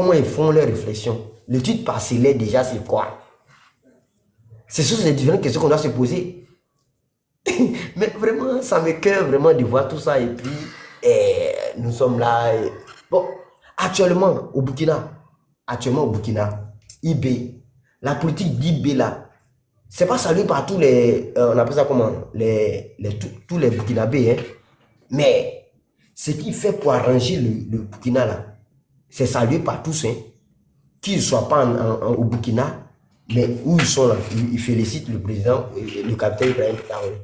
comment ils font leurs réflexions. L'étude parcellaire, déjà, c'est quoi? Ce sont les différentes questions qu'on doit se poser. Mais vraiment, ça me cœur vraiment de voir tout ça. Et puis, nous sommes là. Bon, actuellement, au Burkina, IB, la politique d'IB là, c'est pas salué par tous les, on appelle ça comment, tous les Burkinabés, hein. Mais ce qu'il fait pour arranger le Burkina là, c'est salué par tous, hein. Qu'ils ne soient pas au Burkina, mais où ils sont là, ils félicitent le président, le capitaine Ibrahim Traoré.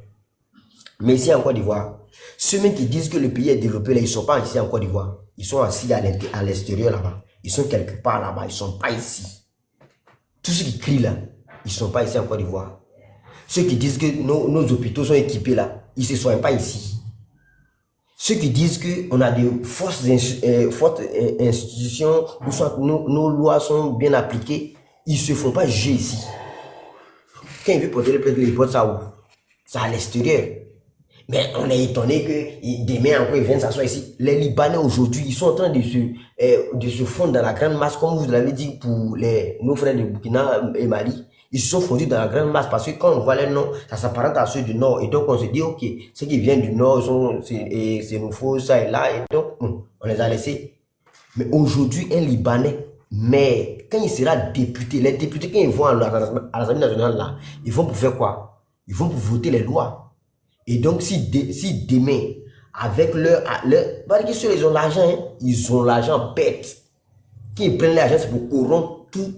Mais ici en Côte d'Ivoire, ceux qui disent que le pays est développé, là, ils ne sont pas ici en Côte d'Ivoire. Ils sont assis à l'extérieur là-bas. Ils sont quelque part là-bas, ils ne sont pas ici. Tous ceux qui crient là, ils ne sont pas ici en Côte d'Ivoire. Ceux qui disent que nos hôpitaux sont équipés là, ils ne se soignent pas ici. Ceux qui disent qu'on a de fortes institutions, où nos lois sont bien appliquées, ils ne se font pas juger ici. Quand ils veulent porter le plainte, ils portent ça où? C'est à l'extérieur. Mais on est étonné que demain encore ils viennent s'asseoir ici. Les Libanais aujourd'hui, ils sont en train de se fondre dans la grande masse, comme vous l'avez dit pour nos frères de Burkina et Mali. Ils se sont fondus dans la grande masse parce que quand on voit les noms, ça s'apparente à ceux du Nord. Et donc on se dit, ok, ceux qui viennent du Nord, c'est nouveau, ça et là. Et donc, on les a laissés. Mais aujourd'hui, un Libanais, mais quand il sera député, les députés, quand ils vont à l'Assemblée nationale, là, ils vont pour faire quoi? Ils vont pour voter les lois. Et donc, si demain, avec parce que ceux, ils ont l'argent, hein, ils ont l'argent bête. Quand ils prennent l'argent, c'est pour corrompre tout.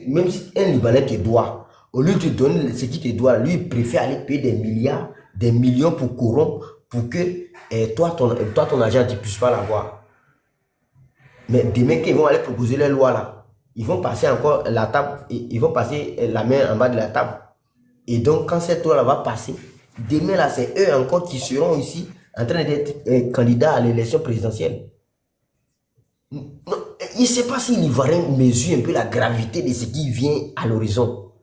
Même si un Libanais te doit, au lieu de te donner ce qui te doit, lui, il préfère aller payer des milliards, des millions pour corrompre, pour que toi, ton argent, tu ne puisses pas l'avoir. Mais demain, quand ils vont aller proposer les lois là, ils vont passer encore la table, ils vont passer la main en bas de la table. Et donc, quand cette loi là va passer, demain là, c'est eux encore qui seront ici en train d'être candidats à l'élection présidentielle. Non, il ne sait pas si l'Ivoirien mesure un peu la gravité de ce qui vient à l'horizon.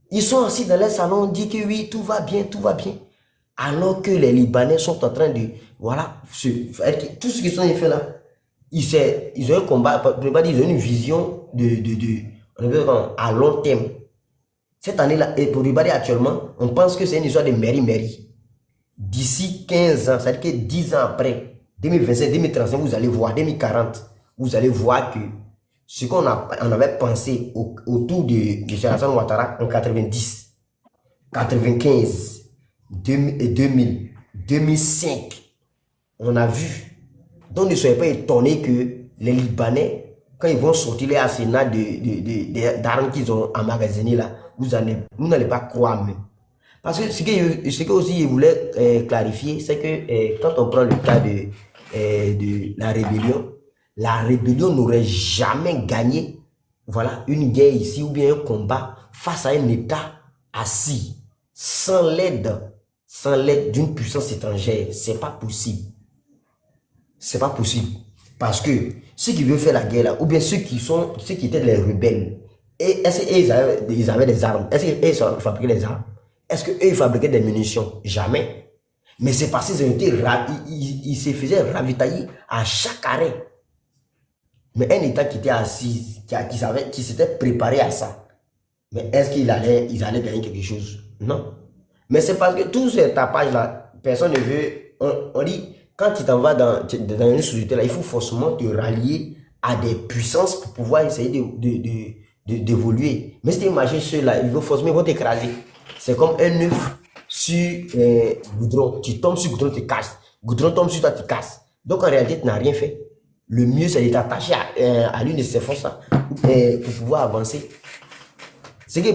Ils sont assis dans leur salon, on dit que oui, tout va bien, tout va bien. Alors que les Libanais sont en train de, voilà, tout ce qu'ils sont fait là, ils ont un combat, ils ont une vision à long terme. Cette année-là, et pour Ribadi actuellement, on pense que c'est une histoire de mairie. D'ici 15 ans, c'est-à-dire que 10 ans après, 2025, 2035, vous allez voir, 2040, vous allez voir que ce qu'on avait pensé autour de Alassane Ouattara en 90, 95, 2000, 2005, on a vu. Donc ne soyez pas étonnés que les Libanais, quand ils vont sortir les arsenaux d'armes qu'ils ont emmagasinées là, vous n'allez pas croire même. Parce que ce que aussi je voulais clarifier, c'est que quand on prend le cas de la rébellion n'aurait jamais gagné, voilà, une guerre ici ou bien un combat face à un État assis, sans l'aide d'une puissance étrangère. C'est pas possible. C'est pas possible. Parce que ceux qui veulent faire la guerre là, ou bien ceux qui étaient les rebelles, est-ce qu'ils avaient des armes? Est-ce qu'ils fabriquaient des armes? Est-ce qu'ils fabriquaient des munitions? Jamais. Mais c'est parce qu'ils se faisaient ravitailler à chaque arrêt. Mais un État qui était assis, qui s'était préparé à ça, mais est-ce qu'ils allaient gagner quelque chose? Non. Mais c'est parce que tous ces tapages-là, personne ne veut. On dit, quand tu t'en vas dans une société, là, il faut forcément te rallier à des puissances pour pouvoir essayer d'évoluer. Mais si tu imagines ceux-là, ils vont t'écraser. C'est comme un œuf sur goudron. Tu tombes sur goudron, tu te casses. Goudron tombe sur toi, tu te casses. Donc en réalité, tu n'as rien fait. Le mieux, c'est de t'attacher à l'une de ces forces-là pour pouvoir avancer. Ce que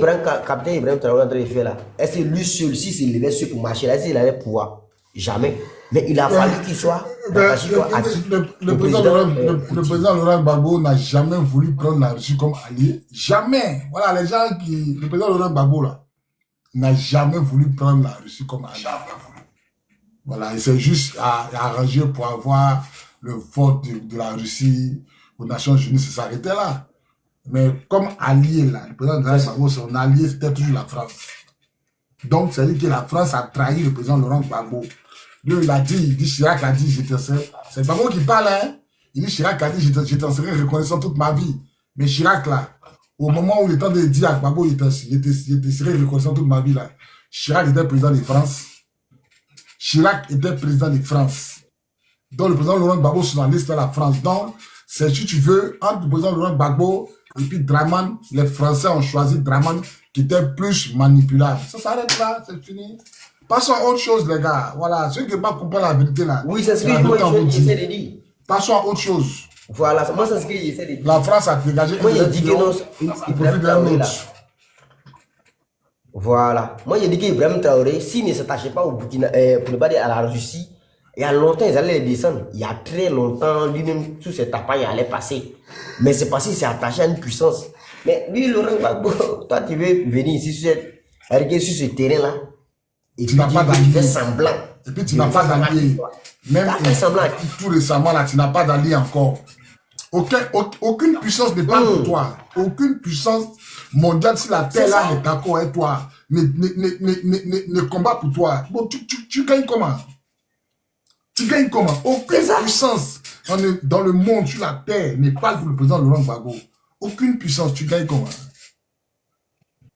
capitaine Ibrahim Traoré est en train de faire là, est-ce que lui seul, si s'il levait seul pour marcher là, est-ce qu'il allait pouvoir? Jamais. Mais il a fallu qu'il soit le président Laurent Gbagbo n'a jamais voulu prendre la Russie comme allié. Jamais. Voilà, le président Laurent Gbagbo là, n'a jamais voulu prendre la Russie comme allié. Voilà, il s'est juste arrangé pour avoir le vote de la Russie aux Nations Unies, ça s'arrêtait là. Mais comme allié là, le président Laurent Gbagbo, son allié, c'était toujours la France. Donc, ça veut dire que la France a trahi le président Laurent Gbagbo. Lui, il dit, Chirac a dit, c'est Gbagbo qui parle, hein. Il dit, Chirac a dit, je t'en serai reconnaissant toute ma vie. Mais Chirac, là, au moment où il était de dire à Gbagbo, je te serai reconnaissant toute ma vie, là. Chirac était président de France. Chirac était président de France. Donc, le président Laurent Gbagbo sur la liste de la France. Donc, c'est si tu veux, entre le président Laurent Gbagbo et puis Draman, les Français ont choisi Draman qui était plus manipulable. Ça s'arrête là, c'est fini. Passons à autre chose, les gars. Voilà, ceux qui ne comprennent pas la vérité là. Oui, c'est ce que moi j'essaie de dire. Passons à autre chose. Voilà, moi c'est ce que j'essaie de dire. La France a dégagé. Moi, il dit que non, Ibrahim Traoré là. Voilà. Moi, j'ai dit qu'Ibrahim Traoré, s'il ne s'attachait pas au Burkina, pour ne pas dire à la Russie, il y a longtemps, ils allaient les descendre. Il y a très longtemps, lui-même, sous cette tapage, il allait passer. Mais c'est parce qu'il s'est attaché à une puissance. Mais lui, Laurent Gbagbo, toi, tu veux venir ici sur ce terrain-là. Et tu n'as pas d'allié. Tu fais semblant. Et puis tu n'as pas d'allié. Même tout récemment, là, tu n'as pas d'allié encore. Aucune puissance n'est pas pour toi. Aucune puissance mondiale sur la terre là n'est d'accord avec toi. Ne combat pour toi. Bon, tu gagnes comment? Tu gagnes comment? Aucune puissance dans le monde, sur la terre, n'est pas pour le président Laurent Gbagbo. Aucune puissance, tu gagnes comment?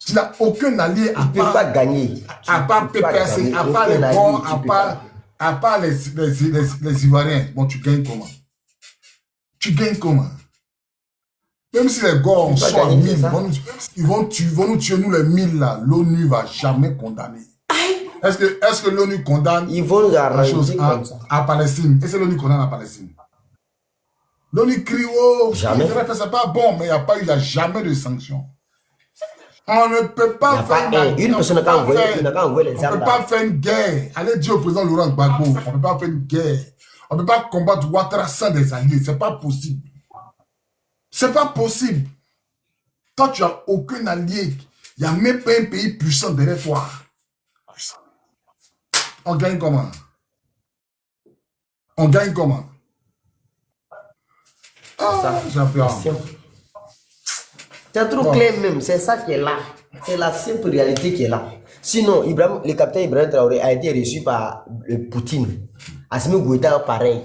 Tu n'as aucun allié à part, pas gagner. À part PPC, à part les bons, à part les Ivoiriens. Bon, tu gagnes comment? Tu gagnes comment? Même si les gars sont à 1000, ils vont nous tuer, nous les 1000 là. L'ONU ne va jamais condamner. Est-ce que l'ONU condamne ils vont la chose à Palestine? Est-ce que l'ONU condamne la Palestine? L'ONU crie, oh, c'est pas bon, mais il n'y a jamais de sanctions. On ne peut pas faire une personne n'a pas envoyé les armes. On ne peut pas faire une guerre. Allez dire au président Laurent Gbagbo, on ne peut pas faire une guerre. On ne peut pas combattre Ouattara sans des alliés. Ce n'est pas possible. C'est pas possible. Toi, tu n'as aucun allié. Il n'y a même pas un pays puissant derrière toi. On gagne comment? On gagne comment? C'est trop clair même, c'est ça qui est là. C'est la simple réalité qui est là. Sinon, le capitaine Ibrahim Traoré a été reçu par Poutine. Assimi Goïta, pareil.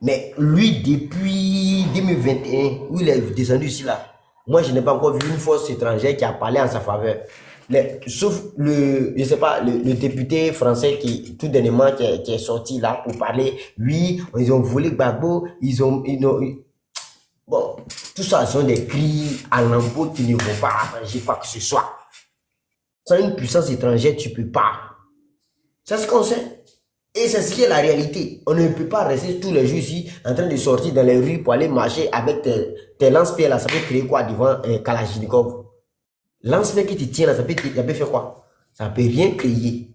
Mais lui, depuis 2021, où il est descendu ici, là, moi, je n'ai pas encore vu une force étrangère qui a parlé en sa faveur. Sauf je sais pas, le député français tout dernièrement qui est sorti là pour parler. Oui, ils ont volé Gbagbo, bon, tout ça sont des cris à l'emploi qui ne vont pas arranger quoi que ce soit. Sans une puissance étrangère, tu ne peux pas. C'est ce qu'on sait. Et c'est ce qui est la réalité. On ne peut pas rester tous les jours ici en train de sortir dans les rues pour aller marcher avec tes lance-pierres là. Ça peut créer quoi devant Kalachnikov? Lance-pierre qui te tient là, ça peut faire quoi? Ça ne peut rien créer.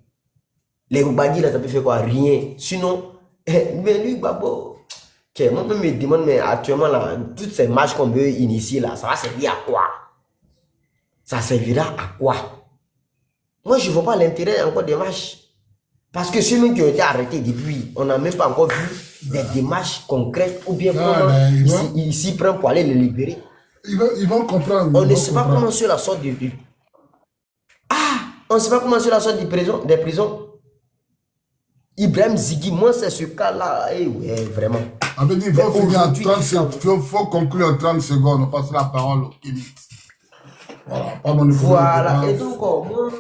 Les Oubadi là, ça peut faire quoi? Rien. Sinon, mais lui, Gbagbo, moi-même me demande, mais actuellement là, toutes ces marches qu'on veut initier là, ça va servir à quoi? Ça servira à quoi? Moi, je ne vois pas l'intérêt encore des marches. Parce que ceux qui ont été arrêtés depuis, on n'a même pas encore vu des démarches concrètes ou bien comment ils s'y prennent pour aller les libérer. Ils vont comprendre. On ne sait pas comment sur la sorte de... on ne sait pas comment sur la sorte des prisons. Ibrahim Ziggy, moi c'est ce cas-là. Ouais, vraiment. Il faut conclure en 30 secondes. On passe la parole au Kémit. Voilà. Et donc, moi...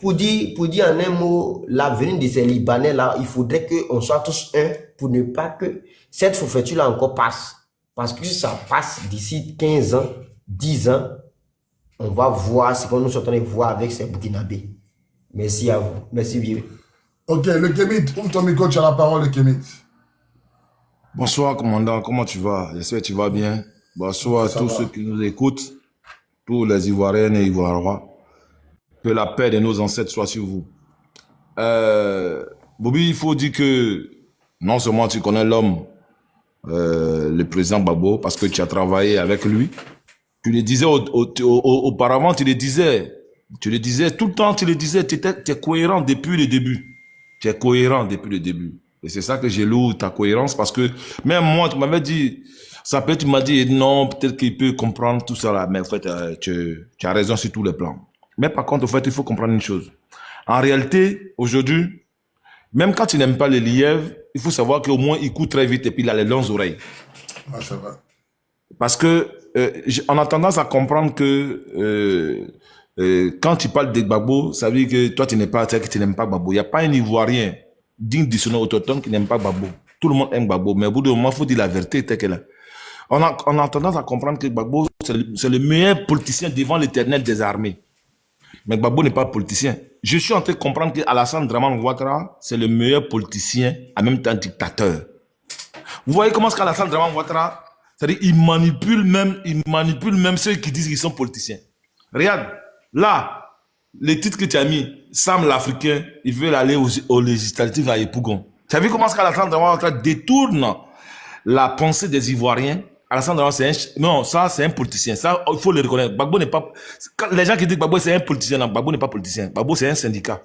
Pour dire en un mot, l'avenir de ces Libanais-là, il faudrait qu'on soit tous un pour ne pas que cette forfaiture-là encore passe. Parce que si ça passe d'ici 15 ans, 10 ans, on va voir ce qu'on nous est en train de voir avec ces Burkinabés. Merci à vous. Merci, vieux. Ok, le Kémit, ouvre ton micro, tu as la parole, le Kémit. Bonsoir, commandant, comment tu vas? J'espère que tu vas bien. Bonsoir à tous ceux qui nous écoutent, tous les Ivoiriennes et Ivoiriens. Que la paix de nos ancêtres soit sur vous. Bobby, il faut dire que non seulement tu connais l'homme, le président Gbagbo, parce que tu as travaillé avec lui. Tu le disais auparavant, tu le disais tout le temps, tu le disais, tu es cohérent depuis le début. Tu es cohérent depuis le début. Et c'est ça que j'ai loué ta cohérence, parce que même moi, tu m'avais dit, tu m'as dit non, peut-être qu'il peut comprendre tout ça là, mais en fait, tu as raison sur tous les plans. Mais par contre, en fait, il faut comprendre une chose. En réalité, aujourd'hui, Même quand tu n'aimes pas les lièvres, il faut savoir qu'au moins, il court très vite et puis il a les longues oreilles. Ah, ça va. Parce que on a tendance à comprendre que quand tu parles de Gbagbo, ça veut dire que toi, tu n'aimes pas Gbagbo. Il n'y a pas un Ivoirien digne de son nom autochtone qui n'aime pas Gbagbo. Tout le monde aime Gbagbo, mais au bout d'un moment, il faut dire la vérité telle qu'elle est. On a tendance à comprendre que Gbagbo, c'est le meilleur politicien devant l'éternel des armées. Mais Gbagbo n'est pas politicien. Je suis en train de comprendre qu'Alassane Dramane Ouattara, c'est le meilleur politicien, en même temps dictateur. Vous voyez comment est-ce qu'Alassane Dramane Ouattara, c'est-à-dire il manipule même ceux qui disent qu'ils sont politiciens. Regarde, là, les titres que tu as mis, Sam l'Africain, il veut aller aux législatives à Epougon. Tu as vu comment est-ce qu'Alassane Dramane Ouattara détourne la pensée des Ivoiriens? Alassane Dramane, c'est un politicien. Ça, il faut le reconnaître. Gbagbo n'est pas... Les gens qui disent que Gbagbo c'est un politicien, non, Gbagbo n'est pas politicien. Gbagbo c'est un syndicat.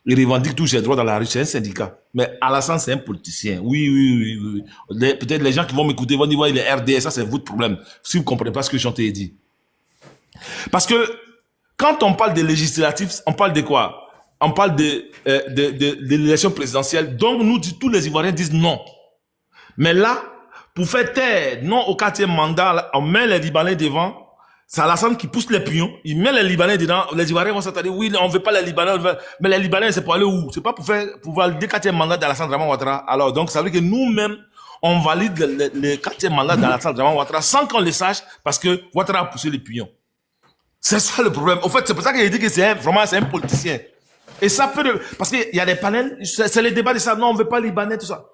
Il revendique tous ses droits dans la rue, c'est un syndicat. Mais Alassane, c'est un politicien. Oui. Peut-être les gens qui vont m'écouter vont dire, ouais, il est RDS, ça c'est votre problème. Si vous ne comprenez pas ce que je t'ai dit. Parce que quand on parle des législatifs, on parle de quoi? On parle de l'élection présidentielle. Donc nous, tous les Ivoiriens disent non. Mais là, pour faire taire non au 4e mandat, on met les Libanais devant. C'est Alassane qui pousse les pions. Il met les Libanais dedans. Les Ivoiriens vont s'attendre, oui, on ne veut pas les Libanais. Mais les Libanais, c'est pour aller où? C'est pas pour valider le 4e mandat d'Alassane Dramane Ouattara. Alors, donc, ça veut dire que nous-mêmes, on valide le 4e mandat d'Alassane Dramane Ouattara sans qu'on le sache parce que Ouattara a poussé les pions. C'est ça le problème. En fait, c'est pour ça qu'il dit que c'est un politicien. Et ça peut... Parce qu'il y a des panels, c'est les débats de ça. Non, on ne veut pas les Libanais, tout ça.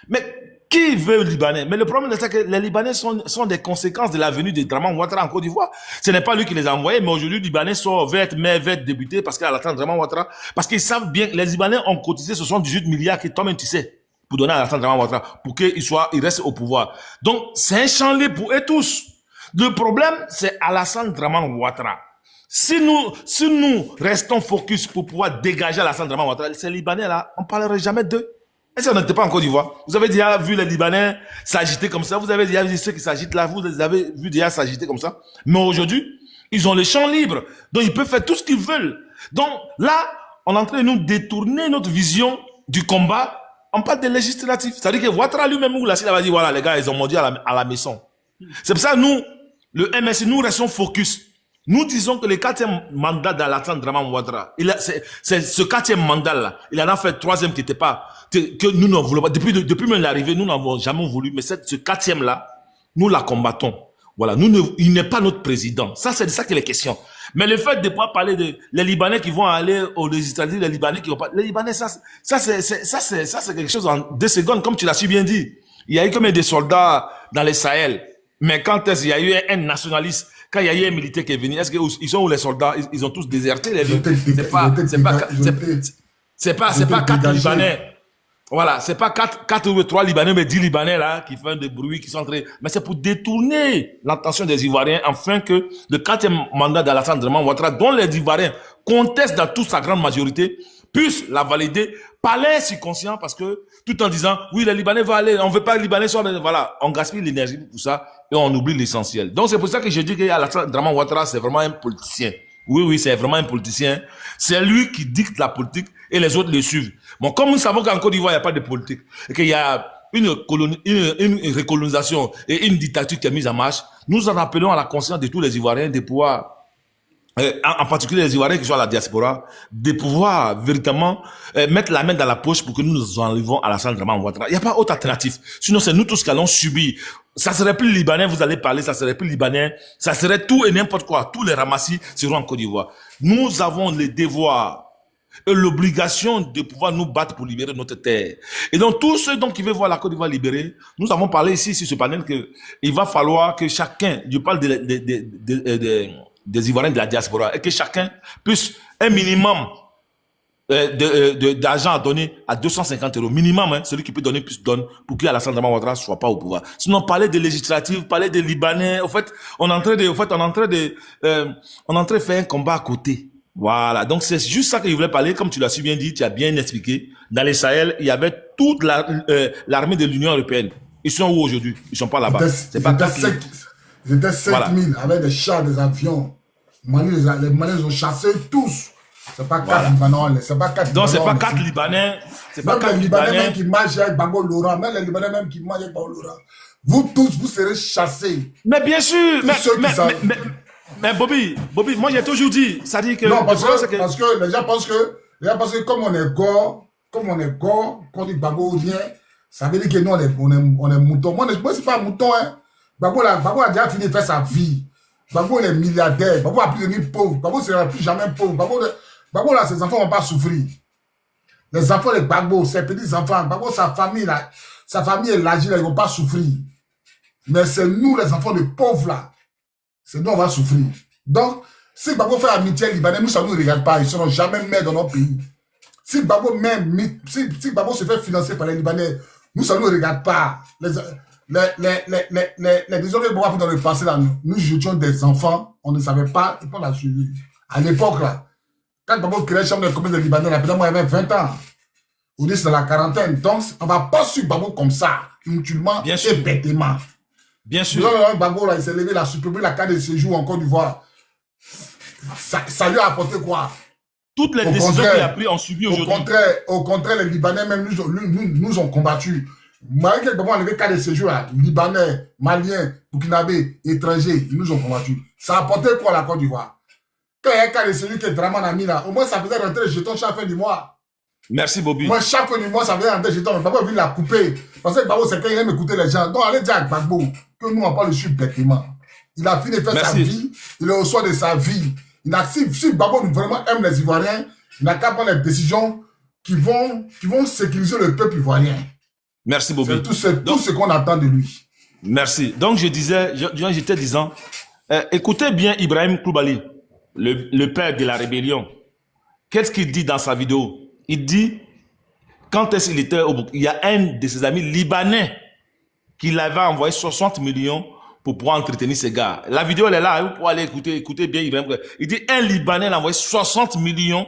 Mais... Qui veut le Libanais? Mais le problème, c'est que les Libanais sont des conséquences de la venue de Dramane Ouattara en Côte d'Ivoire. Ce n'est pas lui qui les a envoyés, mais aujourd'hui, les Libanais veulent être maire, veulent être député parce qu'Alassane Dramane Ouattara, parce qu'ils savent bien que les Libanais ont cotisé 78 milliards que toi-même tu sais, pour donner à Alassane Dramane Ouattara, pour qu'il reste au pouvoir. Donc, c'est un champ libre pour eux tous. Le problème, c'est Alassane Dramane Ouattara. Si nous restons focus pour pouvoir dégager Alassane Dramane Ouattara, ces Libanais là, on ne parlerait jamais d'eux. Et si on n'était pas en Côte d'Ivoire, vous avez déjà vu les Libanais s'agiter comme ça, vous avez déjà vu ceux qui s'agitent là, vous les avez vu déjà s'agiter comme ça. Mais aujourd'hui, ils ont les champs libres, donc ils peuvent faire tout ce qu'ils veulent. Donc là, on est en train de nous détourner notre vision du combat. On parle des législatifs. C'est-à-dire que Ouattara lui-même, il va dire, voilà les gars, ils ont mordu à la maison. C'est pour ça que nous, le MSI, nous restons focus. Nous disons que le 4e mandat d'Alassane Dramane Ouattara, c'est ce 4e mandat-là, il en a fait 3e qui n'était pas, que nous n'en voulons pas. Depuis même l'arrivée, nous n'avons jamais voulu, mais ce 4e-là, nous la combattons. Voilà, il n'est pas notre président. Ça, c'est de ça qu'il est question. Mais le fait de pouvoir parler les Libanais qui vont aller aux législatives, les Libanais qui vont pas, les Libanais, ça c'est quelque chose en 2 secondes, comme tu l'as si bien dit. Il y a eu comme des soldats dans les Sahel. Mais quand est-ce qu'il y a eu un nationaliste, quand il y a eu un militaire qui est venu, est-ce qu'ils sont où les soldats? Ils ont tous déserté les lieux. C'est pas 4 Libanais. Voilà, c'est pas 4 ou 3 Libanais, mais 10 Libanais là, qui font des bruits, qui sont entrés. Mais c'est pour détourner l'attention des Ivoiriens, afin que le 4e mandat d'Alassane Dramane Ouattara, dont les Ivoiriens contestent dans toute sa grande majorité, puissent la valider par l'inconscient, parce que, tout en disant, oui, les Libanais vont aller, on veut pas les Libanais voilà, on gaspille l'énergie pour ça, et on oublie l'essentiel. Donc c'est pour ça que je dis qu'Alassane Dramane Ouattara, c'est vraiment un politicien. Oui, c'est vraiment un politicien. C'est lui qui dicte la politique et les autres le suivent. Bon, comme nous savons qu'en Côte d'Ivoire, il n'y a pas de politique, et qu'il y a une recolonisation et une dictature qui est mise en marche, nous en appelons à la conscience de tous les Ivoiriens de pouvoir, en particulier les Ivoiriens qui sont à la diaspora, de pouvoir véritablement mettre la main dans la poche pour que nous enlevons Alassane Dramane Ouattara. Il n'y a pas autre alternative. Sinon, c'est nous tous qui allons subir. Ça serait plus Libanais, vous allez parler, ça serait plus Libanais, ça serait tout et n'importe quoi. Tous les ramassis seront en Côte d'Ivoire. Nous avons le devoir et l'obligation de pouvoir nous battre pour libérer notre terre. Et donc, tous ceux qui veulent voir la Côte d'Ivoire libérée, nous avons parlé ici sur ce panel qu'il va falloir que chacun, je parle des Ivoiriens de la diaspora, et que chacun puisse un minimum d'argent à donner à 250 €. Minimum, hein, celui qui peut donner plus donne pour qu'Alassane Dramane Ouattara ne soit pas au pouvoir. Sinon, parler des législatives, parler des Libanais, en fait, on est en train de faire un combat à côté. Voilà. Donc, c'est juste ça que je voulais parler. Comme tu l'as si bien dit, tu as bien expliqué. Dans les Sahel, il y avait toute l'armée de l'Union européenne. Ils sont où aujourd'hui? Ils sont pas là-bas. Ils étaient 7 000 avec des chars, des avions. Les Maliens ont chassé tous. C'est pas 4 Libanais, c'est pas 4 Donc, c'est pas Libanais. 4 Libanais. C'est pas Même 4 les Libanais Libanais. même qui mangent avec Bagbo Laurent, même les Libanais même qui mangent avec Bagbo Laurent, vous tous, vous serez chassés. Mais bien sûr, Tous ceux qui savent. mais Bobby, moi j'ai toujours dit, ça dit que... Non, parce que les gens pensent que comme on est gore, quand on dit Bagbo vient, ça veut dire que nous on est mouton. Moi, c'est pas un mouton, hein. Bagbo a déjà fini de faire sa vie. Bagbo est milliardaire. Bagbo a plus devenu pauvre. Bagbo ne sera plus jamais pauvre. Bagbo là, ses enfants ne vont pas souffrir. Les enfants de Bagbo, ses petits-enfants, Bagbo, sa famille élargie, là, ils ne vont pas souffrir. Mais c'est nous, les enfants de pauvres, là. C'est nous, on va souffrir. Donc, si Bagbo fait amitié libanais, nous, ça ne nous regarde pas. Ils ne seront jamais maires dans notre pays. Si Bagbo se fait financer par les Libanais, nous, ça ne nous regarde pas. Les décisions que Bagbo a fait dans le passé, là, nous jetions des enfants, on ne savait pas, et puis on l'a suivi. À l'époque, là, quand Bagbo créait la chambre de commerce des Libanais, là, peut-être moi, il y avait 20 ans. On dit c'est dans la quarantaine. Donc, on ne va pas suivre Bagbo comme ça, inutilement et bêtement. Bien sûr. Bagbo, là, il s'est levé, il a supprimé la carte de séjour en Côte d'Ivoire. Ça lui a apporté quoi? Toutes les décisions qu'il a prises ont subi aujourd'hui. Au contraire, les Libanais même nous ont combattus. Malgré que Bagbo a levé carte de séjour, là, Libanais, Maliens, Burkinabés, étrangers, ils nous ont combattus. Ça a apporté quoi à la Côte d'Ivoire? Quand il y a un cas de séjour que Draman a mis là, au moins ça faisait rentrer les jetons chaque fin du mois. Merci Bobby. Moi, chaque fin du mois, ça faisait rentrer les jetons. Mais Bagbo a vu la couper. Parce que Bagbo, c'est quand il aime écouter les gens. Donc, allez dire à Bagbo que nous, on parle dessus bêtement. Il a fini de faire sa vie. Il est au soir de sa vie. Si Bagbo vraiment aime les Ivoiriens, il n'a qu'à prendre les décisions qui vont sécuriser le peuple ivoirien. Merci Bobby. C'est tout ce qu'on attend de lui. Merci. Donc, j'étais disant, écoutez bien Ibrahim Koulibaly, le père de la rébellion. Qu'est-ce qu'il dit dans sa vidéo? Il dit, quand est-ce qu'il était au Burkina, il y a un de ses amis libanais qui l'avait envoyé 60 millions pour pouvoir entretenir ces gars. La vidéo, elle est là, vous pouvez aller écouter bien Ibrahim. Il dit, un Libanais l'a envoyé 60 millions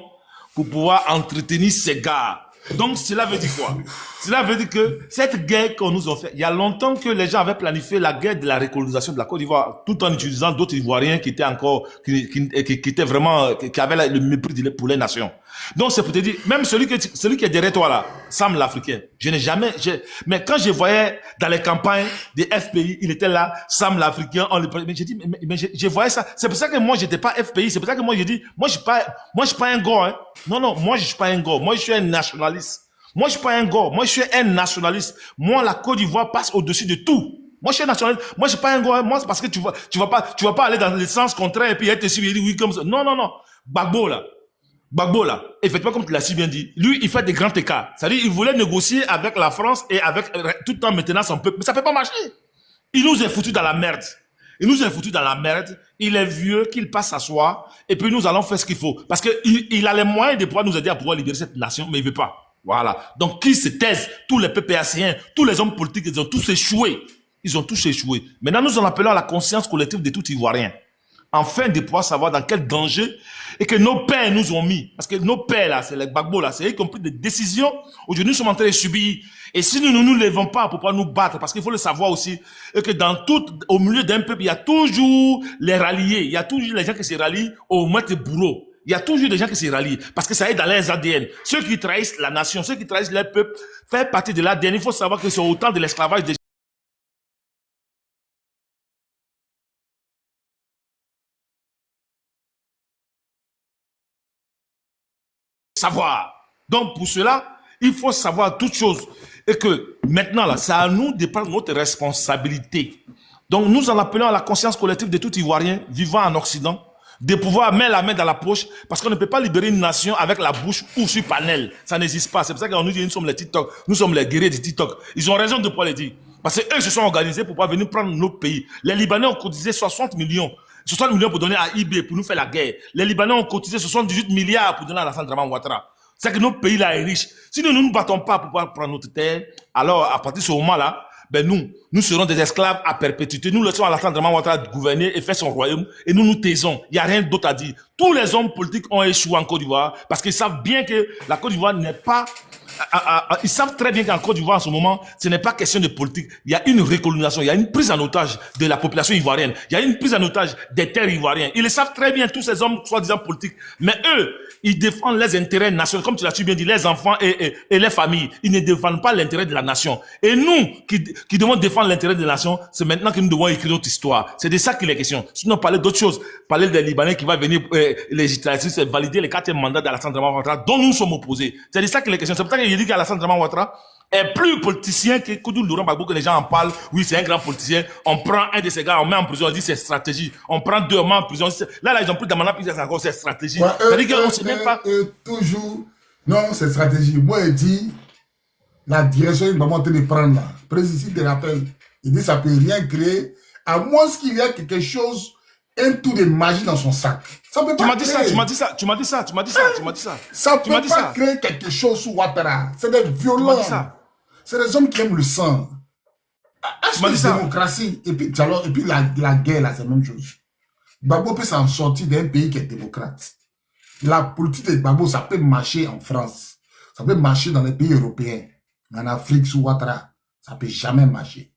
pour pouvoir entretenir ces gars. Donc, cela veut dire quoi? Cela veut dire que cette guerre qu'on nous a fait, il y a longtemps que les gens avaient planifié la guerre de la recolonisation de la Côte d'Ivoire, tout en utilisant d'autres Ivoiriens qui étaient encore, qui étaient vraiment, qui avaient le mépris pour les nations. Donc, c'est pour te dire, même celui qui est derrière toi là, Sam l'Africain, mais quand je voyais dans les campagnes des FPI, il était là, Sam l'Africain, mais j'ai dit, mais je voyais ça. C'est pour ça que moi, j'étais pas FPI, c'est pour ça que moi, j'ai dit, moi, je suis pas un gars, hein. Non, moi, je suis pas un gars. Moi, je suis un nationaliste. Moi, je suis pas un gars. Moi, je suis un nationaliste. Moi, la Côte d'Ivoire passe au-dessus de tout. Moi, je suis un nationaliste. Moi, je suis pas un gars. Moi, c'est parce que tu vas pas aller dans le sens contraire et puis être suivi, oui, comme ça. Non. Bagbo, là. Effectivement, comme tu l'as si bien dit, lui, il fait des grands écarts. C'est-à-dire, il voulait négocier avec la France et avec, tout en maintenant son peuple. Mais ça peut pas marcher. Il nous est foutu dans la merde. Il est vieux, qu'il passe s'asseoir, et puis nous allons faire ce qu'il faut. Parce qu'il a les moyens de pouvoir nous aider à pouvoir libérer cette nation, mais il veut pas. Voilà. Donc, qui se taisent, tous les PPACiens, tous les hommes politiques, ils ont tous échoué. Maintenant, nous en appelons à la conscience collective de tout Ivoirien. Afin de pouvoir savoir dans quel danger et que nos pères nous ont mis. Parce que nos pères, là, c'est les Gbagbo, là, c'est eux qui ont pris des décisions. Aujourd'hui, nous sommes en train de subir. Et si nous ne nous levons pas pour pouvoir nous battre, parce qu'il faut le savoir aussi, et que au milieu d'un peuple, il y a toujours les ralliés. Il y a toujours les gens qui se rallient au maître bourreau. Il y a toujours des gens qui se rallient. Parce que ça est dans leurs ADN. Ceux qui trahissent la nation, ceux qui trahissent leur peuple, font partie de l'ADN. Il faut savoir que c'est autant de l'esclavage des savoir. Donc, pour cela, il faut savoir toutes choses. Et que maintenant, là, c'est à nous de prendre notre responsabilité. Donc, nous en appelons à la conscience collective de tout Ivoirien vivant en Occident, de pouvoir mettre la main dans la poche, parce qu'on ne peut pas libérer une nation avec la bouche ou sur panel. Ça n'existe pas. C'est pour ça qu'on nous dit, nous sommes les TikTok, nous sommes les guerriers du TikTok. Ils ont raison de pouvoir le dire. Parce qu'eux se sont organisés pour pouvoir venir prendre nos pays. Les Libanais ont cotisé 60 millions. 60 millions pour donner à IB, pour nous faire la guerre. Les Libanais ont cotisé 78 milliards pour donner à Alassane Draman Ouattara. C'est que notre pays là est riche. Si nous ne nous battons pas pour pouvoir prendre notre terre, alors à partir de ce moment-là, ben nous serons des esclaves à perpétuité. Nous laissons Alassane Draman Ouattara gouverner et faire son royaume et nous nous taisons. Il n'y a rien d'autre à dire. Tous les hommes politiques ont échoué en Côte d'Ivoire parce qu'ils savent bien que la Côte d'Ivoire n'est pas... Ils savent très bien qu'en Côte d'Ivoire, en ce moment, ce n'est pas question de politique. Il y a une recolonisation, il y a une prise en otage de la population ivoirienne. Il y a une prise en otage des terres ivoiriennes. Ils le savent très bien, tous ces hommes soi-disant politiques. Mais eux, ils défendent les intérêts nationaux, comme tu l'as bien dit, les enfants et les familles. Ils ne défendent pas l'intérêt de la nation. Et nous, qui devons défendre l'intérêt de la nation, c'est maintenant que nous devons écrire notre histoire. C'est de ça qu'il est question. Sinon, parler d'autres choses. Parler des Libanais qui va venir législatif, c'est valider les 4e mandats d'Alassane Draman Ouattara, dont nous sommes opposés. C'est de ça qu'il est question. C'est pour ça que je dis qu'Alassane Draman Ouattara est plus politicien que Koudou Laurent Gbagbo, que les gens en parlent. Oui, c'est un grand politicien. On prend un de ces gars, on met en prison, on dit c'est stratégie. On prend 2 mois en prison. Là, ils ont pris Damana, puis c'est encore c'est stratégie. Ouais, C'est-à-dire qu'on ne sait même pas. Toujours, non, c'est stratégie. Moi, il dit, la direction, il va monter de prendre là. Le président te rappelle, il dit ça peut rien créer, à moins qu'il y ait quelque chose, un tour de magie dans son sac. Ça peut pas Tu m'as dit ça, créer. tu m'as dit ça, tu m'as dit ça, tu m'as dit ça, tu m'as dit ça. Ça Tu peut m'as dit pas ça. créer quelque chose sous Ouattara. C'est des Tu m'as violents. dit ça. C'est des hommes qui aiment le sang. Tu m'as dit Est-ce que ça. la démocratie, et puis la guerre, là, c'est la même chose. Gbagbo peut s'en sortir d'un pays qui est démocrate. La politique de Gbagbo, ça peut marcher en France. Ça peut marcher dans les pays européens. En Afrique, sous Ouattara, ça peut jamais marcher.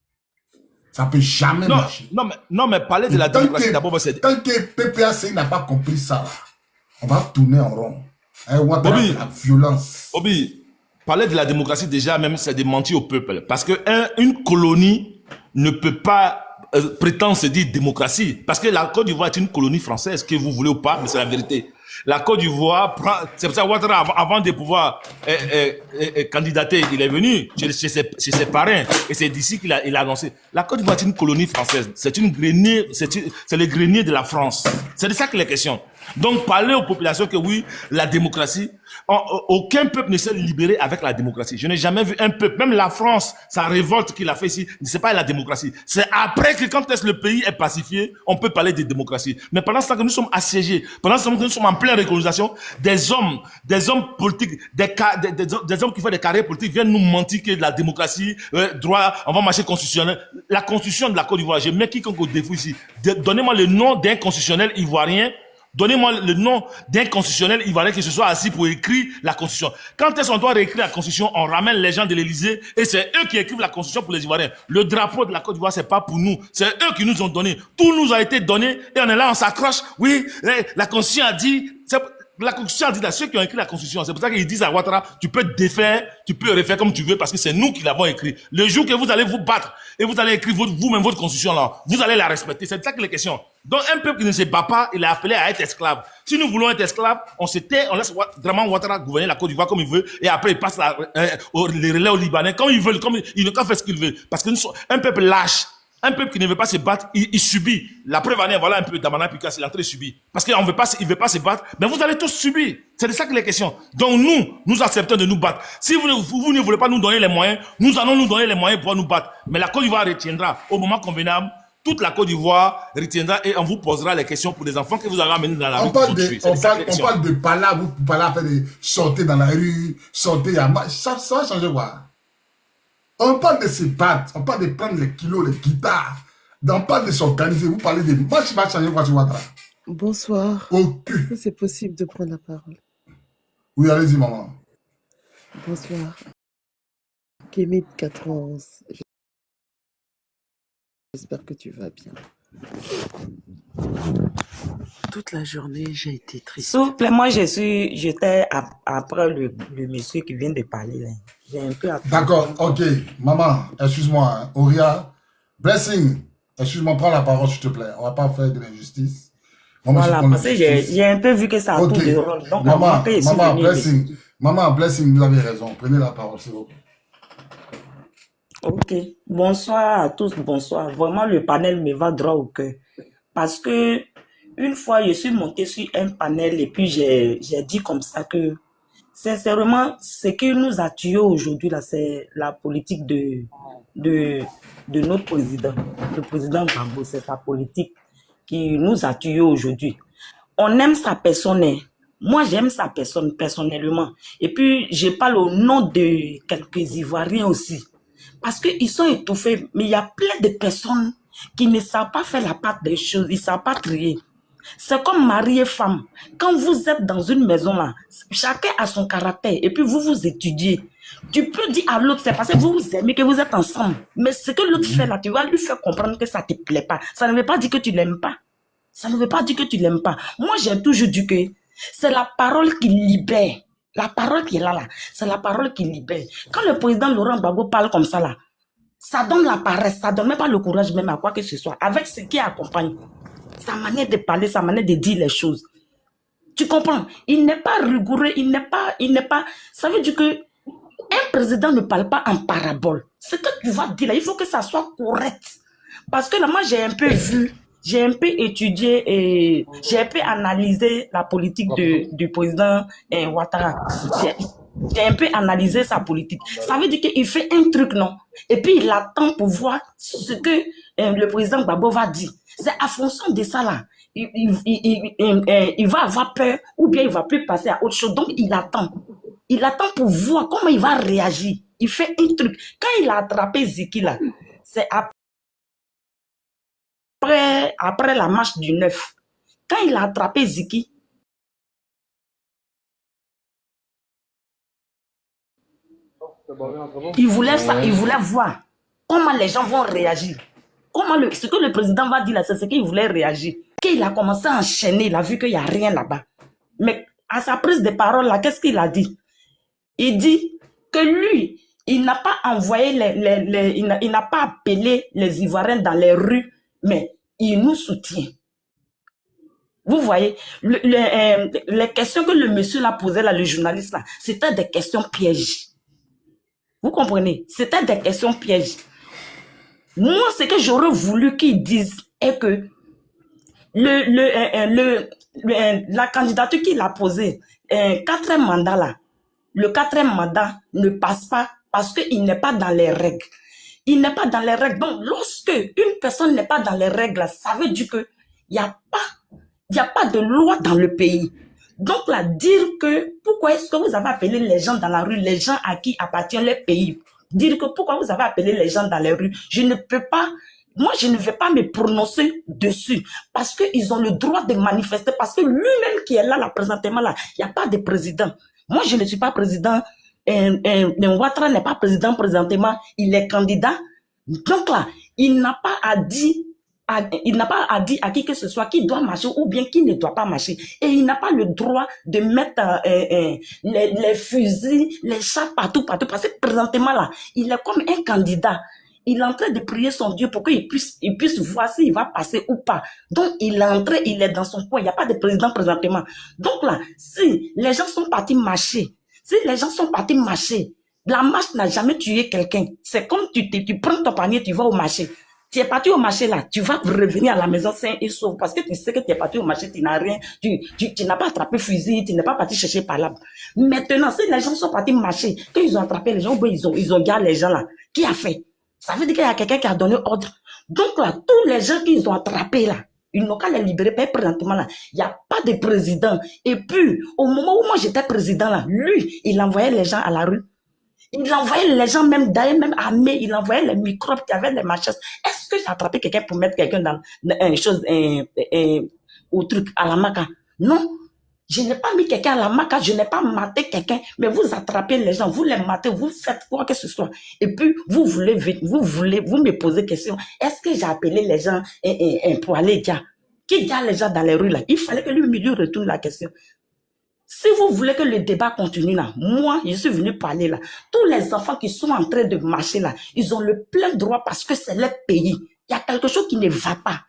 Ça peut jamais Non, marcher. non, mais parler de la démocratie d'abord, c'est... Tant que PPAC n'a pas compris ça, là, on va tourner en rond. Et Ouattara, Bobby. c'est la violence. Obi, parler de la démocratie déjà même, c'est de mentir au peuple. Parce que une colonie ne peut pas prétendre se dire démocratie. Parce que la Côte d'Ivoire est une colonie française, que vous voulez ou pas, mais c'est la vérité. La Côte d'Ivoire prend... C'est pour ça que Ouattara, avant de pouvoir candidater, il est venu chez ses parrains. Et c'est d'ici qu'il a annoncé. La Côte d'Ivoire est une colonie française. C'est le grenier de la France. C'est de ça qu'il est question. Donc, parler aux populations que oui, la démocratie, aucun peuple ne s'est libéré avec la démocratie. Je n'ai jamais vu un peuple, même la France, sa révolte qu'il a fait ici, c'est pas la démocratie. C'est après que quand le pays est pacifié, on peut parler de démocratie. Mais pendant ce temps que nous sommes assiégés, pendant ce temps que nous sommes en pleine recolonisation, des hommes politiques, des hommes qui font des carrières politiques viennent nous mentir que la démocratie, droit, on va marcher constitutionnel. La constitution de la Côte d'Ivoire, je mets quiconque au défi ici. Donnez-moi le nom d'un constitutionnel ivoirien. Donnez-moi le nom d'un constitutionnel ivoirien qui se soit assis pour écrire la Constitution. Quand est-ce qu'on doit réécrire la Constitution, on ramène les gens de l'Élysée et c'est eux qui écrivent la Constitution pour les Ivoiriens. Le drapeau de la Côte d'Ivoire, c'est pas pour nous. C'est eux qui nous ont donné. Tout nous a été donné et on est là, on s'accroche. Oui, la Constitution a dit... La Constitution a dit à ceux qui ont écrit la Constitution, c'est pour ça qu'ils disent à Ouattara, tu peux défaire, tu peux refaire comme tu veux parce que c'est nous qui l'avons écrit. Le jour que vous allez vous battre et vous allez écrire vous-même votre Constitution là, vous allez la respecter. C'est de ça qu'il est question. Donc un peuple qui ne se bat pas, il est appelé à être esclave. Si nous voulons être esclaves, on laisse vraiment Ouattara gouverner la Côte d'Ivoire comme il veut et après il passe les relais aux Libanais comme ils veulent, il ne peut faire ce qu'il veut. Parce que un peuple lâche. Un peuple qui ne veut pas se battre, il subit. La preuve en est, voilà un peu Damana Pikas, il est en train de subir. Parce qu'il ne veut pas se battre, mais vous allez tous subir. C'est de ça qu'il est question. Donc nous acceptons de nous battre. Si vous ne voulez pas nous donner les moyens, nous allons nous donner les moyens pour nous battre. Mais la Côte d'Ivoire retiendra au moment convenable. Toute la Côte d'Ivoire retiendra et on vous posera les questions pour les enfants que vous avez amenés dans la rue. On parle de Pala, vous Pala faire des sorties dans la rue, sortir à marche. Ça va changer quoi? On parle de se battre, on parle de prendre les kilos, les guitares, on parle de s'organiser, vous parlez de moi je vais changer quoi sur Ouattara. Bonsoir. Ok. C'est possible de prendre la parole. Oui, allez-y, maman. Bonsoir. Kémit 91. J'espère que tu vas bien. Toute la journée, j'ai été triste. S'il vous plaît, moi j'étais après le monsieur qui vient de parler là. J'ai un peu attendu. D'accord, ok. Maman, excuse-moi, hein. Auria, Blessing, excuse-moi, prends la parole s'il te plaît. On va pas faire de l'injustice. Voilà, parce que j'ai un peu vu que ça a tout de rôle. Donc, maman, Blessing, vous avez raison. Prenez la parole, s'il vous plaît. Ok. Bonsoir à tous, bonsoir. Vraiment, le panel me va droit au cœur. Parce que, une fois, je suis montée sur un panel et puis j'ai dit comme ça que, sincèrement, ce qui nous a tués aujourd'hui, là, c'est la politique de notre président. Le président Gbagbo, c'est sa politique qui nous a tués aujourd'hui. On aime sa personne. Moi, j'aime sa personne, personnellement. Et puis, je parle au nom de quelques Ivoiriens aussi. Parce qu'ils sont étouffés. Mais il y a plein de personnes qui ne savent pas faire la part des choses. Ils ne savent pas trier. C'est comme mari et femme. Quand vous êtes dans une maison là, chacun a son caractère et puis vous vous étudiez. Tu peux dire à l'autre, c'est parce que vous vous aimez que vous êtes ensemble. Mais ce que l'autre fait là, tu vas lui faire comprendre que ça ne te plaît pas. Ça ne veut pas dire que tu ne l'aimes pas. Ça ne veut pas dire que tu ne l'aimes pas. Moi, j'ai toujours dit que c'est la parole qui libère. La parole qui est là, c'est la parole qui libère. Quand le président Laurent Gbagbo parle comme ça là, ça donne la paresse, ça donne même pas le courage même à quoi que ce soit. Avec ce qui accompagne. Sa manière de parler, sa manière de dire les choses. Tu comprends? Il n'est pas rigoureux, il n'est pas... Ça veut dire que un président ne parle pas en parabole. Ce que tu vas dire là, il faut que ça soit correct. Parce que là, moi, j'ai un peu vu, j'ai un peu étudié et j'ai un peu analysé la politique du président Ouattara. J'ai un peu analysé sa politique. Ça veut dire qu'il fait un truc, non? Et puis, il attend pour voir ce que le président Gbagbo va dire. C'est à fonction de ça, là. Il va avoir peur ou bien il va plus passer à autre chose. Donc, il attend. Il attend pour voir comment il va réagir. Il fait un truc. Quand il a attrapé Ziki, là, c'est après la marche du 9. Quand il a attrapé Ziki, il voulait voir comment les gens vont réagir. Ce que le président va dire là, c'est ce qu'il voulait réagir. Quand il a commencé à enchaîner, il a vu qu'il n'y a rien là-bas. Mais à sa prise de parole là, qu'est-ce qu'il a dit? Il dit que lui, il n'a pas envoyé il n'a pas appelé les Ivoiriens dans les rues, mais il nous soutient. Vous voyez, les questions que le monsieur là posait là, le journaliste là, c'était des questions pièges. Vous comprenez? C'était des questions pièges. Moi, ce que j'aurais voulu qu'ils disent est que la candidature qu'il a posée, 4e mandat là, le 4e mandat ne passe pas parce qu'il n'est pas dans les règles. Il n'est pas dans les règles. Donc, lorsque une personne n'est pas dans les règles, ça veut dire qu'il n'y a pas de loi dans le pays. Donc, là, dire que pourquoi est-ce que vous avez appelé les gens dans la rue, les gens à qui appartient le pays, dire que pourquoi vous avez appelé les gens dans les rues, je ne peux pas, moi je ne vais pas me prononcer dessus parce qu'ils ont le droit de manifester, parce que lui-même qui est là, présentement là, il n'y a pas de président. Moi je ne suis pas président, Ouattara n'est pas président présentement, il est candidat. Donc là, il n'a pas à dire à qui que ce soit qui doit marcher ou bien qui ne doit pas marcher. Et il n'a pas le droit de mettre les fusils, les chats partout. Parce que présentement là, il est comme un candidat. Il est en train de prier son Dieu pour qu'il puisse voir s'il va passer ou pas. Donc, il est entré, il est dans son coin. Il n'y a pas de président présentement. Donc là, si les gens sont partis marcher, la marche n'a jamais tué quelqu'un. C'est comme tu prends ton panier, tu vas au marché. Tu es parti au marché là, tu vas revenir à la maison sain et sauf parce que tu sais que tu es parti au marché, tu n'as rien, tu n'as pas attrapé fusil, tu n'es pas parti chercher par là. Maintenant, si les gens sont partis marcher, quand ils ont attrapé les gens, ils ont gardé les gens là, qui a fait? Ça veut dire qu'il y a quelqu'un qui a donné ordre. Donc là, tous les gens qu'ils ont attrapés là, ils n'ont qu'à les libérer, pas présentement là. Il n'y a pas de président. Et puis, au moment où moi j'étais président là, lui, il envoyait les gens à la rue. Il envoyait les gens même d'ailleurs, même armés, il envoyait les microbes qui avaient les machettes. Est-ce que j'ai attrapé quelqu'un pour mettre quelqu'un dans une chose, au truc, à la maca? Non. Je n'ai pas mis quelqu'un à la maca, je n'ai pas maté quelqu'un, mais vous attrapez les gens, vous les matez, vous faites quoi que ce soit. Et puis, vous me posez question. Est-ce que j'ai appelé les gens pour aller dire, qui garde les gens dans les rues là? Il fallait que lui retourne la question. Si vous voulez que le débat continue là, moi, je suis venu parler là. Tous les enfants qui sont en train de marcher là, ils ont le plein droit parce que c'est leur pays. Il y a quelque chose qui ne va pas.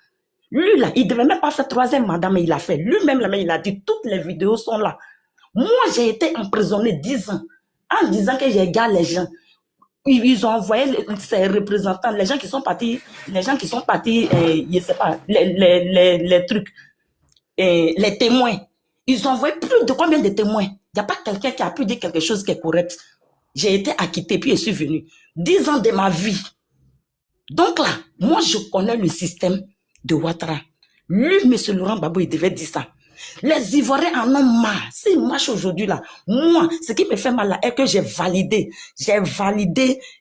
Lui là, il devait même pas faire 3e mandat, mais il a fait. Lui-même là, mais il a dit, toutes les vidéos sont là. Moi, j'ai été emprisonné 10 ans en disant que j'ai gardé les gens. Ils ont envoyé ces représentants, les gens qui sont partis, je sais pas, les trucs, les témoins. Ils ont envoyé plus de combien de témoins? Il n'y a pas quelqu'un qui a pu dire quelque chose qui est correct. J'ai été acquitté, puis je suis venu. 10 ans de ma vie. Donc là, moi, je connais le système de Ouattara. Lui, M. Laurent Gbagbo, il devait dire ça. Les Ivoiriens en ont marre. S'ils marchent aujourd'hui là, moi, ce qui me fait mal là est que j'ai validé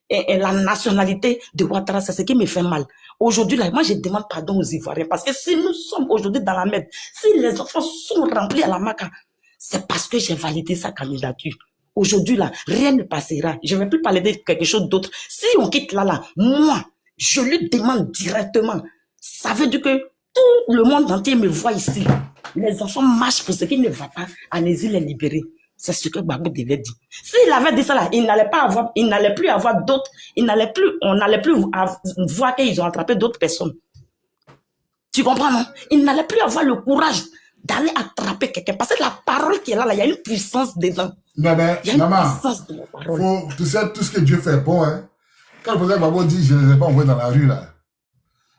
la nationalité de Ouattara. C'est ce qui me fait mal. Aujourd'hui là, moi je demande pardon aux Ivoiriens parce que si nous sommes aujourd'hui dans la merde, si les enfants sont remplis à la maca, c'est parce que j'ai validé sa candidature. Aujourd'hui là, rien ne passera. Je ne vais plus parler de quelque chose d'autre. Si on quitte là, moi, je lui demande directement. Ça veut dire que tout le monde entier me voit ici. Les enfants marchent pour ce qui ne va pas en exil et libéré. C'est ce que Gbagbo devait dire. S'il avait dit ça là, il n'allait plus avoir d'autres, on n'allait plus voir qu'ils ont attrapé d'autres personnes. Tu comprends, non? Il n'allait plus avoir le courage d'aller attraper quelqu'un. Parce que la parole qui est là, il y a une puissance dedans. Mais, Il y a une maman, puissance de la parole. tu sais, tout ce que Dieu fait bon, hein. Quand le président Gbagbo dit, je ne les ai pas envoyés dans la rue, là,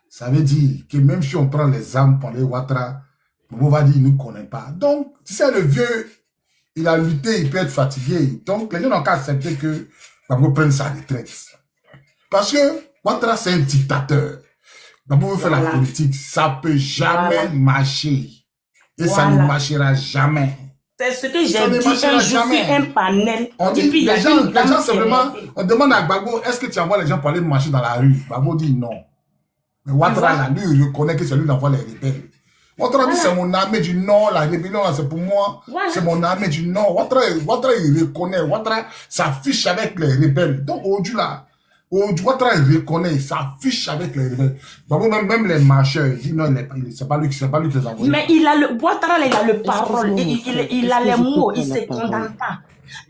ça veut dire que même si on prend les armes pour les Ouattara, Gbagbo va dire, il ne nous connaît pas. Donc, tu sais, le vieux, il a lutté, il peut être fatigué. Donc, les gens n'ont qu'à accepter que Gbagbo prenne sa retraite. Parce que Ouattara, c'est un dictateur. Gbagbo veut faire la politique. Ça ne peut jamais marcher. Et ça ne marchera jamais. C'est ce que j'ai dit un jour sur un panel. On dit, les gens simplement, on demande à Gbagbo, est-ce que tu envoies les gens pour aller marcher dans la rue? Gbagbo dit non. Mais Ouattara, là, lui, il reconnaît que c'est lui qui envoie les rebelles. Ouattara dit, c'est mon armée du Nord, la rébellion, c'est pour moi, c'est mon armée du Nord. Ouattara, il reconnaît. Ouattara s'affiche avec les rebelles. Donc, aujourd'hui, là, Ouattara, il reconnaît, s'affiche avec les rebelles. Gbagbo, même les marcheurs, il dit non, c'est pas lui qui les envoie. Mais Ouattara, il a le parole, il a les mots, il ne se condamne pas.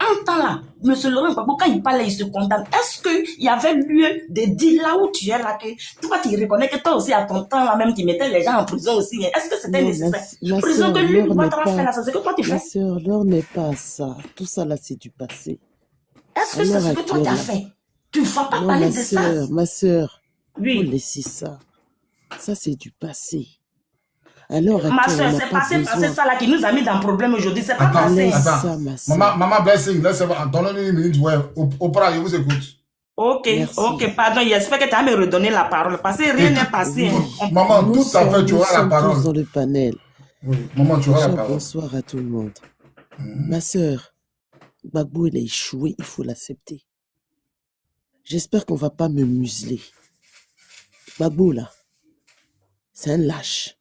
En temps là, M. Laurent Gbagbo, quand il parlait, il se condamne. Est-ce qu'il y avait lieu de dire là où tu es là, que toi, tu reconnais que toi aussi, à ton temps là même, tu mettais les gens en prison aussi. Est-ce que c'était nécessaire? Prison que lui, Ouattara fait là, c'est ce que toi tu fais. Ma soeur, l'heure n'est pas à ça. Tout ça là, c'est du passé. Est-ce que c'est ce que toi tu as fait? Tu ne vas pas parler de ça. Ma soeur, oui. Faut laisser ça. Ça, c'est du passé. Alors, ma soeur, c'est passé ça là qui nous a mis dans le problème aujourd'hui. C'est pas passé. Maman Blessing, laisse-moi, donne-nous une minute, ouais. Oprah, je vous écoute. Ok, merci. Ok, pardon, j'espère que tu as me redonné la parole parce que rien n'est passé. Oui. Maman, tout à fait, tu auras la parole. Tous dans le panel. Oui, maman, tu auras la parole. Bonsoir à tout le monde. Ma soeur, Gbagbo, il a échoué, il faut l'accepter. J'espère qu'on va pas me museler. Gbagbo, là, c'est un lâche.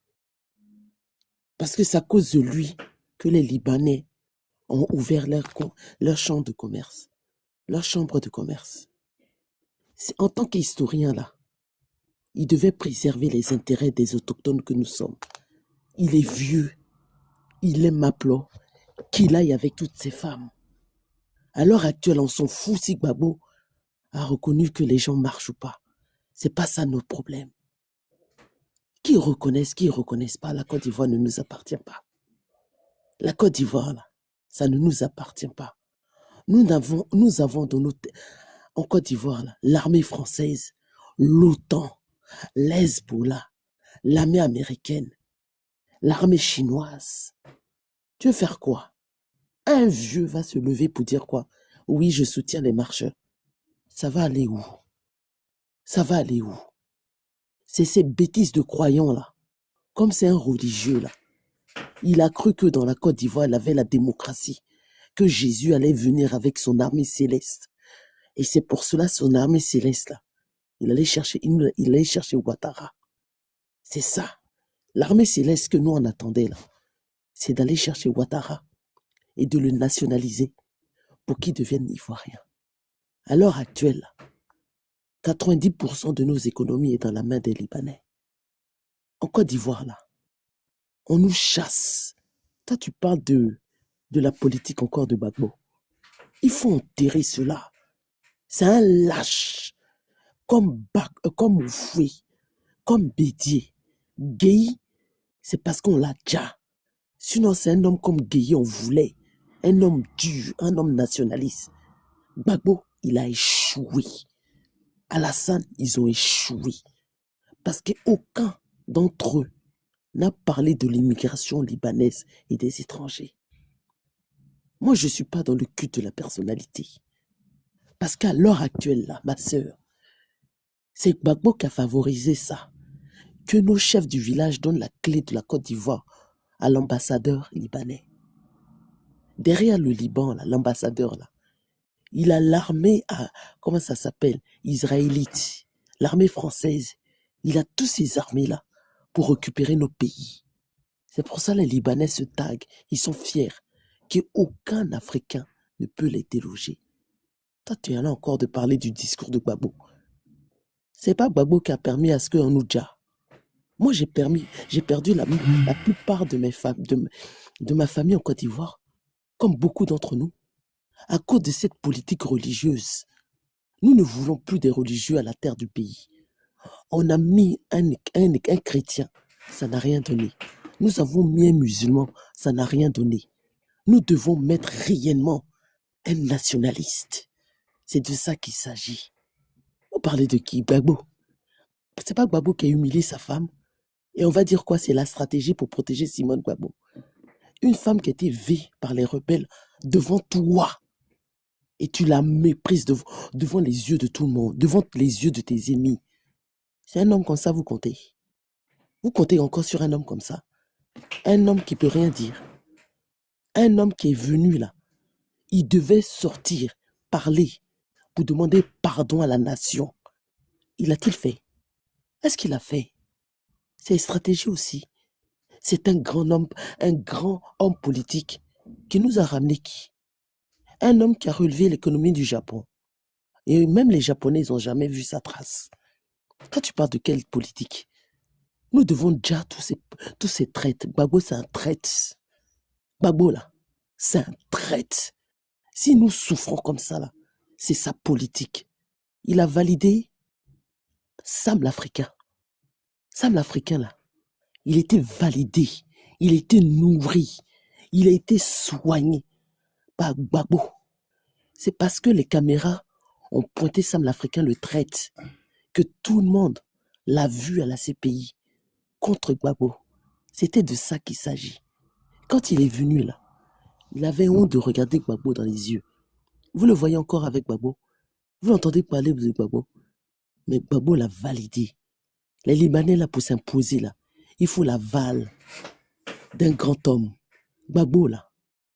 Parce que c'est à cause de lui que les Libanais ont ouvert leur chambre de commerce. Leur chambre de commerce. En tant qu'historien, là, il devait préserver les intérêts des autochtones que nous sommes. Il est vieux. Il aime Maplo. Qu'il aille avec toutes ces femmes. À l'heure actuelle, on s'en fout si Gbagbo a reconnu que les gens marchent ou pas. C'est pas ça notre problème. Qui reconnaissent pas, la Côte d'Ivoire ne nous appartient pas. La Côte d'Ivoire, là, ça ne nous appartient pas. Nous avons en Côte d'Ivoire, l'armée française, l'OTAN, l'Hezbollah, l'armée américaine, l'armée chinoise. Tu veux faire quoi? Un vieux va se lever pour dire quoi? Oui, je soutiens les marcheurs. Ça va aller où? Ça va aller où? C'est ces bêtises de croyants là. Comme c'est un religieux là. Il a cru que dans la Côte d'Ivoire, il avait la démocratie. Que Jésus allait venir avec son armée céleste. Et c'est pour cela son armée céleste là. Il allait chercher Ouattara. C'est ça. L'armée céleste que nous on attendait là. C'est d'aller chercher Ouattara. Et de le nationaliser. Pour qu'il devienne ivoirien. À l'heure actuelle, 90% de nos économies est dans la main des Libanais. En Côte d'Ivoire, là, on nous chasse. Toi, tu parles de la politique encore de Gbagbo. Il faut enterrer cela. C'est un lâche. Comme Oufoué, comme Bédier. Gueye, c'est parce qu'on l'a déjà. Sinon, c'est un homme comme Gueye, on voulait. Un homme dur, un homme nationaliste. Gbagbo, il a échoué. Alassane, ils ont échoué. Parce qu'aucun d'entre eux n'a parlé de l'immigration libanaise et des étrangers. Moi, je ne suis pas dans le culte de la personnalité. Parce qu'à l'heure actuelle, là, ma sœur, c'est Gbagbo qui a favorisé ça. Que nos chefs du village donnent la clé de la Côte d'Ivoire à l'ambassadeur libanais. Derrière le Liban, l'ambassadeur, là, il a l'armée, comment ça s'appelle, israélite, l'armée française. Il a tous ces armées-là pour récupérer nos pays. C'est pour ça que les Libanais se taguent. Ils sont fiers qu'aucun Africain ne peut les déloger. Toi, tu en as encore de parler du discours de Gbagbo. C'est pas Gbagbo qui a permis à ce qu'on nous dja. Moi, j'ai perdu la plupart de ma famille en Côte d'Ivoire, comme beaucoup d'entre nous, à cause de cette politique religieuse. Nous ne voulons plus des religieux à la terre du pays. On a mis un chrétien, ça n'a rien donné. Nous avons mis un musulman, ça n'a rien donné. Nous devons mettre réellement un nationaliste. C'est de ça qu'il s'agit. Vous parlez de qui? Gbagbo. C'est pas Gbagbo qui a humilié sa femme. Et on va dire quoi? C'est la stratégie pour protéger Simone Gbagbo. Une femme qui a été vue par les rebelles devant toi. Et tu la méprises devant les yeux de tout le monde, devant les yeux de tes ennemis. C'est un homme comme ça, vous comptez. Vous comptez encore sur un homme comme ça. Un homme qui peut rien dire. Un homme qui est venu là. Il devait sortir, parler, pour demander pardon à la nation. Il a-t-il fait? Est-ce qu'il a fait? C'est une stratégie aussi. C'est un grand homme politique qui nous a ramené qui? Un homme qui a relevé l'économie du Japon. Et même les Japonais, ils n'ont jamais vu sa trace. Quand tu parles de quelle politique? Nous devons déjà tous ces traites. Gbagbo, c'est un traite. Gbagbo, là, c'est un traite. Si nous souffrons comme ça, là, c'est sa politique. Il a validé Sam l'Africain. Sam l'Africain, là, il était validé. Il était nourri. Il a été soigné par Gbagbo. C'est parce que les caméras ont pointé Sam l'Africain le traite que tout le monde l'a vu à la CPI contre Gbagbo. C'était de ça qu'il s'agit. Quand il est venu là, il avait honte de regarder Gbagbo dans les yeux. Vous le voyez encore avec Gbagbo. Vous l'entendez parler de Gbagbo. Mais Gbagbo l'a validé. Les Libanais là pour s'imposer là, il faut l'aval d'un grand homme. Gbagbo là,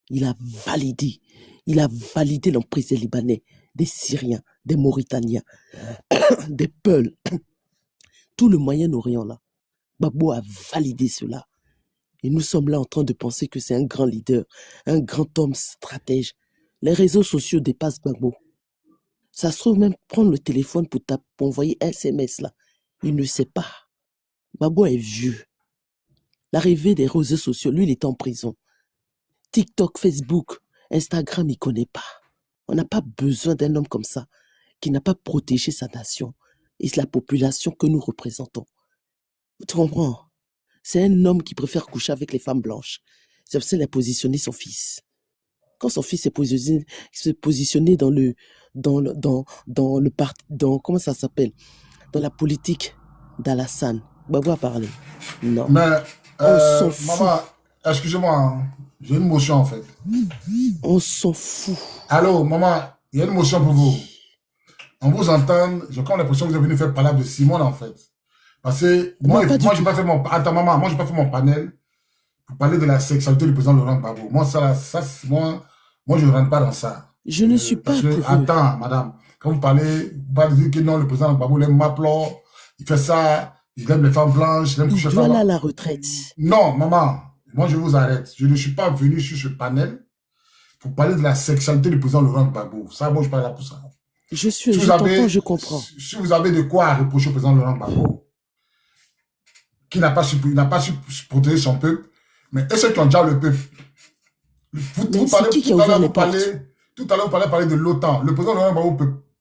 il a validé. Il a validé l'emprise des Libanais, des Syriens, des Mauritaniens, des Peuls. Tout le Moyen-Orient là. Gbagbo a validé cela. Et nous sommes là en train de penser que c'est un grand leader, un grand homme stratège. Les réseaux sociaux dépassent Gbagbo. Ça se trouve même prendre le téléphone pour envoyer un SMS là. Il ne sait pas. Gbagbo est vieux. L'arrivée des réseaux sociaux, lui, il est en prison. TikTok, Facebook, Instagram, il ne connaît pas. On n'a pas besoin d'un homme comme ça qui n'a pas protégé sa nation et la population que nous représentons. Tu comprends? C'est un homme qui préfère coucher avec les femmes blanches. C'est pour ça qu'il a positionné son fils. Quand son fils s'est positionné comment ça s'appelle? Dans la politique d'Alassane, Gbagbo a parlé. Non. Mais, on s'en fout. maman, excusez-moi, hein, j'ai une motion en fait. On s'en fout. Allô, maman, il y a une motion pour vous. On vous entend, j'ai comme l'impression que vous êtes venu faire parler de Simone en fait. Parce que moi j'ai pas fait mon... Attends, maman, moi j'ai pas fait mon panel pour parler de la sexualité du président Laurent Gbagbo. Moi, moi je ne rentre pas dans ça. Je ne suis pas pour attends, madame, quand vous parlez dire que non, le président Gbagbo, il aime Maplon, il fait ça, il aime les femmes blanches, il aime coucher il doit aller à la retraite. Non, maman, moi je vous arrête. Je ne suis pas venu sur ce panel pour parler de la sexualité du président Laurent Gbagbo. Ça, moi je parle là pour ça. Je comprends. Si vous avez de quoi reprocher au président Laurent Gbagbo, qui n'a pas su protéger son peuple, mais est-ce qu'ils ont déjà le peuple? Tout à l'heure, vous parlez de l'OTAN. Le président Laurent Gbagbo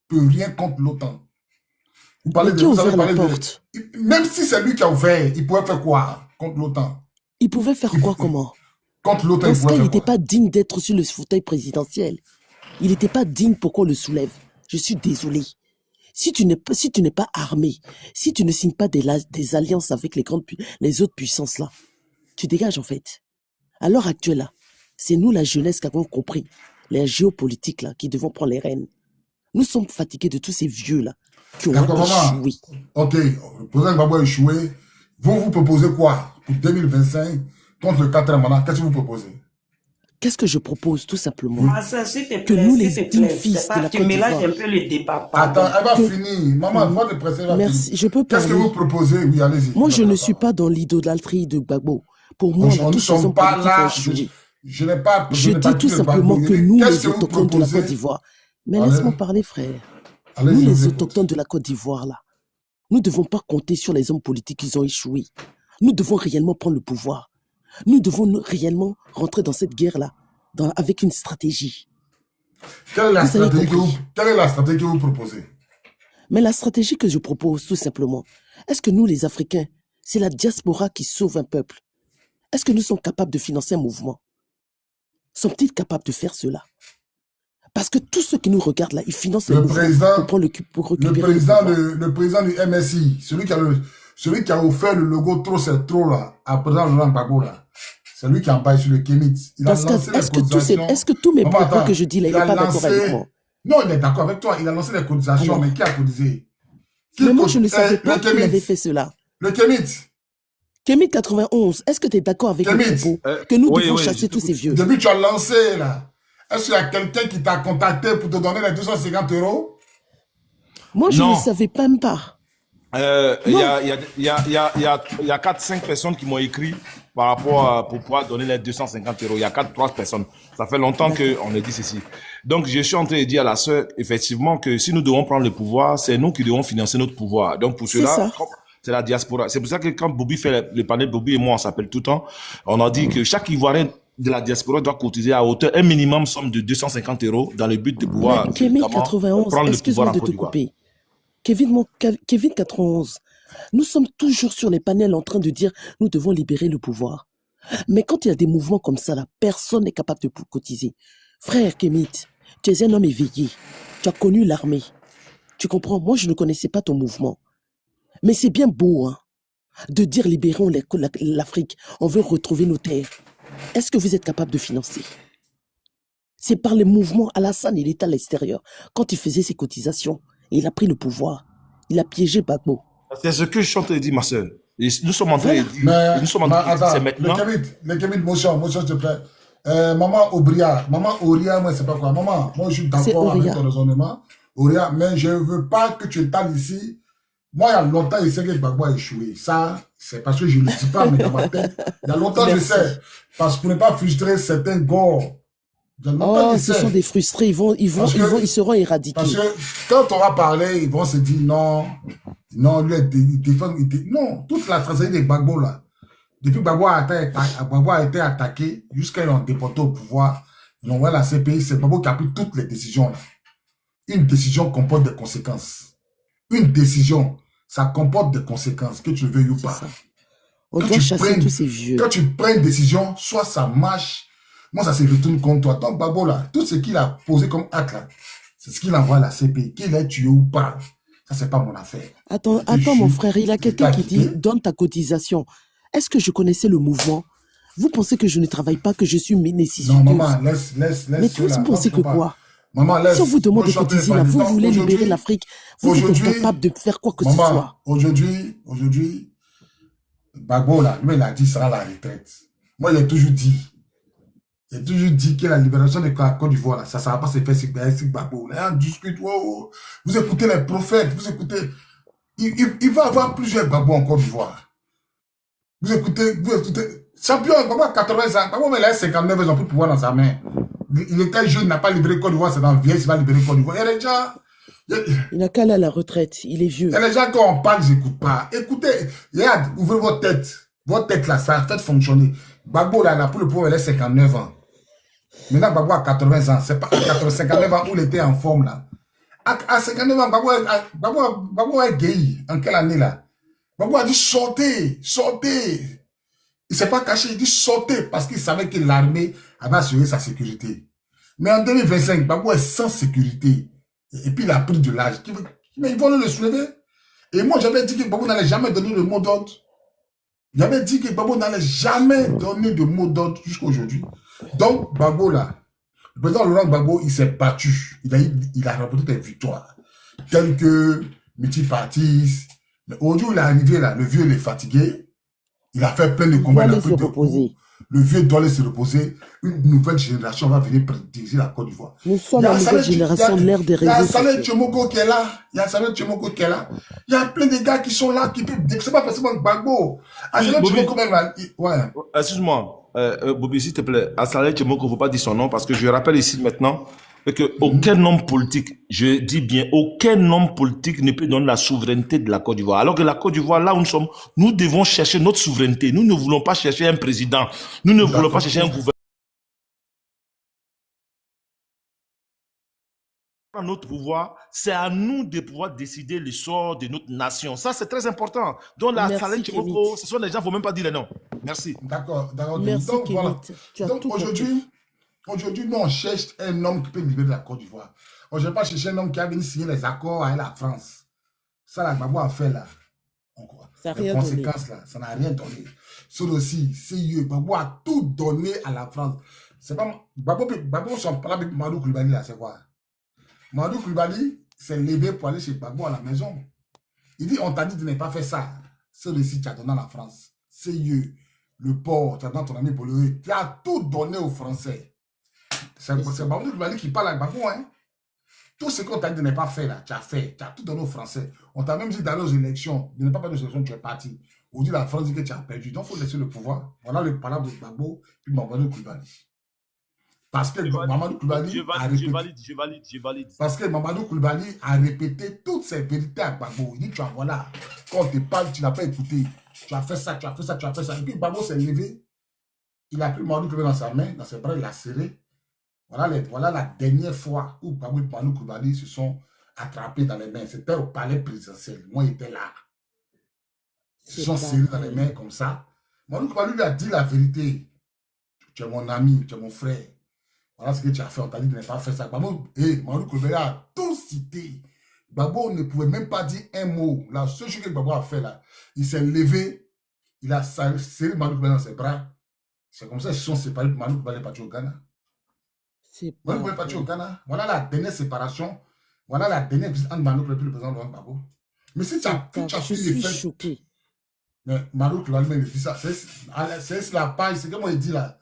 peut rien contre l'OTAN. Vous parlez de... Même si c'est lui qui a ouvert, il pouvait faire quoi contre l'OTAN? Il pouvait faire quoi comment? Contre l'OTAN, Parce qu'il n'était pas digne d'être sur le fauteuil présidentiel. Il n'était pas digne pour qu'on le soulève. Je suis désolé. Si tu n'es pas armé, si tu ne signes pas des alliances avec les autres puissances là, tu dégages en fait. À l'heure actuelle là, c'est nous la jeunesse qui avons compris, les géopolitiques là, qui devons prendre les rênes. Nous sommes fatigués de tous ces vieux là qui ont échoué. Ok, le président Gbagbo a échoué. Vous proposez quoi pour 2025? contre le 4e mandat, qu'est-ce que vous proposez? Qu'est-ce que je propose, tout simplement? Ma soeur, s'il te Que plaît, nous, s'il les te dignes plaît. fils de la Tu Côte mélanges d'Ivoire. un peu le débat, Attends, pardon. elle va finir. Maman, moi, de presser, elle va Merci, finir. je peux Qu'est-ce que parler. vous proposez? Oui, allez-y. Moi, je ne suis pas dans l'idolâtrie de Gbagbo. Pour moi, là, Nous ne tous ces sommes hommes pas politiques ont là. échoué. Je n'ai pas Je dis tout critiqué le simplement Gbagbo. que Je dis, nous, qu'est-ce les que vous autochtones de la Côte proposez? d'Ivoire, mais Allez, laisse-moi parler, frère. Nous, allez-y, je vous les écoute. autochtones de la Côte d'Ivoire, là, nous ne devons pas compter sur les hommes politiques qui ont échoué. Nous devons réellement prendre le pouvoir. Nous devons réellement rentrer dans cette guerre-là avec une stratégie. Quelle est la Vous avez stratégie compris. quelle est la stratégie que vous proposez? Mais la stratégie que je propose, tout simplement, est-ce que nous, les Africains, c'est la diaspora qui sauve un peuple? Est-ce que nous sommes capables de financer un mouvement? Sont-ils capables de faire cela? Parce que tous ceux qui nous regardent là, ils financent le mouvement pour récupérer le président du MSI, celui qui a offert le logo trop c'est trop là, à président Laurent Gbagbo là, c'est lui qui emballe sur le Kémit. Il a lancé les cotisations. Est-ce que tous mes propos que je dis là, il n'est pas d'accord avec moi? Non, il est d'accord avec toi. Il a lancé les cotisations, Alors, mais qui a cotisé? Mais moi, je ne savais pas qu'il avait fait cela. Le Kémit. Kémit 91, est-ce que tu es d'accord avec mes propos que nous devons chasser tous ces vieux? Depuis que tu as lancé là, est-ce qu'il y a quelqu'un qui t'a contacté pour te donner les 250 €? Moi, je ne savais même pas. Il y a 4-5 personnes qui m'ont écrit par rapport pour pouvoir donner les 250 €. Il y a 4-3 personnes. Ça fait longtemps qu'on a dit ceci. Donc, je suis en train de dire à la sœur, effectivement, que si nous devons prendre le pouvoir, c'est nous qui devons financer notre pouvoir. Donc, pour cela, c'est la diaspora. C'est pour ça que quand Bobby fait le panel, Bobby et moi, on s'appelle tout le temps, on a dit que chaque Ivoirien de la diaspora doit cotiser à hauteur un minimum somme de 250 € dans le but de pouvoir Kémit 91, excuse-moi de te couper. Kevin 91, nous sommes toujours sur les panels en train de dire nous devons libérer le pouvoir. Mais quand il y a des mouvements comme ça, là, personne n'est capable de cotiser. Frère Kémit, tu es un homme éveillé. Tu as connu l'armée. Tu comprends? Moi, je ne connaissais pas ton mouvement. Mais c'est bien beau, hein, de dire libérons l'Afrique. On veut retrouver nos terres. Est-ce que vous êtes capable de financer? C'est par les mouvements. Alassane, il était à l'extérieur. Quand il faisait ses cotisations, il a pris le pouvoir. Il a piégé Gbagbo. C'est ce que je suis en train de dire, ma soeur. Nous sommes en train de dire. Nous sommes en train de dire, c'est maintenant. Le Kémit, motion, s'il te plaît. Maman Obria, moi, c'est pas quoi. Maman, moi, je suis d'accord avec ton raisonnement. Auria, mais je ne veux pas que tu étales ici. Moi, il y a longtemps, je sais que Gbagbo a échoué. Ça, c'est parce que je ne le dis pas, mais dans ma tête, il y a longtemps, je sais. Parce que pour ne pas frustrer certains gars. Ce sont des frustrés, ils seront éradiqués. Parce que quand on va parler, ils vont se dire non, lui, il défend. Non, toute la stratégie de Gbagbo, là, depuis que Gbagbo a été attaqué, jusqu'à ils l'ont déporté au pouvoir, ils ont envoyé la CPI, c'est Gbagbo qui a pris toutes les décisions, là. Une décision comporte des conséquences. Une décision, ça comporte des conséquences, que tu le veuilles ou pas. On doit chasser tous ces vieux. Quand tu prends une décision, soit ça marche, moi, ça se retourne contre toi. Donc, Gbagbo, là, tout ce qu'il a posé comme acte, là, c'est ce qu'il envoie à la CPI. Qu'il ait tué ou pas, ça, c'est pas mon affaire. Attends, mon frère, il y a quelqu'un qui dit, donne ta cotisation. Est-ce que je connaissais le mouvement? Vous pensez que je ne travaille pas, que je suis nécessiteuse? Non, maman, laisse. Mais vous pensez que quoi? Maman, laisse. Si on vous demande de cotiser, là, vous voulez libérer l'Afrique, vous êtes incapable de faire quoi que ce soit. Aujourd'hui, Gbagbo, là, lui, il a dit, ça sera la retraite. Moi, il a toujours dit que la libération de la Côte d'Ivoire, ça ne va pas se faire sur Gbagbo. Là, on discute, wow. Vous écoutez les prophètes, vous écoutez. Il va y avoir plusieurs Gbagbo en Côte d'Ivoire. Vous écoutez. Champion, Gbagbo a 80 ans. Gbagbo, il a 59 ans, ils n'ont plus de pouvoir dans sa main. Il était jeune, il n'a pas libéré Côte d'Ivoire, c'est dans le vieil, il va libérer Côte d'Ivoire. Il n'a qu'à aller à la retraite, il est vieux. Et les gens, quand on parle, ils n'écoutent pas. Écoutez, regarde, ouvrez votre tête. Votre tête, là, ça a fait fonctionner. Gbagbo, là, pour le pouvoir, il a 59 ans. Maintenant, Gbagbo a 80 ans. C'est pas à 59 ans où il était en forme, là. À 59 ans, Gbagbo a guéri. En quelle année, là? Gbagbo a dit sortez. Il ne s'est pas caché, il dit sortez parce qu'il savait que l'armée avait assuré sa sécurité. Mais en 2025, Gbagbo est sans sécurité. Et puis il a pris de l'âge. Mais ils vont le soulever. Et moi, j'avais dit que Gbagbo n'allait jamais donner le mot d'ordre. J'avais dit que Gbagbo n'allait jamais donner de mot d'ordre jusqu'à aujourd'hui. Donc, Gbagbo, là, le président Laurent Gbagbo, il s'est battu. Il a remporté des victoires. Telles que multipartistes. Mais aujourd'hui, il est arrivé là, le vieux, il est fatigué. Il a fait plein de combats. Le vieux doit aller se reposer. Une nouvelle génération va venir diriger la Côte d'Ivoire. Nous sommes la nouvelle génération, l'ère des réseaux sociaux. Il y a Saleh Tchemoko qui est là. Il y a Saleh Tchemoko qui est là. Il y a plein de gars qui sont là, qui peuvent... C'est pas forcément Gbagbo. Saleh Tchemoko même là. Ouais. Excuse-moi, Bobby, s'il te plaît. À Saleh Tchemoko, il ne faut pas dire son nom parce que je rappelle ici maintenant que aucun homme politique, je dis bien, aucun homme politique ne peut donner la souveraineté de la Côte d'Ivoire. Alors que la Côte d'Ivoire, là où nous sommes, nous devons chercher notre souveraineté. Nous ne voulons pas chercher un président. Nous ne voulons pas chercher un gouvernement. Notre pouvoir, c'est à nous de pouvoir décider le sort de notre nation. Ça, c'est très important. Donc, la Saleh Tchemoko, ce sont les gens, il ne faut même pas dire les noms. Merci. D'accord. Merci, donc, voilà. Donc, aujourd'hui, nous, on cherche un homme qui peut libérer la Côte d'Ivoire. On ne cherche pas chercher un homme qui a venu signer les accords avec la France. Ça, la Gbagbo a fait là. Les conséquences là, ça n'a rien donné. Sauf aussi, CIE, Gbagbo a tout donné à la France. C'est pas Gbagbo, son parle avec Madou Koulibaly là, c'est quoi? Madou Koulibaly s'est levé pour aller chez Gbagbo à la maison. Il dit, on t'a dit de ne pas faire ça. C'est le site que tu as donné à la France. CIE, le port, tu as donné ton ami Bolloré. Tu as tout donné aux Français. C'est Madou Koulibaly qui parle à Gbagbo, hein. Tout ce qu'on t'a dit de ne pas faire là, tu as fait. Tu as tout donné aux Français. On t'a même dit d'aller aux élections. De ne pas faire aux élections, tu es parti. Aujourd'hui, la France dit que tu as perdu. Donc, il faut laisser le pouvoir. Voilà le palabre de Gbagbo puis Mamadou Koulibaly. Parce que Mamadou Koulibaly Je valide. Parce que Mamadou Koulibaly a répété toutes ses vérités à Gbagbo. Il dit, tu as voilà, quand on te parle, tu n'as pas écouté. Tu as fait ça, tu as fait ça, tu as fait ça. Et puis Gbagbo s'est levé. Il a pris Mamadou Koulibaly dans sa main, dans ses bras, il l'a serré. Voilà la dernière fois où Gbagbo et Mamadou Koulibaly se sont attrapés dans les mains. C'était au palais présidentiel. Moi, il était là. Ils se sont serrés dans les mains comme ça. Mamadou Koulibaly lui a dit la vérité. Tu es mon ami, tu es mon frère. Voilà ce que tu as fait, on t'a dit de ne pas faire ça. Mamadou Koulibaly a tout cité. Gbagbo ne pouvait même pas dire un mot. La seule chose que Gbagbo a fait là, il s'est levé, il a serré Mamadou Koulibaly dans ses bras. C'est comme ça qu'ils se sont séparés. Mamadou Koulibaly est parti au Ghana. Mamadou Koulibaly est parti au Ghana. Voilà la dernière séparation. Voilà la dernière visite entre Mamadou Koulibaly et le président Laurent Gbagbo. Mais si tu as je suis choqué. Mais Mamadou Koulibaly il dit ça. C'est la page, c'est comme on dit là.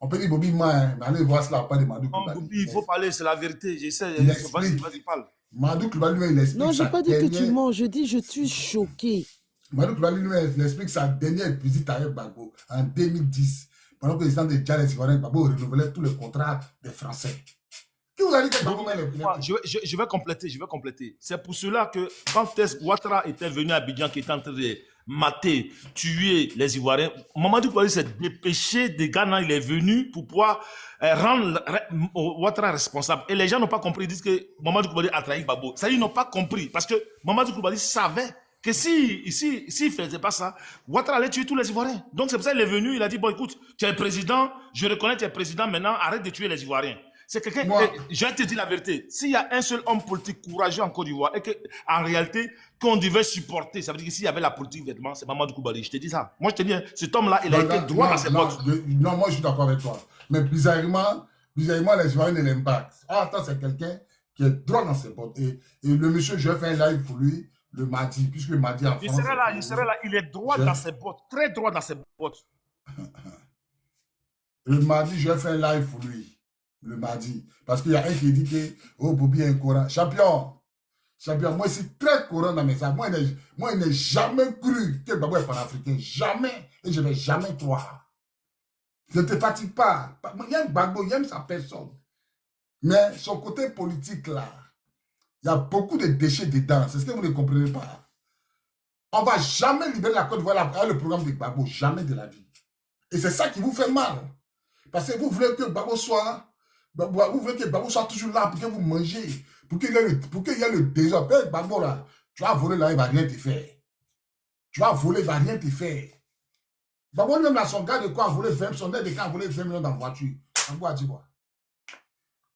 On peut dire Bobby mais allez voir cela pas de Mamadou Koulibaly. Non, Bobby, il faut parler, c'est la vérité. J'essaie. Vas-y, parle. Mamadou Koulibaly lui, il explique. Non, je n'ai pas dit que tu mens. Je dis, je suis choqué. Mamadou Koulibaly lui, il explique sa dernière visite avec Gbagbo en 2010. Pendant que les gens de Djalès Ivoiriens, Gbagbo renouvelait tous les contrats des Français. Qui vous a dit que Gbagbo je vais compléter. C'est pour cela que quand Ouattara était venu à Abidjan, qui était en train de mater, tuer les Ivoiriens, Mamadou Koulibaly s'est dépêché de Ghana, il est venu pour pouvoir rendre Ouattara responsable. Et les gens n'ont pas compris, ils disent que Mamadou Koulibaly a trahi Gbagbo. Ça, ils n'ont pas compris, parce que Mamadou Koulibaly savait que s'il ne faisait pas ça, Ouattara allait tuer tous les Ivoiriens. Donc c'est pour ça qu'il est venu, il a dit, bon écoute, tu es président, je reconnais que tu es président, maintenant arrête de tuer les Ivoiriens. C'est quelqu'un, je vais te dire la vérité, s'il y a un seul homme politique courageux en Côte d'Ivoire, et qu'en réalité, qu'on devait supporter, ça veut dire que s'il y avait la politique vêtements, c'est Mamadou Koulibaly, je te dis ça. Moi je te dis, cet homme-là, il a été droit dans ses bottes. Non, moi je suis d'accord avec toi. Mais bizarrement, les Ivoiriens ne l'aiment pas. Attends, c'est quelqu'un qui est droit dans ses bottes. Et le monsieur, je vais faire un live pour lui le mardi, puisque le mardi en France... Il serait là, il est droit dans ses bottes, très droit dans ses bottes. Le mardi, je vais faire un live pour lui. Le mardi. Parce qu'il y a un qui dit que oh, Bobby est un Coran. Champion, moi je suis très Coran dans mes sacs. Moi, je n'ai jamais cru que Gbagbo est panafricain. Jamais. Et je ne vais jamais croire. Ne te fatigue pas. Il aime Gbagbo, il aime sa personne. Mais son côté politique là, il y a beaucoup de déchets dedans. C'est ce que vous ne comprenez pas. On ne va jamais libérer la Côte d'Ivoire avec le programme de Gbagbo. Jamais de la vie. Et c'est ça qui vous fait mal. Parce que vous voulez que Gbagbo soit... Vous voulez que Gbagbo soit toujours là pour que vous mangez, pour qu'il y ait le désordre. Gbagbo là, tu vas voler là, il ne va rien te faire. Tu vas voler, il ne va rien te faire. Gbagbo lui-même là, son gars de quoi a volé 20, son aide de quoi a volé 20 millions dans la voiture. Gbagbo a dit quoi?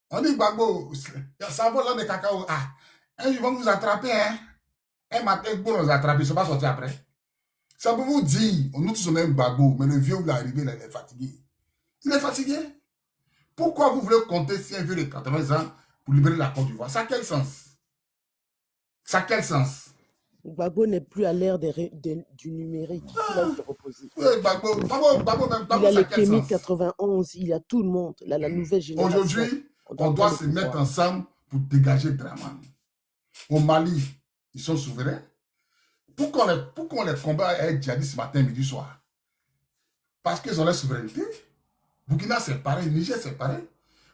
On dit Gbagbo, ça vole là des cacao. Ah, un jour ils vont vous attraper, hein. Un matin, pour nous attraper, ils ne sont pas sortis après. Ça peut vous dire, nous tous on aime Gbagbo, mais le vieux il est arrivé, là, il est fatigué. Il est fatigué. Pourquoi vous voulez compter si un vieux de 80 ans pour libérer la Côte d'Ivoire? Ça a quel sens? Ça a quel sens? Gbagbo n'est plus à l'ère du numérique. Il va se reposer. Oui, Gbagbo, Il a ça le a quel Kémy sens? 91, il a tout le monde, la nouvelle génération. Aujourd'hui, on doit se mettre ensemble pour dégager Draman. Au Mali, ils sont souverains. Pourquoi on les combat avec djihadistes matin, midi, soir? Parce qu'ils ont la souveraineté. Burkina, c'est pareil. Niger, c'est pareil.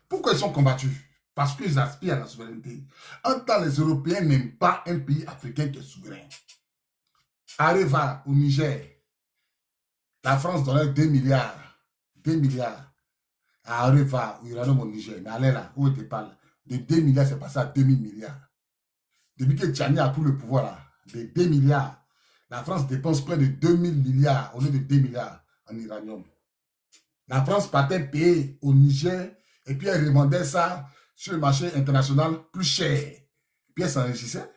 Pourquoi ils sont combattus? Parce qu'ils aspirent à la souveraineté. En temps, les Européens n'aiment pas un pays africain qui est souverain. Areva, au Niger, la France donnait 2 milliards. 2 milliards à Areva, au Uranium au Niger. Mais allez là, où était pas là? De 2 milliards, c'est passé à 2000 milliards. Depuis que Tchani a pris le pouvoir là, de 2 milliards, la France dépense près de 2000 milliards au lieu de 2 milliards en uranium. La France partait payer au Niger et puis elle revendait ça sur le marché international plus cher. Puis elle s'enrichissait.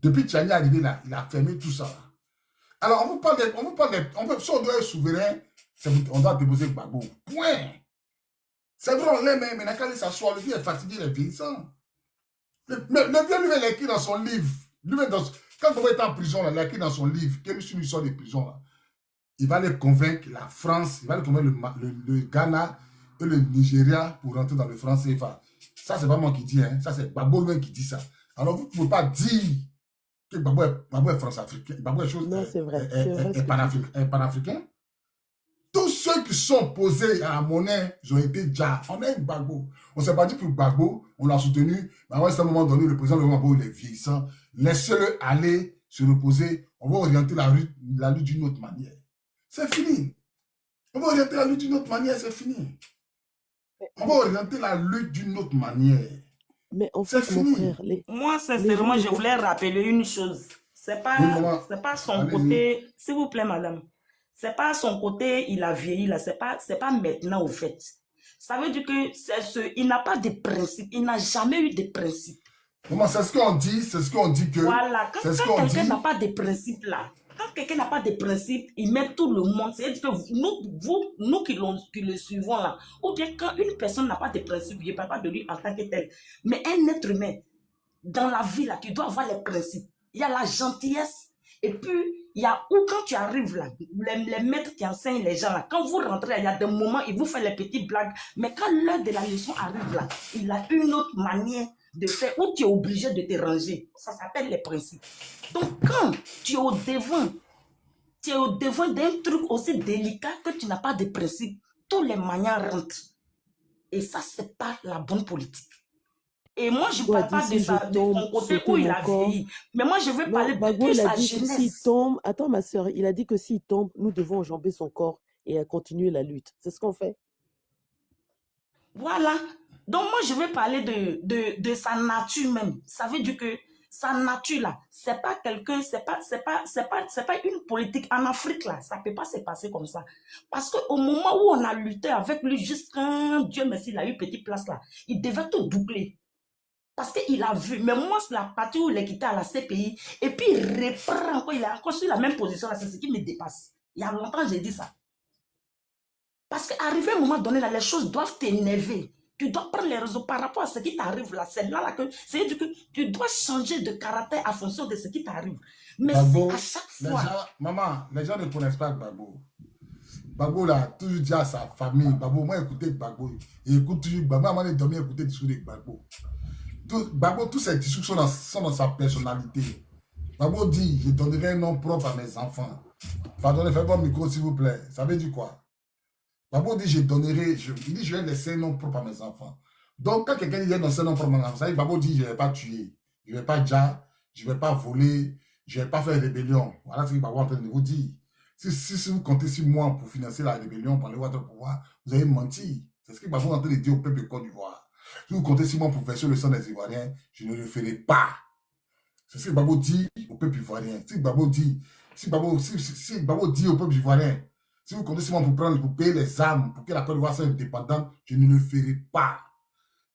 Depuis que Tchani est arrivé là, il a fermé tout ça. Alors, on doit être souverain, on doit déposer Gbagbo. Point. C'est vrai, on l'aime, mais quand il s'assoit, le vieux est fatigué, il est vieillissant. Le vieux, lui, il a écrit dans son livre. Quand Gbagbo est en prison, il a écrit dans son livre, quelle est l'histoire des prisons là. Il va les convaincre, la France, il va les convaincre le Ghana et le Nigeria pour rentrer dans le franc CFA. Ça, c'est pas moi qui dis, hein. Ça, c'est Gbagbo lui qui dit ça. Alors, vous ne pouvez pas dire que Gbagbo est France-africain. Gbagbo est chose. Non, c'est vrai. Est panafricain. Tous ceux qui sont opposés à la monnaie, ils ont été déjà. On est Gbagbo. On ne s'est pas dit pour Gbagbo, on l'a soutenu. Mais à un moment donné, le président de Gbagbo, il est vieillissant. Laissez-le aller se reposer. On va orienter la lutte d'une autre manière. C'est fini. On va orienter la lutte d'une autre manière, c'est fini. On va orienter la lutte d'une autre manière. Mais en fait, mon frère, moi, sincèrement, je voulais rappeler une chose. C'est pas son côté, s'il vous plaît, madame. C'est pas son côté, il a vieilli là. C'est pas maintenant, au fait. Ça veut dire que il n'a pas de principe. Il n'a jamais eu de principe. Comment c'est ce qu'on dit que. Voilà, quand quelqu'un n'a pas de principe là. Quand quelqu'un n'a pas de principe, il met tout le monde. C'est-à-dire que nous qui le suivons là, ou bien quand une personne n'a pas de principe, je ne parle pas de lui en tant que tel, mais un être humain, dans la vie là, tu dois avoir les principes. Il y a la gentillesse, et puis il y a où quand tu arrives là, les maîtres qui enseignent les gens là, quand vous rentrez, il y a des moments, ils vous font les petites blagues, mais quand l'heure de la leçon arrive là, il a une autre manière de faire où tu es obligé de te ranger. Ça s'appelle les principes. Donc, quand tu es au devant d'un truc aussi délicat que tu n'as pas de principe, tous les manières rentrent. Et ça, c'est pas la bonne politique. Et moi, je ne parle pas de son côté où il a vieilli. Mais moi, je veux parler de sa jeunesse. Attends, ma soeur, il a dit que s'il tombe, nous devons enjamber son corps et continuer la lutte. C'est ce qu'on fait. Voilà. Donc, moi, je vais parler de sa nature même. Ça veut dire que sa nature, là, c'est pas quelqu'un, c'est pas une politique en Afrique, là. Ça peut pas se passer comme ça. Parce qu'au moment où on a lutté avec lui, juste quand Dieu merci, il a eu petite place, là, il devait tout boucler. Parce qu'il a vu, mais moi, c'est la partie où il est quitté à la CPI, et puis il reprend encore, il est encore sur la même position, là, c'est ce qui me dépasse. Il y a longtemps, j'ai dit ça. Parce qu'arrivé à un moment donné, là, les choses doivent t'énerver. Tu dois prendre les raisons par rapport à ce qui t'arrive là. C'est là que c'est-à-dire que tu dois changer de caractère en fonction de ce qui t'arrive. Mais Gbagbo, à chaque fois. Maman, les gens ne connaissent pas Gbagbo. Gbagbo là, toujours dit à sa famille, Gbagbo, moi écoutez Gbagbo. Il écoute toujours Gbagbo, moi j'ai dormi écouter le discours de Gbagbo. Gbagbo, tous ces discours sont dans sa personnalité. Gbagbo dit, je donnerai un nom propre à mes enfants. Pardonnez, faites pas le micro s'il vous plaît. Ça veut dire quoi? Gbagbo dit, je vais laisser un nom propre à mes enfants. Donc, quand quelqu'un dit, un nom propre à mes enfants, ça veut dire, Gbagbo dit, je ne vais pas tuer, je ne vais pas déjà, je ne vais pas voler, je ne vais pas faire rébellion. Voilà ce que Gbagbo est en train de vous dire. Si vous comptez sur moi pour financer la rébellion, pour aller voir votre pouvoir, vous avez menti. C'est ce que Gbagbo est en train de dire au peuple de Côte d'Ivoire. Si vous comptez sur moi pour verser le sang des Ivoiriens, je ne le ferai pas. C'est ce que Gbagbo dit au peuple ivoirien. Si Gbagbo dit au peuple ivoirien, si vous comptez sur moi pour payer les armes, pour que la Côte d'Ivoire soit indépendante, je ne le ferai pas.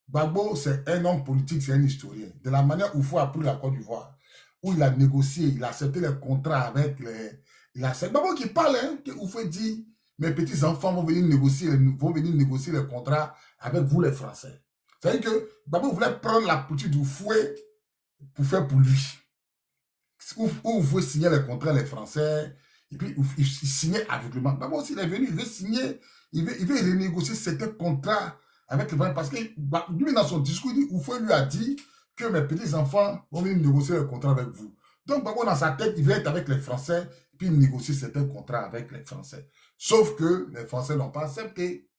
Gbagbo, c'est un homme politique, c'est un historien. De la manière où Oufou a pris la Côte d'Ivoire, où il a négocié, il a accepté les contrats avec les... C'est Gbagbo qui parle, hein, que Oufou dit, mes petits-enfants vont venir négocier les contrats avec vous les Français. C'est-à-dire que Gbagbo voulait prendre la politique du fouet pour faire pour lui. où vous signez les contrats, les Français, et puis il signait aveuglement. Gbagbo aussi, il est venu, il veut signer, il veut renégocier certains contrats avec les Français, parce que lui, dans son discours, Oufoué lui a dit que mes petits-enfants vont venir négocier le contrat avec vous. Donc, Gbagbo, dans sa tête, il veut être avec les Français, puis négocier certains contrats avec les Français. Sauf que les Français n'ont pas accepté.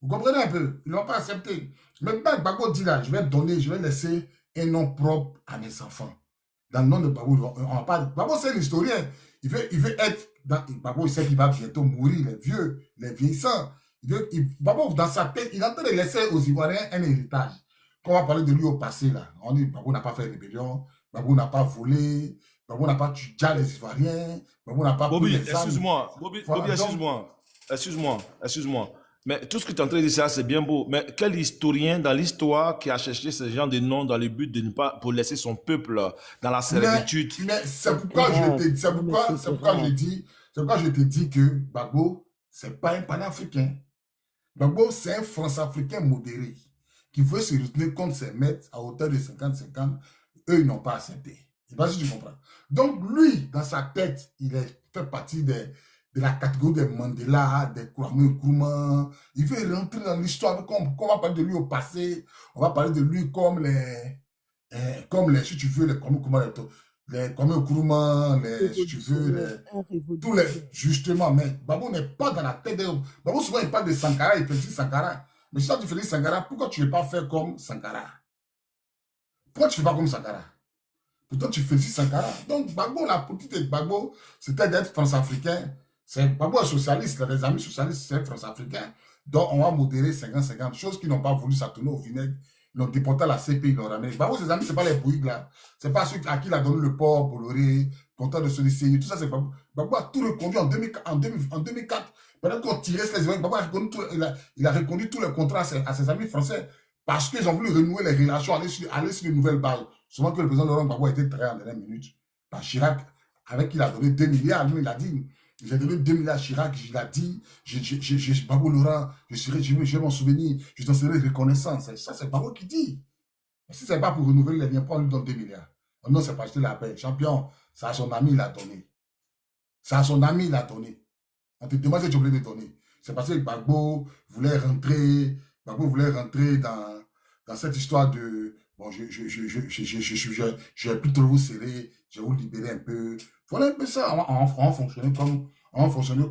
Vous comprenez un peu? Ils n'ont pas accepté. Maintenant, Gbagbo dit là, je vais laisser un nom propre à mes enfants. Dans le nom de Gbagbo, on n'a pas. Gbagbo, c'est l'historien. Il veut être. Gbagbo, il sait qu'il va bientôt mourir, les vieux, les vieillissants. Gbagbo, dans sa tête, il est en train de laisser aux Ivoiriens un héritage. Quand on va parler de lui au passé, là, on dit Gbagbo n'a pas fait rébellion, Gbagbo n'a pas volé, Gbagbo n'a pas tué les Ivoiriens, Gbagbo n'a pas Bobby, pris les armes. excuse-moi. Bobby, excuse-moi. Mais tout ce que tu es en train de dire, ça, c'est bien beau. Mais quel historien dans l'histoire qui a cherché ce genre de nom dans le but de ne pas, pour laisser son peuple dans la servitude? Mais c'est pourquoi je te dis que Gbagbo, c'est pas un panafricain. Gbagbo, c'est un France-africain modéré qui veut se retenir contre ses maîtres à hauteur de 50-50. Eux, ils n'ont pas accepté. Je ne sais pas si tu comprends. Donc, lui, dans sa tête, il fait partie de la catégorie des Mandela, des Kwame Nkrumah. Il veut rentrer dans l'histoire. Comme on va parler de lui au passé, on va parler de lui comme les si tu veux, les Kwame Nkrumah, si tu veux, tous les, justement, mais Gbagbo n'est pas dans la tête de... Gbagbo, souvent, il parle de Sankara, il félicite Sankara. Mais si toi, tu félicites Sankara, pourquoi tu ne veux pas faire comme Sankara? Pourquoi tu ne fais pas comme Sankara? Pourtant, tu félicites Sankara. Donc, Gbagbo, la politique de Gbagbo, c'était d'être France-africain. Gbagbo est socialiste, les amis socialistes, c'est France-africain. Donc, on va modérer 50-50. Choses qu'ils n'ont pas voulu, ça tournait au vinaigre. Ils l'ont déporté à la CP, ils l'ont ramené. Gbagbo, ses amis, ce n'est pas les Bouygues, là. Ce n'est pas ceux à qui il a donné le port, Bolloré, content de se laisser. Tout ça, c'est Gbagbo. Gbagbo a tout reconduit en 2004. Pendant qu'on tirait sur les Ivoiriens, Gbagbo il a reconduit tous les contrats à ses amis français. Parce qu'ils ont voulu renouer les relations, aller sur une nouvelle base. Souvent que le président Laurent Gbagbo a été très en dernière minute. Par Chirac, avec qui il a donné 2 milliards. Lui, il a dit, j'ai donné 2 milliards à Chirac. Il a dit, Gbagbo Laurent, je vais m'en souvenir, je t'en serai reconnaissant. Ça, c'est Gbagbo qui dit. Mais si ce n'est pas pour renouveler les liens, pourquoi on lui donne 2 milliards? Non, c'est pas acheter la paix. Champion, c'est à son ami, il a donné. C'est à son ami, il a donné. On te demande si tu voulais te donner. C'est parce que Gbagbo voulait rentrer dans cette histoire de bon, je vais plus trop vous serrer, je vais vous libérer un peu. Voilà un peu ça. On va fonctionner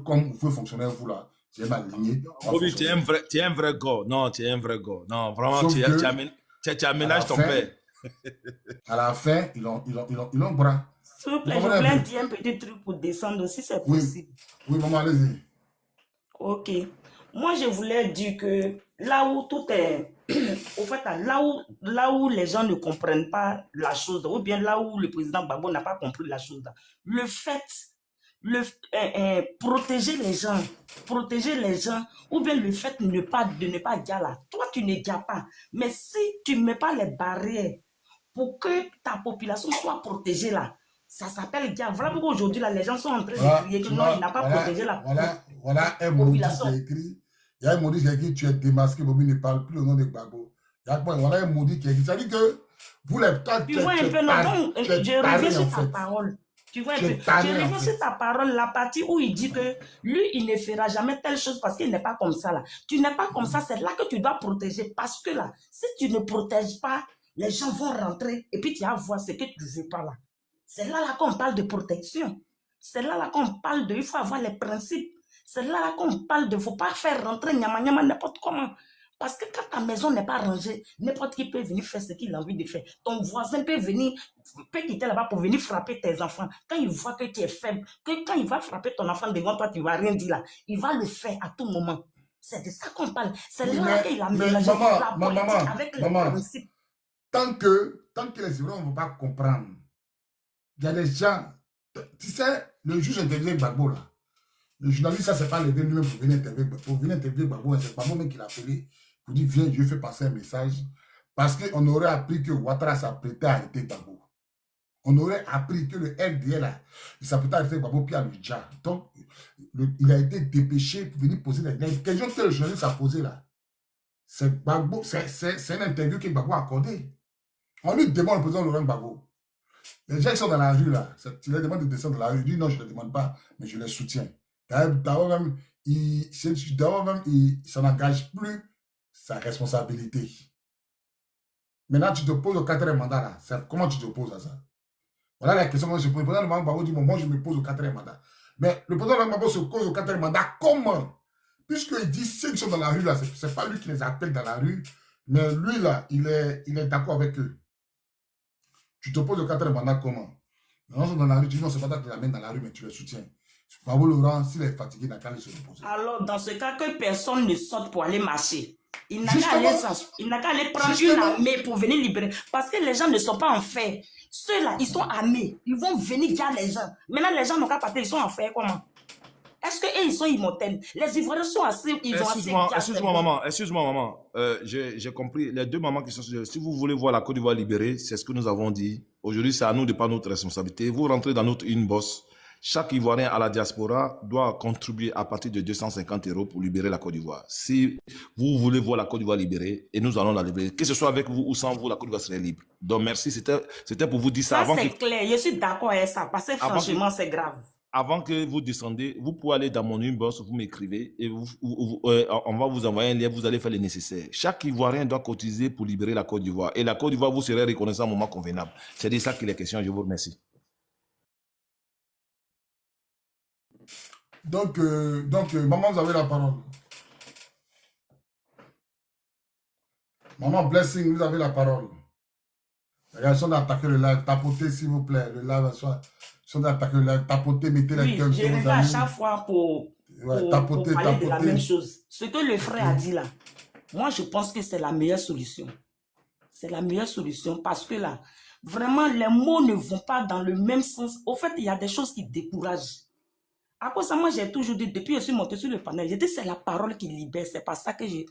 comme vous pouvez fonctionner vous là. J'ai ma lignée. Bobby, tu es un vrai gars. Non, tu es un vrai gars. Non, vraiment, tu aménages ton père. À la fin, ils ont bras. S'il vous plaît, je voulais dire un petit truc pour descendre aussi, c'est possible. Oui, maman, allez-y. Ok. Moi, je voulais dire que là où tout est... Au fait, là où les gens ne comprennent pas la chose, ou bien là où le président Gbagbo n'a pas compris la chose, le fait... protéger les gens, ou bien le fait de ne pas dire là, toi tu ne dis pas, mais si tu ne mets pas les barrières pour que ta population soit protégée là, ça s'appelle dire. Voilà pourquoi aujourd'hui là, les gens sont en train de crier que non, il n'a pas protégé la voilà un mot qui est écrit. Il y a un mot qui est écrit, tu es démasqué, Bobby ne parle plus au nom de Gbagbo. Voilà un mot qui est écrit. Ça dit que vous les tu vois un peu, non, je reviens sur ta parole. Tu vois un peu. Je reviens sur ta parole, la partie où il dit que lui, il ne fera jamais telle chose parce qu'il n'est pas comme ça là. Tu n'es pas comme ça, c'est là que tu dois protéger. Parce que là, si tu ne protèges pas, les gens vont rentrer et puis tu vas voir ce que tu ne veux pas là. C'est là qu'on parle de protection. C'est là qu'on parle de, il faut avoir les principes. C'est là qu'on parle de, il ne faut pas faire rentrer nyama n'importe comment. Parce que quand ta maison n'est pas rangée, n'importe qui peut venir faire ce qu'il a envie de faire. Ton voisin peut quitter là-bas pour venir frapper tes enfants. Quand il voit que tu es faible, que quand il va frapper ton enfant devant toi, tu ne vas rien dire là. Il va le faire à tout moment. C'est de ça qu'on parle. C'est là qu'il a mélangé la politique avec les principes. Tant que les Ivoiriens ne vont pas comprendre, il y a des gens, tu sais, le juge interviewe Gbagbo là. Le journaliste, ça, c'est pas levé lui-même pour venir interviewer Gbagbo. C'est Gbagbo même qui l'a appelé pour dire, viens, je fais passer un message. Parce qu'on aurait appris que Ouattara s'apprêtait à arrêter Gbagbo. On aurait appris que le RDL, là, il s'apprêtait à arrêter Gbagbo, puis à le dire. Donc, il a été dépêché pour venir poser la question que le journaliste a posée là. C'est Gbagbo, c'est une interview que Gbagbo a accordée. On lui demande au président Laurent Gbagbo. Les gens qui sont dans la rue, là, tu leur demandes de descendre dans la rue. Ils disent non, je ne les demande pas, mais je les soutiens. D'abord même, ça n'engage plus sa responsabilité. Maintenant, tu te poses au quatrième mandat, là. Comment tu te poses à ça? Voilà la question que je pose. Le président Gbagbo dit, moi, je me pose au quatrième mandat. Mais le président Gbagbo se pose au quatrième mandat, comment? Puisqu'il dit ceux qui sont dans la rue, là, ce n'est pas lui qui les appelle dans la rue, mais lui, là, il est d'accord avec eux. Tu te poses au quatrième mandat, comment? Les gens sont dans la rue, tu dis non, c'est pas toi qui l'amènes dans la rue, mais tu les soutiens. Gbagbo Laurent, s'il est fatigué, il n'a qu'à aller se reposer. Alors, dans ce cas, que personne ne sorte pour aller marcher. Il n'a qu'à aller prendre une armée pour venir libérer. Parce que les gens ne sont pas en fait. Ceux-là, ils sont armés. Ils vont venir garder les gens. Maintenant, les gens n'ont qu'à partir. Ils sont en fait comment? Est-ce qu'eux, ils sont immortels? Les Ivoiriens sont assez... Excuse-moi, maman. Excuse-moi, maman. J'ai compris. Les deux mamans qui sont... Si vous voulez voir la Côte d'Ivoire libérée, c'est ce que nous avons dit. Aujourd'hui, c'est à nous de pas notre responsabilité. Vous rentrez dans notre inbox. Chaque Ivoirien à la diaspora doit contribuer à partir de 250 € pour libérer la Côte d'Ivoire. Si vous voulez voir la Côte d'Ivoire libérée, et nous allons la libérer, que ce soit avec vous ou sans vous, la Côte d'Ivoire serait libre. Donc merci, c'était pour vous dire ça. Ça, c'est clair. Je suis d'accord avec ça, parce que franchement, c'est grave. Avant que vous descendez, vous pouvez aller dans mon inbox, vous m'écrivez, et on va vous envoyer un lien, vous allez faire le nécessaire. Chaque Ivoirien doit cotiser pour libérer la Côte d'Ivoire. Et la Côte d'Ivoire, vous serez reconnaissant au moment convenable. C'est de ça qu'il est question. Je vous remercie. Donc, maman, vous avez la parole. Maman Blessing, vous avez la parole. Les gars sont d'attaquer le live. Tapotez, s'il vous plaît. Le live, sont d'attaquer le live. Tapotez, mettez les cœurs. Oui, je reviens à chaque fois pour parler de la même chose. Ce que le frère a dit là, moi, je pense que c'est la meilleure solution. C'est la meilleure solution parce que là, vraiment, les mots ne vont pas dans le même sens. Au fait, il y a des choses qui découragent. À cause de ça, moi, j'ai toujours dit, depuis que je suis monté sur le panel, j'ai dit, c'est la parole qui libère, c'est pas ça que j'ai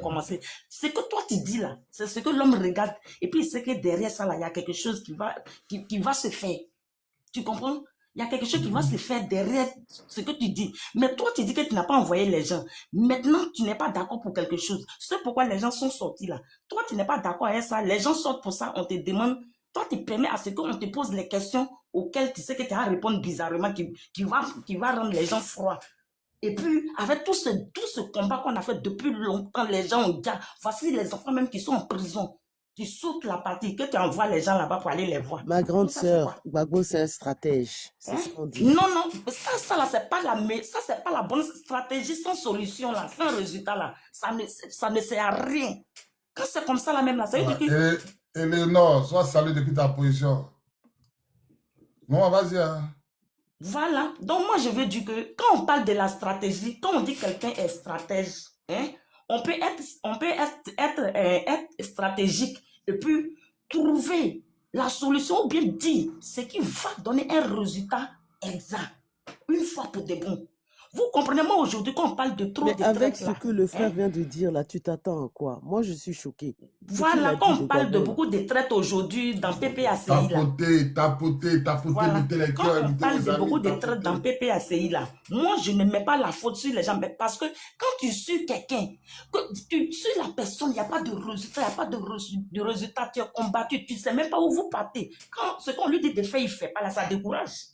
commencé. Ce que toi, tu dis là, c'est ce que l'homme regarde, et puis il sait que derrière ça, là, il y a quelque chose qui va se faire. Tu comprends? Il y a quelque chose qui va se faire derrière ce que tu dis. Mais toi, tu dis que tu n'as pas envoyé les gens. Maintenant, tu n'es pas d'accord pour quelque chose. C'est pourquoi les gens sont sortis là. Toi, tu n'es pas d'accord avec ça. Les gens sortent pour ça, on te demande. Toi, tu permets à ce qu'on te pose les questions auxquelles tu sais que tu vas répondre bizarrement, qui va rendre les gens froids. Et puis, avec tout ce combat qu'on a fait depuis longtemps, les gens ont dit, voici les enfants même qui sont en prison. Tu sautes la partie, que tu envoies les gens là-bas pour aller les voir. Ma grande sœur, Gbagbo, c'est un stratège. C'est ce qu'on dit. Non, ça là, c'est pas la bonne stratégie sans solution là, sans résultat là. Ça ne sert à rien. Quand c'est comme ça là même là, ça veut dire que... Eleonore, sois salué depuis ta position. Non, vas-y. Hein. Voilà. Donc, moi, je veux dire que quand on parle de la stratégie, quand on dit que quelqu'un est stratège, hein, on peut être stratégique et puis trouver la solution ou bien dire ce qui va donner un résultat exact. Une fois pour de bon. Vous comprenez, moi aujourd'hui, quand on parle de trop de Mais avec traite, ce que le frère vient de dire là, tu t'attends à quoi? Moi, je suis choquée. Voilà, quand on parle de beaucoup de traites aujourd'hui dans PPACI là. Tapoter, Voilà. mettez les Quand cœurs, on mettez parle les de amis, beaucoup de tapoter. traites dans PPACI là, moi je ne mets pas la faute sur les gens, mais parce que quand tu suis quelqu'un, que tu suis la personne, il n'y a pas de résultat, il n'y a pas de résultat, tu es combattu, tu ne sais même pas où vous partez. Quand ce qu'on lui dit de faire, il ne fait pas là, ça décourage.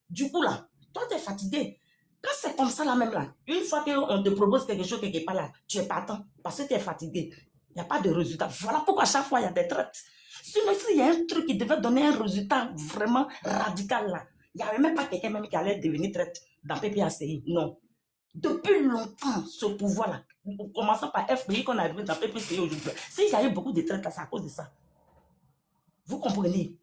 Du coup là, toi tu es fatigué. Quand c'est comme ça là même là, une fois qu'on te propose quelque chose quelque part là, tu es partant parce que tu es fatigué. Il n'y a pas de résultat. Voilà pourquoi à chaque fois il y a des traites. Sinon, s'il y a un truc qui devait donner un résultat vraiment radical là, il n'y avait même pas quelqu'un même qui allait devenir traite dans PPACI. Non. Depuis longtemps, ce pouvoir-là, commençant par FPI qu'on a vu dans PPACI aujourd'hui, s'il y a eu beaucoup de traites là, c'est à cause de ça. Vous comprenez?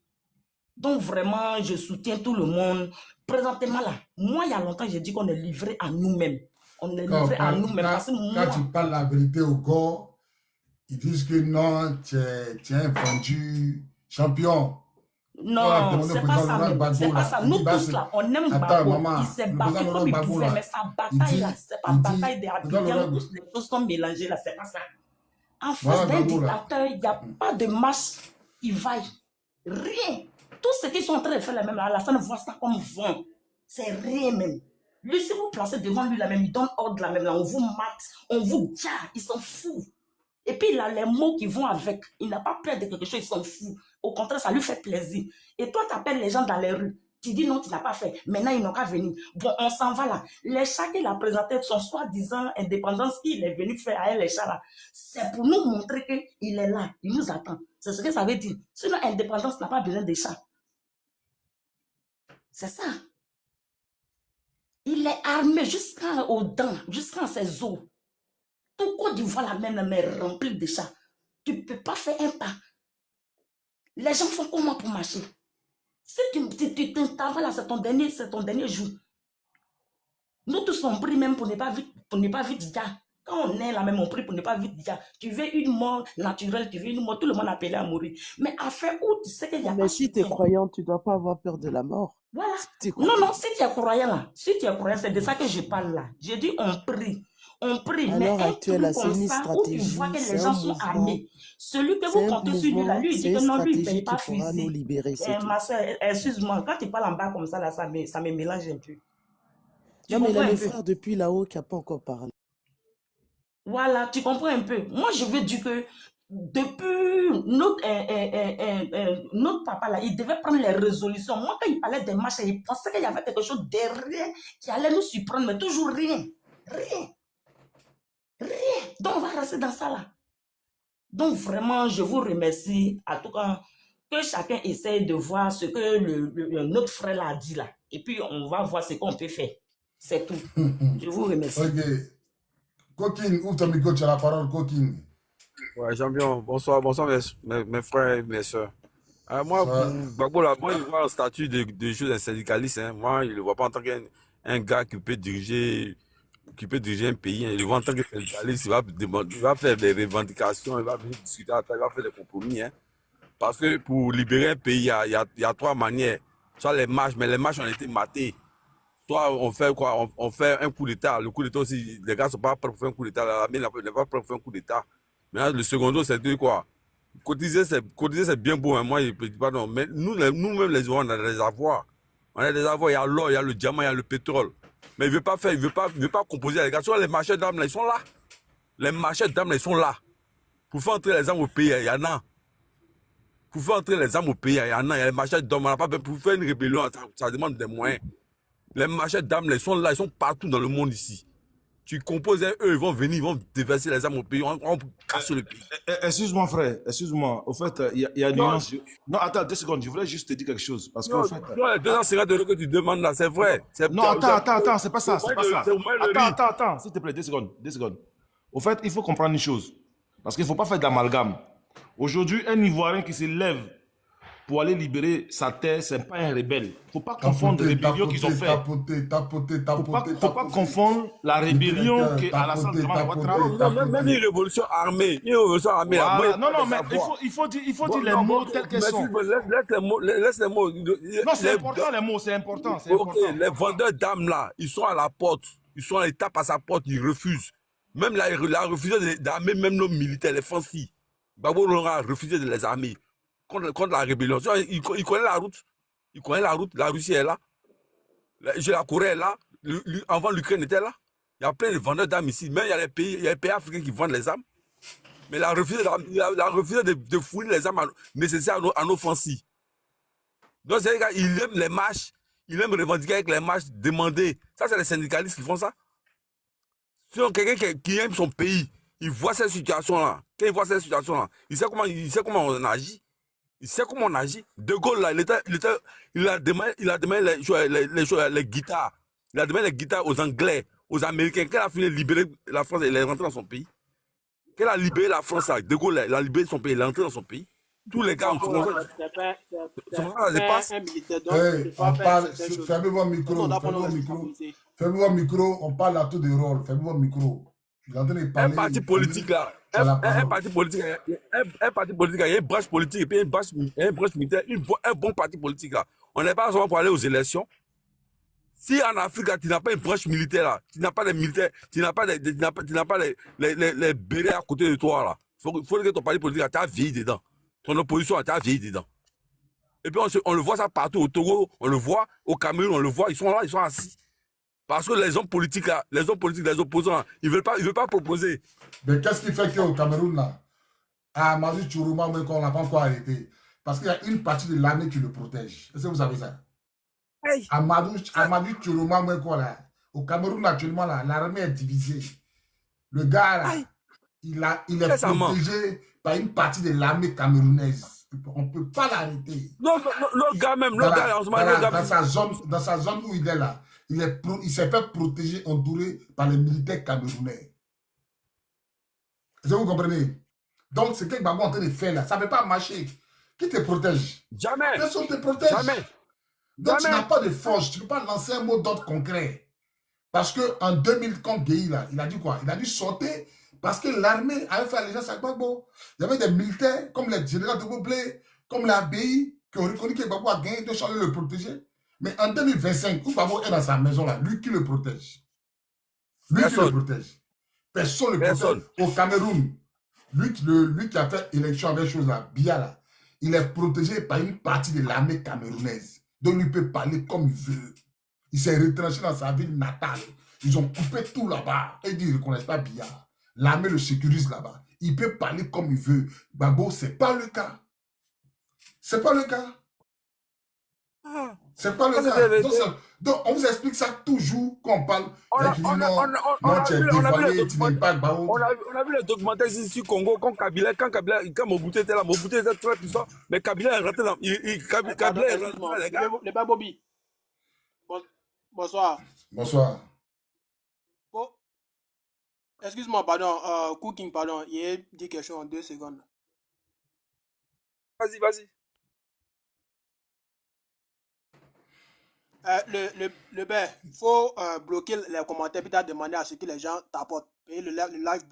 Donc vraiment, je soutiens tout le monde. Présentement là, moi il y a longtemps, j'ai dit qu'on est livré à nous-mêmes. On est livré à nous-mêmes. Quand tu parles la vérité au corps, ils disent que non, tu es un vendu champion. Non, c'est pas ça même. C'est pas ça. Nous tous là, on aime Gbagbo. Il s'est battu comme il pouvait, mais sa bataille là, c'est pas bataille des Abidjan, tous les choses sont mélangées là, c'est pas ça. En face d'un dictateur, il n'y a pas de masse qui vaille. Rien. Tout ce qu'ils sont en train de faire là même, à la fin, on voit ça comme vent. C'est rien même. Lui, si vous placez devant lui là même, il donne ordre là même, là, on vous mate, on vous dit, ils s'en foutent. Et puis il a les mots qui vont avec. Il n'a pas peur de quelque chose, il s'en fout. Au contraire, ça lui fait plaisir. Et toi, tu appelles les gens dans les rues. Tu dis non, tu n'as pas fait. Maintenant, ils n'ont qu'à venir. Bon, on s'en va là. Les chats qu'il a présentés, son soi-disant indépendance qu'il est venu faire avec les chats là, c'est pour nous montrer qu'il est là. Il nous attend. C'est ce que ça veut dire. Sinon, indépendance n'a pas besoin des chats. C'est ça. Il est armé jusqu'aux dents, jusqu'à ses os. Tout Côte d'Ivoire la même est rempli de chats. Tu ne peux pas faire un pas. Les gens font comment pour marcher? Si tu t'envoies là, c'est ton dernier jour. Nous tous on prie même pour ne pas vite déjà. Quand on est là même, on prie pour ne pas vite déjà. Tu veux une mort naturelle, tu veux une mort, tout le monde appelé à mourir. Mais à faire où tu sais qu'il n'y a pas Mais si tu es croyant, tu ne dois pas avoir peur de la mort. Voilà. Si Non, si tu es croyant là, c'est de ça que je parle là. J'ai dit on prie. À Mais l'heure un actuelle, truc c'est comme une ça où tu stratégie, vois que c'est les un gens sont mouvement. armés. Celui que C'est vous un comptez sur lui là, lui il c'est dit une que non, lui il ne stratégie paye pas qui pourra nous fusil. libérer, c'est tout. Ma soeur, excuse-moi, quand tu parles en bas comme ça là, ça me mélange un peu. Tu Non, mais il comprends a un le peu? frère depuis là-haut qui n'a pas encore parlé. Voilà, tu comprends un peu. Moi, je veux dire que depuis notre papa là, il devait prendre les résolutions. Moi, quand il parlait des marches, il pensait qu'il y avait quelque chose derrière qui allait nous surprendre, mais toujours rien. Rien. Donc, on va rester dans ça là. Donc, vraiment, je vous remercie. En tout cas, que chacun essaye de voir ce que notre frère là a dit là. Et puis, on va voir ce qu'on peut faire. C'est tout. Je vous remercie. Ok. Coquine, ouvre ton micro, tu as la parole, Coquine. Ouais, champion, bonsoir mes frères et mes soeurs. Moi, Ça, Gbagbo, là, moi, il voit un statut de chose d'un syndicaliste. Hein. Moi, il ne le voit pas en tant qu'un gars qui peut diriger un pays. Hein. Il le voit en tant que syndicaliste. Il va faire des revendications, il va venir discuter après, il va faire des compromis. Hein. Parce que pour libérer un pays, il y a trois manières. Soit les marches, mais les marches ont été matées. Soit on fait quoi? On fait un coup d'État. Le coup d'État aussi, les gars ne sont pas prêts pour faire un coup d'État. L'armée n'est pas prêt pour faire un coup d'État. Maintenant, le secondo, c'est de quoi? Cotiser, c'est bien beau, hein. Moi, je ne dis pas non. Mais nous-mêmes, les Ivoiriens, on a des avoirs. On a des avoirs, il y a l'or, il y a le diamant, il y a le pétrole. Mais il ne veut pas composer avec les gars. Soit les marchés d'armes, là, ils sont là. Les marchés d'armes, là, ils sont là. Pour faire entrer les armes au pays, il y en a. Pour faire entrer les armes au pays, il y en a. Il y a les marchés d'armes, on n'a pas besoin. Pour faire une rébellion, ça demande des moyens. Les marchés d'armes, là, ils sont là, ils sont partout dans le monde ici. Tu composes eux, ils vont venir, ils vont déverser les armes au pays, on casse le pays. Excuse-moi, frère, excuse-moi. Au fait, il y a une Non, nuance. Non, attends, 2 secondes, je voulais juste te dire quelque chose. Parce qu'au non, fait. les 250 € que tu demandes là, c'est vrai. Non, attends, c'est pas ça, c'est pas ça. C'est au moins le riz. Attends, s'il te plaît, 2 secondes. Au fait, il faut comprendre une chose. Parce qu'il ne faut pas faire d'amalgame. Aujourd'hui, un Ivoirien qui se lève pour aller libérer sa terre, ce n'est pas un rebelle. Il ne faut pas confondre la rébellion qu'ils ont fait. Faut pas confondre la rébellion qu'Alassane Ouattara. Même une révolution armée. Voilà. Non, mais il faut dire les mots tels qu'ils sont. Laisse les mots. Non, c'est important les mots, c'est important. Ok, les vendeurs d'armes là, ils sont à la porte. Ils sont à l'étape à sa porte, ils refusent. Même là, il a refusé d'armer même nos militaires, les Français. Gbagbo a refusé de les armer contre la rébellion. Il connaît la route. Il connaît la route. La Russie est là. La Corée est là. Avant, l'Ukraine était là. Il y a plein de vendeurs d'armes ici. Même il y a les pays africains qui vendent les armes. Mais il a refusé de fournir les armes nécessaires à nos Français. Donc, c'est gars, il aime les marches. Il aime revendiquer avec les marches, demander. Ça, c'est les syndicalistes qui font ça. Sinon, quelqu'un qui aime son pays, il voit cette situation-là. Quand il voit cette situation-là, il sait comment on agit. Il sait comment on agit. De Gaulle, là, il a demandé les guitares. Il a demandé les guitares aux Anglais, aux Américains. Quand il a fini de libérer la France, il est rentré dans son pays. Quand il a libéré la France, là, De Gaulle, il a libéré son pays, il est rentré dans son pays. Tous les gars ont fermez votre micro, on parle à tout de rôle. Fermez votre micro. Je suis en train de parler. Un parti politique là, un parti politique, il y a une branche politique et puis une branche militaire, un bon parti politique là. On n'est pas seulement pour aller aux élections. Si en Afrique là, tu n'as pas une branche militaire là, tu n'as pas les militaires, tu n'as pas les bérets à côté de toi là. Faut que ton parti politique t'as vieilli dedans. Ton opposition t'as vieilli dedans. Et puis on le voit ça partout au Togo, on le voit au Cameroun, on le voit, ils sont là, ils sont assis. Parce que les hommes politiques là, les opposants là, ils veulent pas proposer. Mais qu'est-ce qui fait qu'au Cameroun là, à Amadou Chourouma, on n'a pas encore arrêté. Parce qu'il y a une partie de l'armée qui le protège. Est-ce que vous savez ça? Hey, Amadou Tchourouma, au Cameroun, actuellement, l'armée est divisée. Le gars, là, il est récemment. protégé par une partie de l'armée camerounaise. On ne peut pas l'arrêter. Non, le gars même, le gars, en ce moment, le gars même. Dans sa zone où il est là, il s'est fait protéger, entouré par les militaires camerounais. Est-ce que vous comprenez? Donc, ce que Gbagbo est en train de faire là, ça ne peut pas marcher. Qui te protège? Jamais. Personne ne te protège. Jamais. Donc, tu Jamais. n'as pas de force. Tu ne peux pas lancer un mot d'ordre concret. Parce qu'en 2000, quand Gueye, là, il a dit quoi? Il a dû sortir parce que l'armée avait fait allégeance à Gbagbo. Il y avait des militaires, comme les généraux de Boblé, comme l'ABI, qui ont reconnu que Gbagbo a gagné de changer le protéger. Mais en 2025, où Gbagbo est dans sa maison, là, lui qui le protège. Lui qui le protège. Personne ne le protège. Au Cameroun, lui qui a fait élection avec chose là, Biya là, il est protégé par une partie de l'armée camerounaise. Donc il peut parler comme il veut. Il s'est retranché dans sa ville natale. Ils ont coupé tout là-bas. Et ils ne reconnaissent pas Biya. L'armée le sécurise là-bas. Il peut parler comme il veut. Gbagbo, ce n'est pas le cas. Ce n'est pas le cas. C'est pas le cas. Donc, on vous explique ça toujours quand on parle. On a vu le documentaire ici sur Congo, quand Mobutu était là, Mobutu était très puissant, mais Kabila est rentré dans. Kabila est rentré dans les gars. Les Babobi. Bonsoir. Bonsoir. Bon. Excuse-moi, pardon. Cooking, pardon. Il a dit quelque chose en 2 secondes. Vas-y. Le ben, il faut bloquer les commentaires puis t'as demandé à ce que les gens tapotent. Et le live,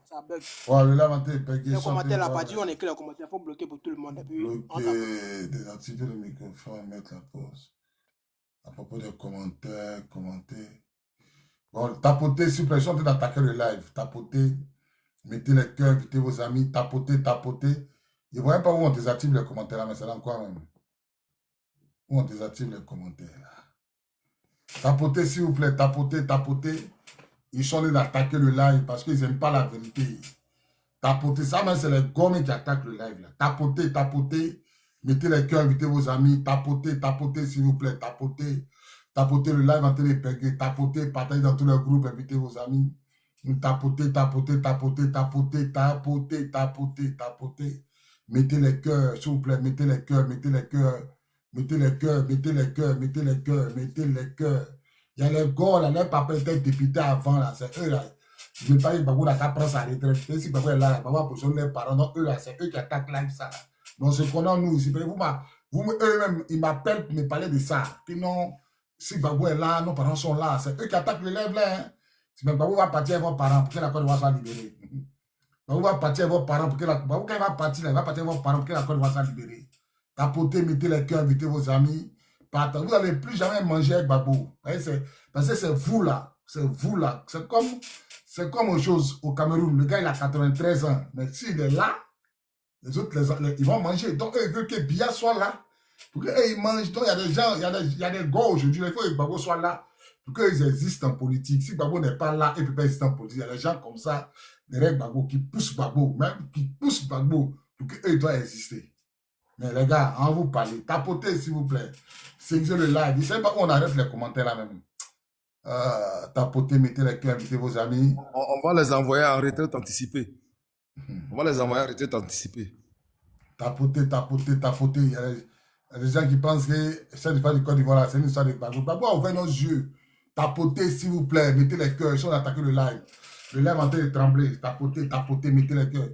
ça bug. Ouais, le live, est bugué. Les commentaires, la partie où on écrit les commentaires, il faut bloquer pour tout le monde. Et puis, bloquer, désactiver le microphone, mettre la pause. À propos des commentaires, commenter. Bon, tapotez, s'il vous plaît, je suis en train d'attaquer le live. Tapotez, mettez les cœurs, invitez vos amis, tapotez. Je ne vois même pas où on désactive les commentaires là, mais c'est là quoi même. Où on désactive les commentaires là. Tapotez s'il vous plaît, tapotez. Ils sont en train d'attaquer le live parce qu'ils n'aiment pas la vérité. Tapotez, ça même c'est les gommes qui attaquent le live là. Tapotez. Mettez les cœurs, invitez vos amis. Tapotez s'il vous plaît, tapotez. Tapotez le live en train de péguer. Tapotez, partagez dans tous les groupes, invitez vos amis. Tapotez. Mettez les cœurs, s'il vous plaît, mettez les cœurs. Il y a les gars, là, les papas étaient députés avant, là, c'est eux, là. Je ne veux pas dire que Gbagbo n'a qu'à prendre sa retraite. Si Gbagbo est là, Gbagbo a positionné les parents, non, eux, là, c'est eux qui attaquent live, ça, là. Donc, ce qu'on a, nous, ici, eux-mêmes, ils m'appellent pour me parler de ça. Puis non, si Gbagbo est là, nos parents sont là, c'est eux qui attaquent le live, là, hein. Si Gbagbo va partir avec vos parents, pour que la Côte d'Ivoire soit libérée. Gbagbo va partir avec vos parents, pour que la... Gbagbo, quand il va partir, là, il va partir avec vos parents, pour que la Côte d'Ivoire soit libérée. Tapotez, mettez les cœurs, invitez vos amis. Partagez. Vous n'allez plus jamais manger avec Gbagbo. Parce que c'est vous là. C'est comme autre chose au Cameroun. Le gars, il a 93 ans. Mais s'il est là, les autres, ils vont manger. Donc, eux, ils veulent que Biya soit là. Pour qu'eux, ils mangent. Donc, il y a des gens, il y a des gars aujourd'hui. Il faut que Gbagbo soit là. Pour qu'ils existent en politique. Si Gbagbo n'est pas là, ils ne peuvent pas exister en politique. Il y a des gens comme ça, derrière Gbagbo, qui poussent Gbagbo. Même qui poussent Gbagbo. Pour qu'eux, ils doivent exister. Mais les gars, en vous parlez, tapotez s'il vous plaît. Seguez le live. Je ne sais pas où on arrête les commentaires là même. Tapotez, mettez les cœurs, invitez vos amis. On va les envoyer en retraite anticipée. Tapotez. Il y a des gens qui pensent que cette histoire du Côte d'Ivoire, c'est une histoire de Gbagbo. Gbagbo a ouvert nos yeux. Tapotez s'il vous plaît, mettez les cœurs. Ils sont attaqués le live. Le live est en train de trembler. Tapotez, mettez les cœurs.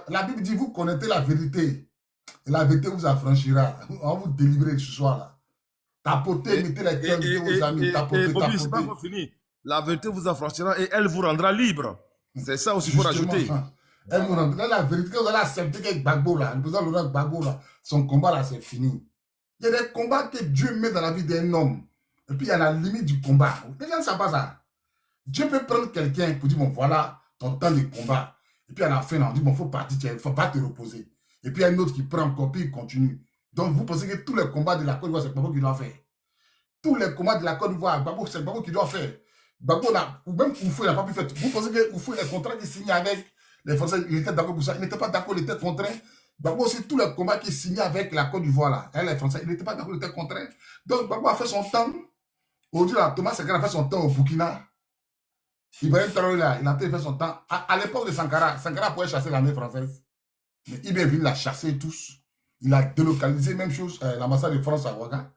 La Bible dit, vous connaissez la vérité. Et la vérité vous affranchira. On va vous délivrer ce soir là. Tapotez, mettez les cœurs, mettez vos amis. Tapotez. C'est pas encore fini. La vérité vous affranchira et elle vous rendra libre. C'est ça aussi qu'il faut rajouter. Elle vous rendra la vérité. Quand vous allez accepter qu'avec Gbagbo là, le président Laurent Gbagbo là, son combat là, c'est fini. Il y a des combats que Dieu met dans la vie d'un homme. Et puis il y a la limite du combat. Les gens ne savent pas ça. Dieu peut prendre quelqu'un pour dire, bon voilà, ton temps de combat. Et puis à la fin, on dit, bon, il faut partir, il ne faut pas te reposer. Et puis il y a un autre qui prend encore, puis il continue. Donc vous pensez que tous les combats de la Côte d'Ivoire, c'est Gbagbo qui doit faire. Tous les combats de la Côte d'Ivoire, c'est Gbagbo qui doit faire. Gbagbo, ou même Oufou, il n'a pas pu faire. Vous pensez que Oufou, les contrats qu'il signait avec les Français, il était d'accord pour ça. Il n'était pas d'accord, il était contraint. Gbagbo, c'est tous les combats qu'il signait avec la Côte d'Ivoire, là. Elle, les Français, il n'était pas d'accord, il était contraint. Donc, Gbagbo a fait son temps. Aujourd'hui, Thomas Sankara a fait son temps au Burkina. Ibrahim Traoré, là, il a fait son temps. À l'époque de Sankara, Sankara pouvait chasser l'armée française. Mais il est venu la chasser tous. Il a délocalisé, même chose, l'ambassade de France à Ouaga.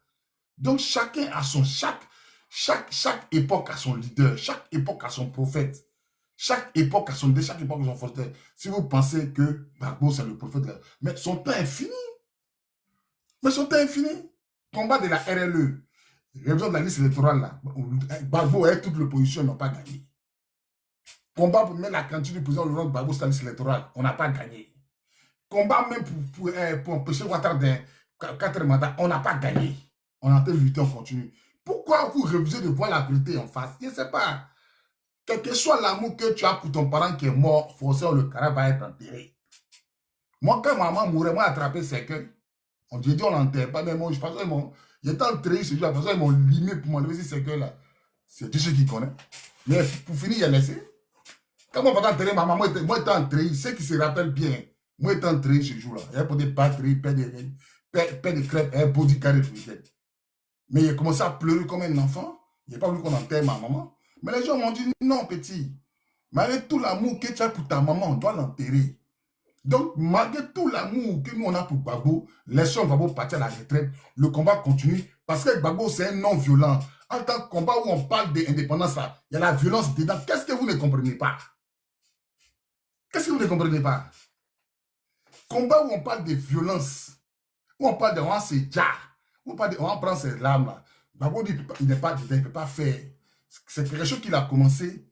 Donc, chacun a son... Chaque époque a son leader. Chaque époque a son prophète. Chaque époque a son leader. Chaque époque a son forteur. Si vous pensez que Gbagbo, c'est le prophète, là, mais son temps est fini. Mais son temps est fini. Combat de la RLE. Révision de la liste électorale, là. Gbagbo et toute l'opposition n'ont pas gagné. Combat pour mettre la cantine du président Laurent Gbagbo sur la liste électorale, on n'a pas gagné. Combat même pour empêcher Ouattara de 4 mandats, on n'a pas gagné. On a en train de lutter, on continue. Pourquoi vous refusez de voir la vérité en face? Je ne sais pas. Quel que soit l'amour que tu as pour ton parent qui est mort, forcément le carré va être enterré. Moi, quand maman mourait, moi, attrapé ses cercueil. On dit, on l'enterre pas, mais moi, je pense qu'il est enterré ce jour, ils m'ont limé pour m'enlever ce cercueil-là. C'est Dieu qui connaît. Mais pour finir, il a laissé. Quand moi, pendant enterrer ma maman, moi, étant enterré, ceux qui se rappellent bien, moi, étant enterré ce jour-là, il y a pour des batteries, paix de crêpes, un body carré de week-end. Mais il a commencé à pleurer comme un enfant. Il n'a pas voulu qu'on enterre ma maman. Mais les gens m'ont dit, non, petit, malgré tout l'amour que tu as pour ta maman, on doit l'enterrer. Donc, malgré tout l'amour que nous, on a pour Gbagbo, laissons Gbagbo partir à la retraite. Le combat continue parce que Gbagbo, c'est un non-violent. En tant que combat où on parle d'indépendance, il y a la violence dedans. Qu'est-ce que vous ne comprenez pas? Qu'est-ce que vous ne comprenez pas? Combat où on parle de violence, où on parle de on se déjà, où on prend ses larmes là. Gbagbo dit il ne peut pas faire. C'est quelque chose qu'il a commencé,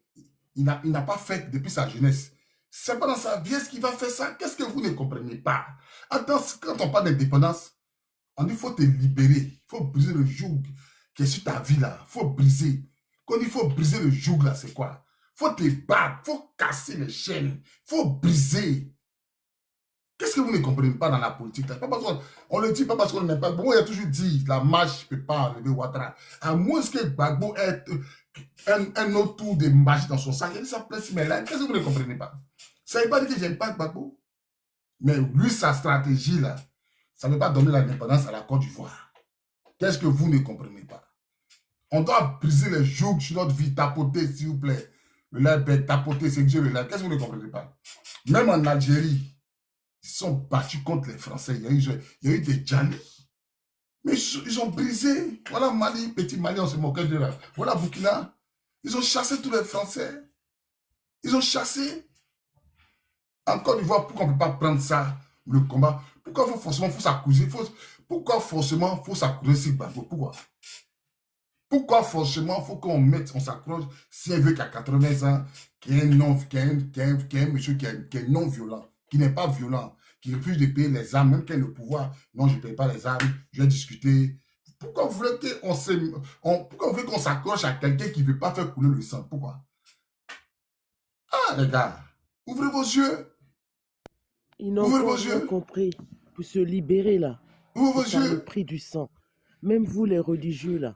il n'a pas fait depuis sa jeunesse. C'est pas dans sa vie ce qu'il va faire ça. Qu'est-ce que vous ne comprenez pas? Attends, quand on parle d'indépendance, on dit qu'il faut te libérer. Il faut briser le joug qui est sur ta vie là. Il faut briser. Quand il faut briser le joug là, c'est quoi? Il faut te battre. Il faut casser les chaînes. Il faut briser. Qu'est-ce que vous ne comprenez pas dans la politique là? On le dit pas parce qu'on n'aime pas. Bon, il a toujours dit la marche ne peut pas enlever Ouattara. À moins que Gbagbo ait un autre tour de magie dans son sac. Il a dit ça principe, mais là, qu'est-ce que vous ne comprenez pas? Ça ne veut pas dire que j'aime pas Gbagbo. Mais lui, sa stratégie, là, ça ne veut pas donner l'indépendance à la Côte d'Ivoire. Qu'est-ce que vous ne comprenez pas? On doit briser les jougs sur notre vie, tapoter, s'il vous plaît. Le lait, tapoter, c'est Dieu le lait. Qu'est-ce que vous ne comprenez pas? Même en Algérie, ils sont battus contre les Français. Il y a eu des Djali. Mais ils ont brisé. Voilà Mali, petit Mali, on se moquait de là. Voilà Burkina. Ils ont chassé tous les Français. Ils ont chassé. En Côte d'Ivoire, pourquoi on ne peut pas prendre ça, le combat? Pourquoi forcément faut s'accuser? Pourquoi forcément faut s'accuser si Gbagbo? Pourquoi forcément faut qu'on mette, on s'accroche si un vieux qui a 80 ans, qui est un monsieur qui est non violent, qui n'est pas violent, qui refuse de payer les armes, même qu'il a le pouvoir? Non, je ne paye pas les armes, je vais discuter. Pourquoi vous voulez qu'on s'accroche à quelqu'un qui ne veut pas faire couler le sang? Pourquoi? Ah, les gars, ouvrez vos yeux. Ils n'ont pas rien compris. Pour se libérer, là, c'est par le prix du sang. Même vous, les religieux, là.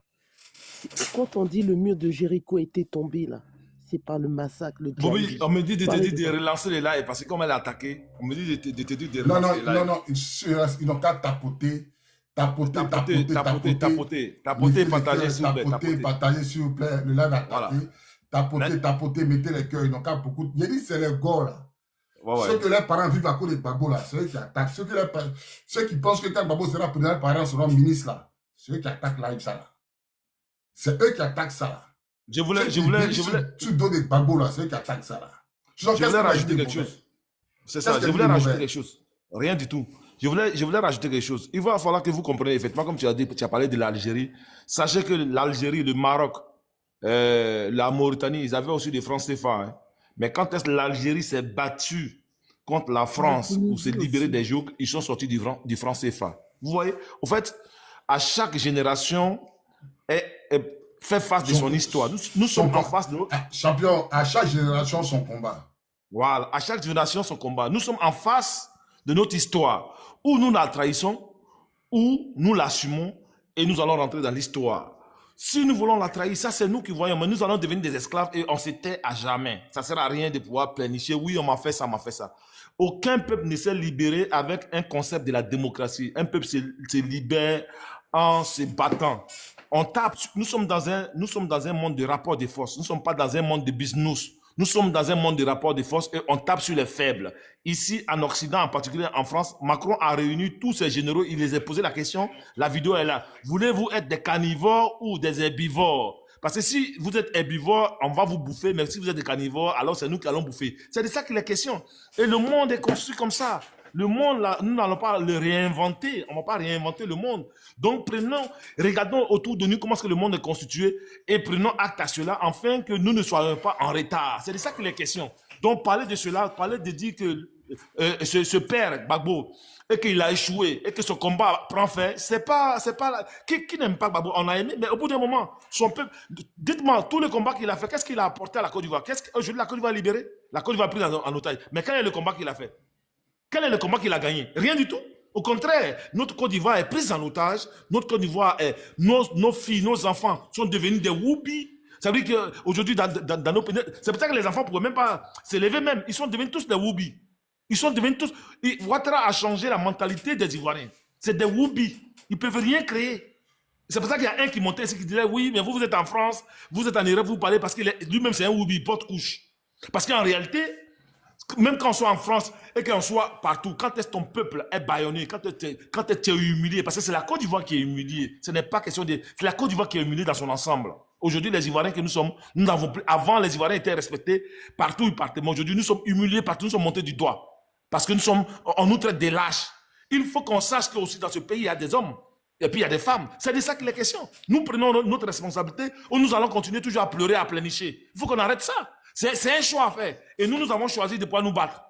Quand on dit le mur de Jéricho était tombé, là, c'est par le massacre, le Bobby, on me dit de te dire de relancer les lives parce que comme elle a attaqué, on me dit de te dire de relancer les lives. Non, ils n'ont qu'à tapoter, partager, s'il vous plaît, le live a tapé, tapoter, mettez les cœurs, ils n'ont qu'à beaucoup. Il dit c'est les gars, là. Ceux que les parents vivent à cause de Gbagbo, là, c'est eux qui attaquent. Ceux qui pensent que quand Gbagbo sera président, les parents seront ministres, là. C'est eux qui attaquent live, ça, là. C'est eux qui attaquent ça, là. Je voulais. Tu donnes des Gbagbo, là, c'est eux qui attaquent ça, là. Je voulais rajouter quelque chose. C'est ça, je voulais rajouter quelque chose. Rien du tout. Je voulais rajouter quelque chose. Il va falloir que vous compreniez, effectivement, comme tu as dit, tu as parlé de l'Algérie. Sachez que l'Algérie, le Maroc, la Mauritanie, ils avaient aussi des francs CFA, hein. Mais quand est-ce que l'Algérie s'est battue contre la France pour se libérer des jougs, ils sont sortis du franc CFA. Vous voyez? En fait, à chaque génération fait face de son histoire. Nous sommes en face de notre... Champion, à chaque génération, son combat. Voilà, à chaque génération, son combat. Nous sommes en face de notre histoire. Ou nous la trahissons, ou nous l'assumons et nous allons rentrer dans l'histoire. Si nous voulons la trahir, ça c'est nous qui voyons, mais nous allons devenir des esclaves et on se tait à jamais. Ça ne sert à rien de pouvoir planifier. Oui, on m'a fait ça, on m'a fait ça. Aucun peuple ne s'est libéré avec un concept de la démocratie. Un peuple se libère en se battant. On tape, nous sommes dans un monde de rapport de force. Nous ne sommes pas dans un monde de business. Nous sommes dans un monde de rapport de force et on tape sur les faibles. Ici, en Occident, en particulier en France, Macron a réuni tous ses généraux. Il les a posé la question. La vidéo est là. Voulez-vous être des carnivores ou des herbivores? Parce que si vous êtes herbivore, on va vous bouffer. Mais si vous êtes des carnivores, alors c'est nous qui allons bouffer. C'est de ça qu'il est question. Et le monde est construit comme ça. Le monde, là, nous n'allons pas le réinventer. On ne va pas réinventer le monde. Donc, regardons autour de nous comment est-ce que le monde est constitué et prenons acte à cela afin que nous ne soyons pas en retard. C'est de ça qu'il est question. Donc, parler de cela, parler de dire que ce père, Gbagbo, et qu'il a échoué et que ce combat prend fin, c'est pas qui n'aime pas Gbagbo, on a aimé, mais au bout d'un moment, son peuple, dites-moi, tous les combats qu'il a fait, qu'est-ce qu'il a apporté à la Côte d'Ivoire? Aujourd'hui, la Côte d'Ivoire est libérée? La Côte d'Ivoire est prise en otage. Mais quel est le combat qu'il a fait? Quel est le combat qu'il a gagné? Rien du tout. Au contraire, notre Côte d'Ivoire est prise en otage. Notre Côte d'Ivoire nos filles, nos enfants sont devenus des whoopis. Ça veut dire qu'aujourd'hui, dans nos pays, c'est pour ça que les enfants ne pourraient même pas s'élever même. Ils sont devenus tous des whoopis. Ils sont devenus tous... Ouattara a changé la mentalité des Ivoiriens. C'est des whoopis. Ils ne peuvent rien créer. C'est pour ça qu'il y a un qui montait ici qui disait, oui, mais vous êtes en France, vous êtes en Europe, vous parlez parce que lui-même c'est un whoopi, il porte couche. Parce qu'en réalité, même quand on soit en France et qu'on soit partout, quand est-ce que ton peuple est bâillonné, quand tu es humilié, parce que c'est la Côte d'Ivoire qui est humiliée, ce n'est pas question de... C'est la Côte d'Ivoire qui est humiliée dans son ensemble. Aujourd'hui, les Ivoiriens que nous sommes, nous n'avons plus... Avant, les Ivoiriens étaient respectés partout où ils partaient, mais aujourd'hui, nous sommes humiliés partout, nous sommes montés du doigt. Parce que on nous traite des lâches. Il faut qu'on sache qu'aussi dans ce pays, il y a des hommes. Et puis il y a des femmes. C'est de ça qu'il est question. Nous prenons notre responsabilité ou nous allons continuer toujours à pleurer, à pleurnicher. Il faut qu'on arrête ça. C'est un choix à faire. Et nous avons choisi de pouvoir nous battre.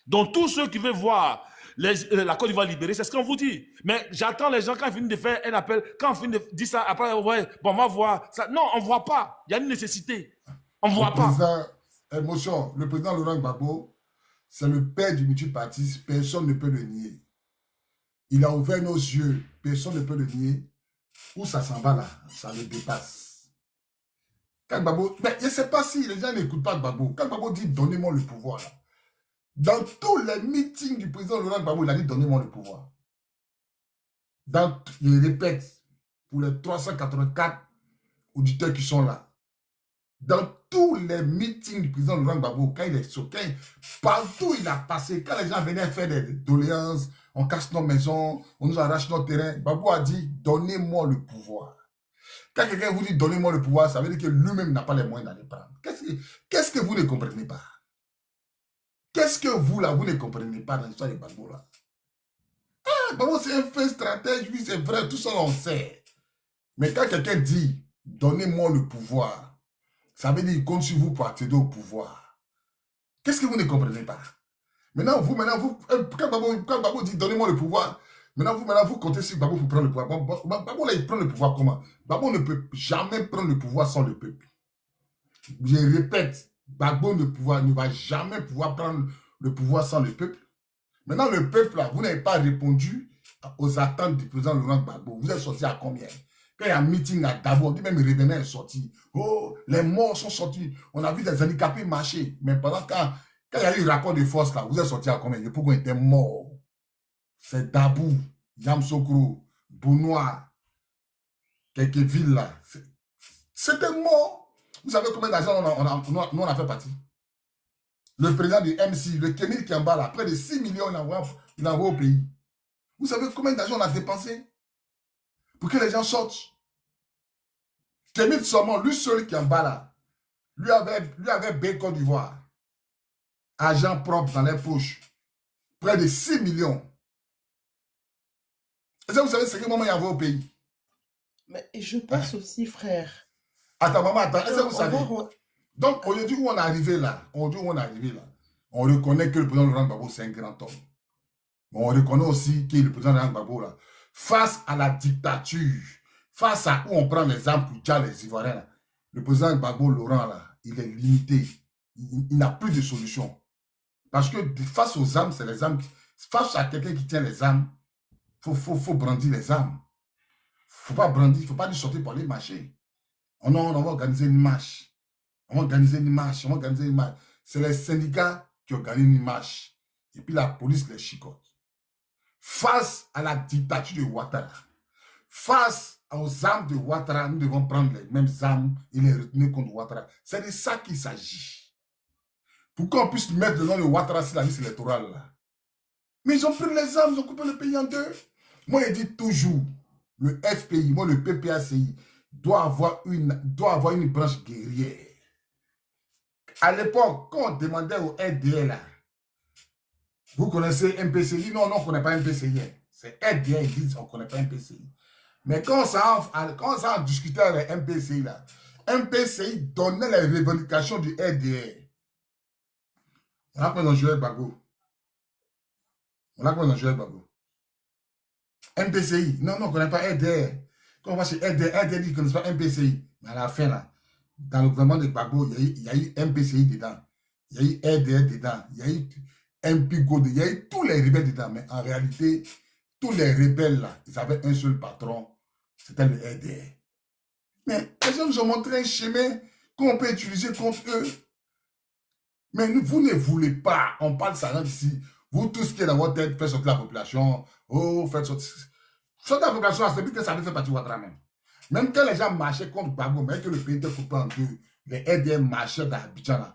Donc tous ceux qui veulent voir la Côte d'Ivoire libérée, c'est ce qu'on vous dit. Mais j'attends les gens quand ils finissent de faire un appel, quand ils finissent de dire ça, après, ouais, bon, on va voir. Ça. Non, on ne voit pas. Il y a une nécessité. On ne voit pas. Émotion, le président Laurent Gbagbo, c'est le père du multipartisme, personne ne peut le nier. Il a ouvert nos yeux, personne ne peut le nier. Où ça s'en va là, ça le dépasse. Quand Gbagbo, mais je ne sais pas si les gens n'écoutent pas Gbagbo. Quand Gbagbo dit donnez-moi le pouvoir, là, dans tous les meetings du président Laurent Gbagbo, il a dit donnez-moi le pouvoir. Je répète, pour les 384 auditeurs qui sont là, dans tous les meetings du président Laurent Gbagbo, quand il est choqué, partout il a passé, quand les gens venaient faire des doléances, on casse nos maisons, on nous arrache nos terrains, Gbagbo a dit donnez-moi le pouvoir. Quand quelqu'un vous dit donnez-moi le pouvoir, ça veut dire que lui-même n'a pas les moyens d'aller prendre. Qu'est-ce que vous ne comprenez pas? Qu'est-ce que vous là, vous ne comprenez pas dans l'histoire de Gbagbo là? Ah, Gbagbo c'est un fin stratège, oui c'est vrai, tout ça on sait. Mais quand quelqu'un dit donnez-moi le pouvoir, ça veut dire qu'il compte sur vous pour accéder au pouvoir. Qu'est-ce que vous ne comprenez pas? Maintenant, quand Gbagbo dit donnez-moi le pouvoir, maintenant, vous comptez sur Gbagbo pour prendre le pouvoir. Gbagbo, là, il prend le pouvoir comment? Gbagbo ne peut jamais prendre le pouvoir sans le peuple. Je répète, Gbagbo ne va jamais pouvoir prendre le pouvoir sans le peuple. Maintenant, le peuple, là, vous n'avez pas répondu aux attentes du président Laurent Gbagbo. Vous êtes sorti à combien? Quand il y a un meeting à Dabo, même Revenet est sorti. Oh, les morts sont sortis. On a vu des handicapés marcher. Mais pendant quand il y a eu le rapport de force là, vous êtes sorti à combien? Le pourquoi était mort. C'est Dabou, Yamsokro, Bounois, quelques villes là. C'était mort. Vous savez combien d'argent nous on a fait partie? Le président du MC, le Kémil Kiamba là, près de 6 millions il envoie au pays. Vous savez combien d'argent on a dépensé? Pour que les gens sortent. Kémil seulement, lui seul qui est en bas là, lui avait Bécon d'Ivoire. Argent propre dans les poches. Près de 6 millions. Est-ce que vous savez ce que maman y envoie au pays? Mais je pense aussi, frère. Attends, maman, attends. Est-ce que vous savez? Donc, aujourd'hui où on est arrivé là, on reconnaît que le président Laurent Gbagbo, c'est un grand homme. Mais on reconnaît aussi que le président Laurent Gbagbo là, face à la dictature, face à où on prend les armes pour tuer les Ivoiriens, là, le président Gbagbo Laurent, là, il est limité. Il n'a plus de solution. Parce que face aux armes, c'est les armes. Face à quelqu'un qui tient les armes, faut brandir les armes. Faut pas brandir, faut pas lui sortir pour aller marcher. Oh non, on va organiser une marche. On va organiser une marche, on va organiser une marche. C'est les syndicats qui organisent une marche. Et puis la police les chicote. Face à la dictature de Ouattara, face aux armes de Ouattara, nous devons prendre les mêmes armes et les retenir contre Ouattara. C'est de ça qu'il s'agit. Pour qu'on puisse mettre le nom de Ouattara sur la liste électorale. Là. Mais ils ont pris les armes, ils ont coupé le pays en deux. Moi, je dis toujours, le FPI, moi, le PPACI, doit avoir une branche guerrière. À l'époque, quand on demandait au RDL, là, vous connaissez MPCI? Non, on ne connaît pas MPCI. C'est RDL, ils disent qu'on ne connaît pas MPCI. Mais quand on s'en discutait avec MPCI, là, MPCI donnait les revendications du RDL. On a pris dans Joël Bago. MPCI, non, on ne connaît pas RDL. Quand on va chez RDL, RDL dit qu'on ne connaît pas MPCI. Mais à la fin, là, dans le gouvernement de Gbagbo, il y a eu MPCI dedans. Il y a eu RDL dedans. Il y a eu MPGO, il y a eu tous les rebelles dedans. Mais en réalité, tous les rebelles là, ils avaient un seul patron. C'était le RDL. Mais les gens nous ont montré un chemin qu'on peut utiliser contre eux. Mais vous ne voulez pas. On parle ça là ici. Vous, tout ce qui est dans votre tête, faites sortir la population. Oh, faites sortir. Sortir la population, c'est plus que ça ne fait partie de votre même. Même quand les gens marchaient contre Gbagbo, mais que le pays était coupé en deux, les RDM marchaient dans Abidjan là,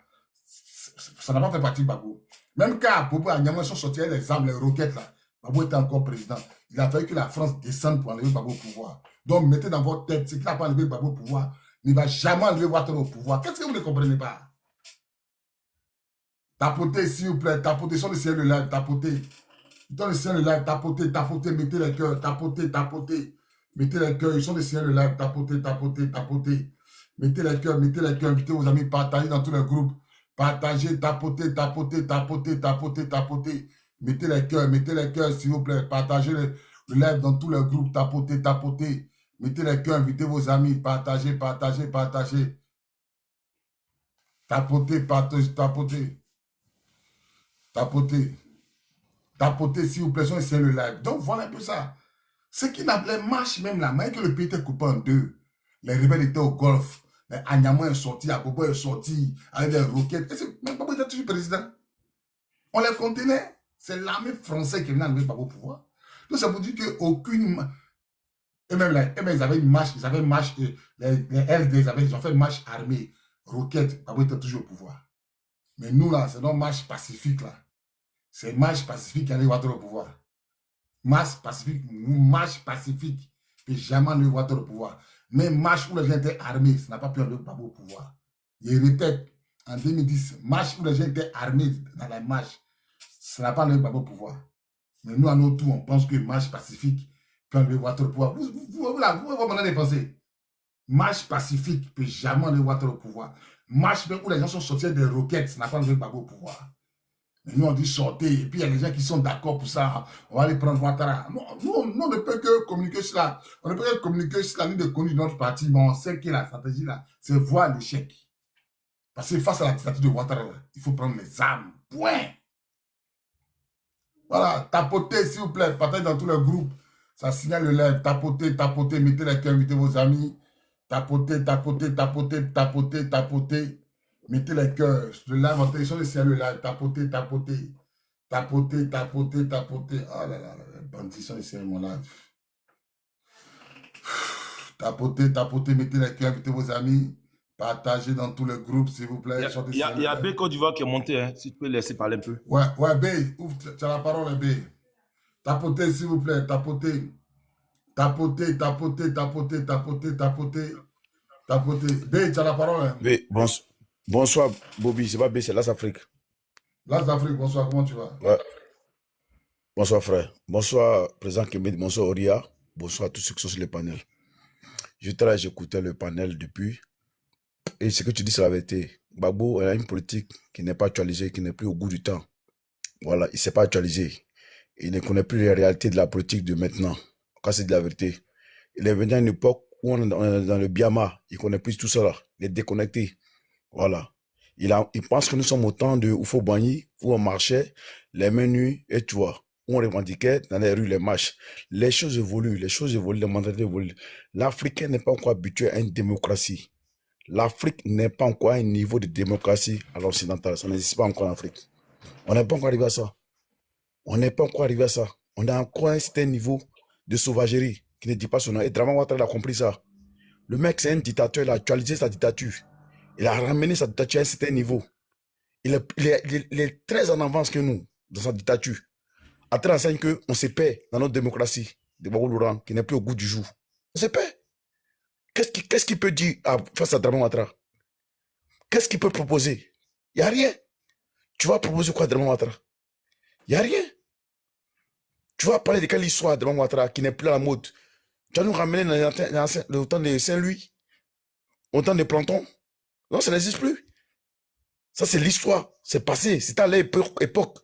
ça n'a pas fait partie de Gbagbo. Même quand Bobo et Niamey sont sortis les armes, les roquettes là, Gbagbo était encore président. Il a fallu que la France descende pour enlever Gbagbo au pouvoir. Donc mettez dans votre tête, c'est qu'il n'a pas enlevé Gbagbo au pouvoir, il ne va jamais enlever Ouattara au pouvoir. Qu'est-ce que vous ne comprenez pas? Tapotez, s'il vous plaît, tapotez, sur le ciel de live, tapotez. Dans le ciel de live, tapotez, tapotez, mettez les cœurs, tapotez, tapotez. Mettez les cœurs, ils sont des signes de live, tapotez, tapotez, tapotez. Mettez les cœurs, invitez vos amis, partagez dans tous les groupes. Partagez, tapotez, tapotez, tapotez, tapotez, tapotez. Mettez les cœurs, s'il vous plaît. Partagez le live dans tous les groupes, tapotez, tapotez. Mettez les cœurs, invitez vos amis, partagez, partagez, partagez. Tapotez, partagez, tapotez. Tapotez. Tapotez, s'il vous plaît, c'est le live. Donc voilà un peu ça. Ce qui n'a pas les marches même là, mais que le pays était coupé en deux. Les rebelles étaient au golfe. Les Anyama est sorti, Abobo est sorti, avec des roquettes. Et même Gbagbo était toujours président. On les contenait. C'est l'armée française qui venait enlever Gbagbo au pouvoir. Donc ça vous dit qu'aucune. Et même là, ils avaient une marche, les LD, ils ont fait une marche armée, roquette, Gbagbo était toujours au pouvoir. Mais nous là, c'est notre marche pacifique là. C'est une marche pacifique qui arrive au pouvoir. Marche pacifique, peut jamais enlever Ouattara au pouvoir. Mais marche où les gens étaient armés, ça n'a pas pu enlever Gbagbo au pouvoir. Je répète, en 2010, marche où les gens étaient armés dans la marche, ça n'a pas enlevé Gbagbo au pouvoir. Mais nous, à notre tour, on pense que marche pacifique peut enlever Ouattara au pouvoir. Vous avez des pensées. Marche pacifique peut jamais enlever Ouattara au pouvoir. Marche où les gens sont sortis des roquettes, ça n'a pas enlevé Gbagbo au pouvoir. Mais nous, on dit sortez, et puis il y a des gens qui sont d'accord pour ça. On va aller prendre Ouattara. Non, on ne peut que communiquer cela. On ne peut que communiquer cela, ni de conduire notre parti, mais on sait que la stratégie là, c'est voir l'échec. Parce que face à la dictature de Ouattara, là, il faut prendre les armes. Point. Voilà, tapotez, s'il vous plaît, partagez dans tous les groupes. Ça signale le live. Tapotez, tapotez, mettez les cœurs, invitez vos amis. Tapotez, tapotez, tapotez, tapotez, tapotez. Mettez les cœurs. Le live en télévision, c'est le live. Tapotez, tapotez. Tapotez, tapotez, tapotez. Oh là là, les bandits sont ici, mon live. Tapotez, tapotez, mettez les cœurs, invitez vos amis. Partagez dans tous les groupes, s'il vous plaît. Il y a B Côte d'Ivoire qui est monté, hein, si tu peux laisser parler un peu. Ouais, B, ouvre, tu as la parole, B. Tapotez, s'il vous plaît, tapotez. Tapotez, tapotez, tapotez, tapotez, tapotez. Tapotez. B, tu as la parole. Hein. B, bonsoir, Bobby. C'est pas B, c'est Las Afrique. Las Afrique, bonsoir, comment tu vas? Ouais. Bonsoir, frère. Bonsoir, président Kemet. Bonsoir, Oria. Bonsoir à tous ceux qui sont sur le panel. J'écoutais le panel depuis. Et ce que tu dis, c'est la vérité. Gbagbo a une politique qui n'est pas actualisée, qui n'est plus au goût du temps. Voilà, il ne s'est pas actualisé. Il ne connaît plus les réalités de la politique de maintenant. Quand c'est de la vérité. Il est venu à une époque où on est dans le Biama. Il ne connaît plus tout ça là. Il est déconnecté. Voilà. Il pense que nous sommes au temps de Oufo Bagny, où on marchait les mains nues et tu vois. on revendiquait dans les rues, les marches. Les choses évoluent, les mentalités évoluent. L'Africain n'est pas encore habitué à une démocratie. L'Afrique n'est pas encore à un niveau de démocratie à l'occidental. Ça n'existe pas encore en Afrique. On n'est pas encore arrivé à ça. On n'est pas encore arrivé à ça. On a encore un certain niveau de sauvagerie qui ne dit pas son nom. Et Draman Ouattara a compris ça. Le mec, c'est un dictateur, il a actualisé sa dictature. Il a ramené sa dictature à un certain niveau. Il est très en avance que nous, dans sa dictature. À tel enseigne qu'on se perd dans notre démocratie de Gbagbo Laurent, qui n'est plus au goût du jour. On se perd. Qu'est-ce qu'il peut dire face à Draman Ouattara? Qu'est-ce qu'il peut proposer? Il n'y a rien. Tu vas proposer quoi à Draman Ouattara? Il n'y a rien. Tu vas parler de quelle histoire de Draman Ouattara qui n'est plus à la mode? Tu vas nous ramener dans le temps de Saint-Louis, au temps de Planton. Non, ça n'existe plus. Ça, c'est l'histoire. C'est passé. C'était à l'époque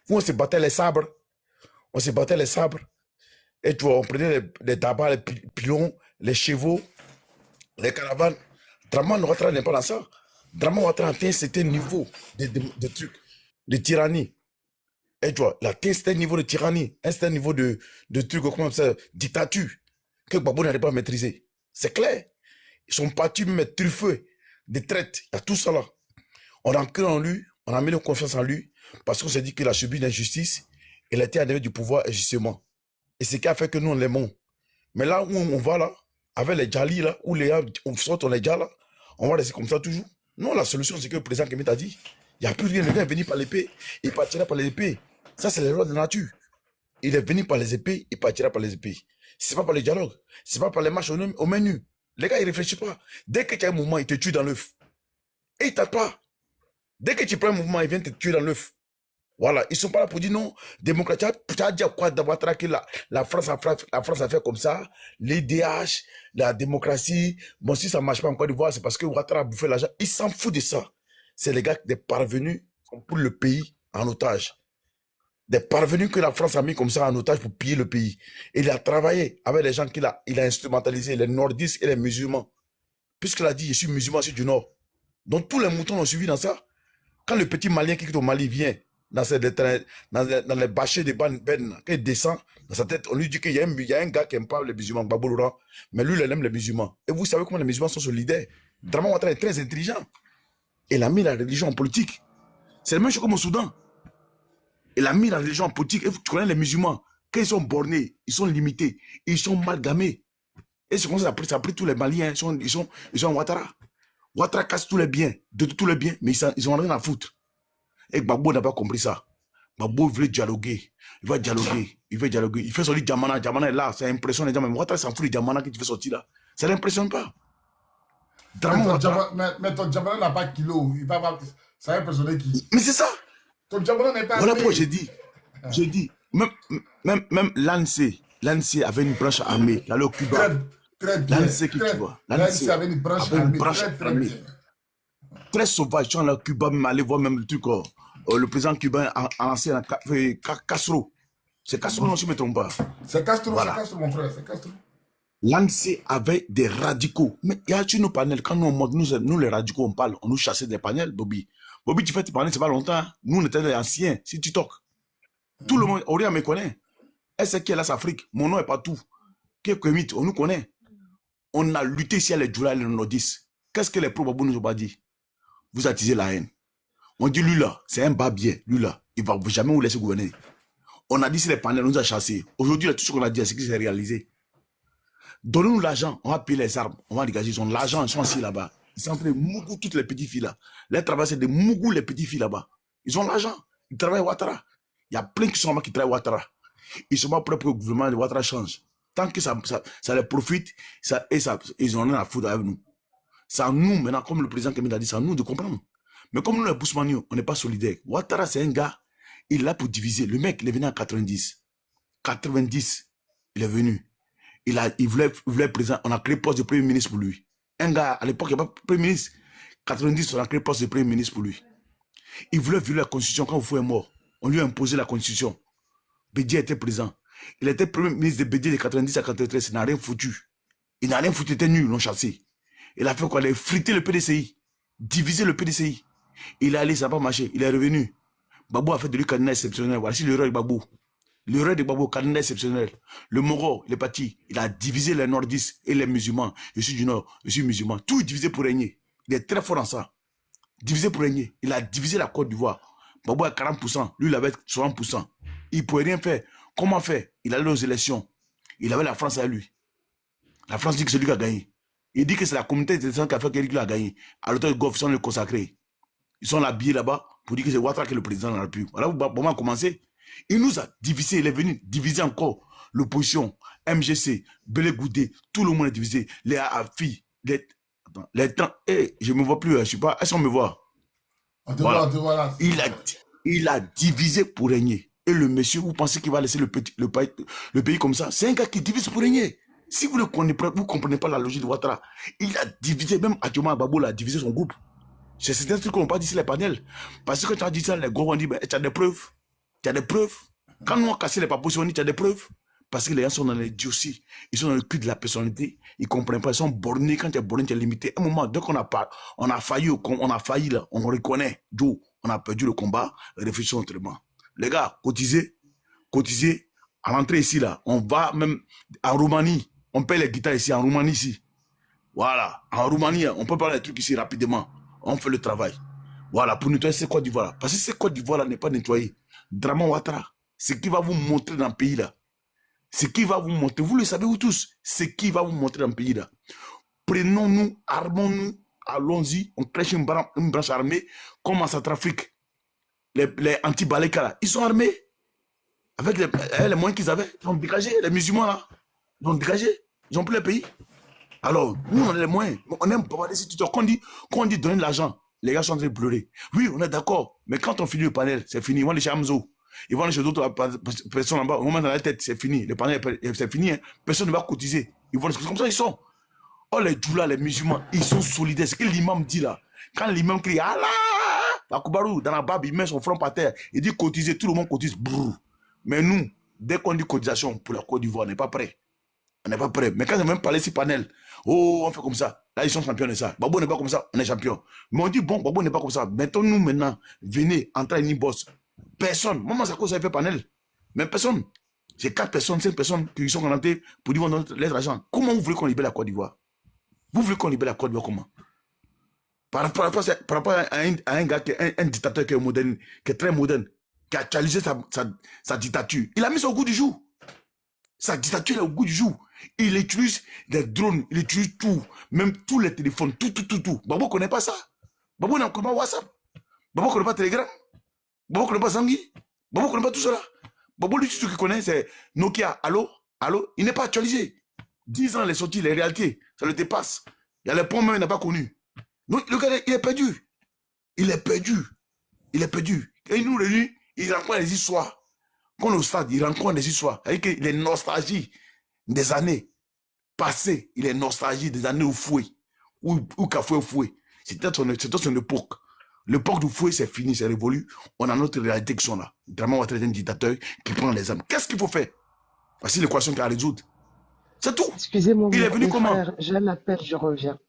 où on se battait les sabres. On se battait les sabres. Et tu vois, on prenait les tabacs, les pilons, les chevaux, les caravanes. Draman Ouattara n'est pas dans ça. Draman Ouattara a atteint un certain niveau de trucs, de tyrannie. Et tu vois, il a atteint un certain niveau de tyrannie, un certain niveau de trucs, comment ça, dictature, que Gbagbo n'arrive pas à maîtriser. C'est clair. Son parti même est truffé de traite. Il y a tout ça là. On a cru en lui, on a mis notre confiance en lui, parce qu'on s'est dit qu'il a subi l'injustice, il a été arrivé du pouvoir injustement. Et c'est ce qui a fait que nous, on l'aimons. Mais là où on va là, avec les Djali là, où les gars, on sort, on est déjà là, on va rester comme ça toujours. Non, la solution, c'est que le président Kémy a dit, il n'y a plus rien, le gars est venu par l'épée, il partira par les épées. Ça, c'est les lois de la nature. Il est venu par les épées, il partira par les épées. C'est pas par le dialogue, c'est pas par les marches au menu. Les gars, ils réfléchissent pas. Dès que tu as un mouvement, ils te tuent dans l'œuf. Et ils t'attendent pas. Dès que tu prends un mouvement, ils viennent te tuer dans l'œuf. Voilà, ils sont pas là pour dire non, démocratie. Tu as dit à quoi d'Ouattara que la France a fait comme ça, l'IDH, la démocratie. Bon, si ça marche pas en Côte d'Ivoire, c'est parce que Ouattara a bouffé l'argent. Ils s'en foutent de ça. C'est les gars des parvenus pour le pays en otage. Des parvenus que la France a mis comme ça en otage pour piller le pays. Il a travaillé avec les gens qu'il a instrumentalisé, les nordistes et les musulmans. Puisqu'il a dit, je suis musulman, je suis du Nord. Donc tous les moutons l'ont suivi dans ça. Quand le petit Malien qui quitte au Mali vient dans les bâchers de Ben, quand il descend dans sa tête, on lui dit qu'il y a un gars qui n'aime pas les musulmans, Gbagbo Laurent, mais lui, il aime les musulmans. Et vous savez comment les musulmans sont solidaires. Draman Ouattara est très intelligent. Il a mis la religion en politique. C'est la même chose comme au Soudan. Il a mis la religion en politique. Et tu connais les musulmans, quand ils sont bornés, ils sont limités, ils sont mal gamés. Et c'est comme ça a pris tous les Maliens, ils sont en Ouattara. Ouattara casse tous les biens, de tous les biens, mais ils ont rien à foutre. Et Gbagbo n'a pas compris ça. Gbagbo veut dialoguer. Il va dialoguer. Il fait sortir Djamana. Djamana est là. Ça impressionne les gens. Mais Ouattara s'en fout de Djamana que tu fais sortir là. Ça ne l'impressionne pas. Mais ton Djamana n'a pas kilo. Ça a impressionné qui? Mais c'est ça. Ton Djamana n'est pas. Voilà pourquoi j'ai dit. Même l'ANC avait une branche armée. Là, le Cuba. Très bien. L'ANC que tu vois. L'ANC avait une branche armée. Très sauvage. Tu vois, Cuba, même aller voir même le truc. Le président cubain a lancé Castro. C'est Castro, non, je ne me trompe pas. C'est Castro, voilà. C'est Castro, mon frère, c'est Castro. L'ANC avait des radicaux. Mais il y a nos panels. Quand nous, les radicaux, on parle, on nous chassait des panels, Bobby. Bobby, tu fais tes panels, c'est pas longtemps. Nous, on était des anciens. Si tu toques. Tout le monde, Auréa me connaît. Elle sait qui est là, c'est Afrique. Mon nom est partout. Qui est Kémy, on nous connaît. On a lutté ici à les Djoula et les Nordistes. Qu'est-ce que les pro-Babou nous ont pas dit? Vous attisez la haine. On dit, lui là, c'est un barbier. Lui là, il va jamais vous laisser gouverner. On a dit, si les panels nous ont chassés. Aujourd'hui, tout ce qu'on a dit, c'est que c'est réalisé. Donnez-nous l'argent, on va payer les armes, on va dégager. Ils ont l'argent, ils sont assis là-bas. Ils sont en train de mougou toutes les petites filles là. Les travailleurs, c'est de mougou les petites filles là-bas. Ils ont l'argent. Ils travaillent Ouattara. Il y a plein qui sont là-bas qui travaillent Ouattara. Ils sont pas prêts pour que le gouvernement de Ouattara change. Tant que ça les profite, ils ont rien à foutre avec nous. C'est à nous, maintenant, comme le président Kémy a dit, c'est à nous de comprendre. Mais comme nous, les Bousmani, on n'est pas solidaires. Ouattara, c'est un gars, il est là pour diviser. Le mec, il est venu en 90. 90, il est venu. Il voulait président. On a créé poste de premier ministre pour lui. Un gars, à l'époque, il n'y a pas de premier ministre. 90, on a créé poste de premier ministre pour lui. Il voulait violer la constitution quand Oufou est mort. On lui a imposé la constitution. Bédié était président. Il était premier ministre de Bédié de 90 à 93. Il n'a rien foutu. Il n'a rien foutu, il était nul, ils l'ont chassé. Il a fait quoi? Il a frité le PDCI. Divisé le PDCI. Il est allé, ça n'a pas marché. Il est revenu. Gbagbo a fait de lui candidat exceptionnel. Voici l'erreur de Gbagbo. Le roi de Gbagbo, candidat exceptionnel. Le Moro, il est parti. Il a divisé les nordistes et les musulmans. Je suis du nord, je suis musulman. Tout est divisé pour régner. Il est très fort en ça. Divisé pour régner. Il a divisé la Côte d'Ivoire. Gbagbo a 40%. Lui, il avait 60%. Il ne pouvait rien faire. Comment faire? Il allait aux élections. Il avait la France à lui. La France dit que c'est lui qui a gagné. Il dit que c'est la communauté internationale qui a fait qu'il a gagné. À l'auteur de Goff, ils sont le consacrés. Ils sont habillés là-bas pour dire que c'est Ouattara qui est le président de la République. Voilà où Gbagbo a commencé. Il nous a divisé. Il est venu diviser encore l'opposition, MGC, Bélé Goudé. Tout le monde est divisé. Les AFI, les temps. Eh, je ne me vois plus. Je ne sais pas. Est-ce qu'on me voit? On te Voilà. voit, on te voit là. Il a divisé pour régner. Et le monsieur, vous pensez qu'il va laisser le pays comme ça? C'est un gars qui divise pour régner. Si vous ne comprenez pas la logique de Ouattara, il a divisé, même Adjoma Gbagbo a divisé son groupe. C'est certains trucs qu'on n'a pas dit sur les panels. Parce que quand tu as dit ça, les gros vont dire, tu as des preuves. Tu as des preuves. Quand nous on cassé les papous, on dit, tu as des preuves. Parce que les gens sont dans les diocèses. Ils sont dans le cul de la personnalité. Ils ne comprennent pas. Ils sont bornés. Quand tu es borné, tu es limité. À un moment, dès qu'on a failli là, on reconnaît. Joe, on a perdu le combat. Réfléchissons autrement. Les gars, cotisez. À l'entrée ici, là, on va même en Roumanie. On paye les guitares ici, en Roumanie ici. Voilà. En Roumanie, on peut parler des trucs ici rapidement. On fait le travail. Voilà, pour nettoyer ces Côte d'Ivoire. Parce que ces Côte d'Ivoire n'est pas nettoyée. Draman Ouattara, ce qui va vous montrer dans le pays là. Ce qui va vous montrer, vous le savez vous tous, ce qui va vous montrer dans le pays là. Prenons-nous, armons-nous, allons-y, on crée une branche armée, comme en Centrafrique. Les anti-Baleka là, ils sont armés. Avec les moyens qu'ils avaient, ils ont dégagé, les musulmans là. Ils ont dégagé, ils ont pris le pays. Alors, nous, on a les moyens. On aime pas des instituteurs. Quand on dit donner de l'argent, les gars sont en train de pleurer. Oui, on est d'accord. Mais quand on finit le panel, c'est fini. Ils vont aller chez Hamzo. Ils vont aller chez d'autres personnes là-bas. On met dans la tête, c'est fini. Le panel, c'est fini. Hein. Personne ne va cotiser. Ils vont comme ça, ils sont. Oh, les djoulas, les musulmans, ils sont solidaires. C'est ce que l'imam dit là. Quand l'imam crie, Allah, la Koubarou, dans la barbe, il met son front par terre. Il dit cotiser, tout le monde cotise. Brrr. Mais nous, dès qu'on dit cotisation pour la Côte d'Ivoire, on n'est pas prêt. On n'est pas prêt. Mais quand on même parlé sur panel, oh, on fait comme ça. Là, ils sont champions de ça. Gbagbo n'est pas comme ça, on est champion. Mais on dit, bon, Gbagbo n'est pas comme ça. Mettons-nous maintenant, venez, entrez à une boss. Personne. Maman, c'est quoi ça fait panel? Mais personne. C'est 4 personnes, 5 personnes qui sont rentrées pour dire, on donne les argent. Comment vous voulez qu'on libère la Côte d'Ivoire? Vous voulez qu'on libère la Côte d'Ivoire comment? Par rapport à un gars, un dictateur qui est moderne, qui est très moderne, qui a actualisé sa dictature. Il a mis ça au goût du jour. Sa dictature est au goût du jour. Il utilise des drones, il utilise tout, même tous les téléphones, tout. Gbagbo ne connaît pas ça. Gbagbo ne connaît pas WhatsApp. Gbagbo ne connaît pas Telegram. Gbagbo ne connaît pas Zangui. Gbagbo ne connaît pas tout cela. Gbagbo, lui, tout ce qu'il connaît, c'est Nokia. Allô? Il n'est pas actualisé. 10 ans, il est sorti, les réalités, ça le dépasse. Il y a les points même, il n'a pas connu. Donc, le gars, il est perdu. Il est perdu. Et il nous réunit, il rencontre des histoires. Quand au stade, il rencontre des histoires. Avec les nostalgies des années passées. Il est nostalgie des années au fouet. Ou Kafoué au fouet. C'était son époque. L'époque du fouet, c'est fini, c'est révolu. On a notre réalité qui sont là. Draman Ouattara est un dictateur qui prend les âmes. Qu'est-ce qu'il faut faire? Voici l'équation qu'il a à résoudre. C'est tout. Excusez-moi, Il est venu mon comment? frère, j'ai un appel, je reviens.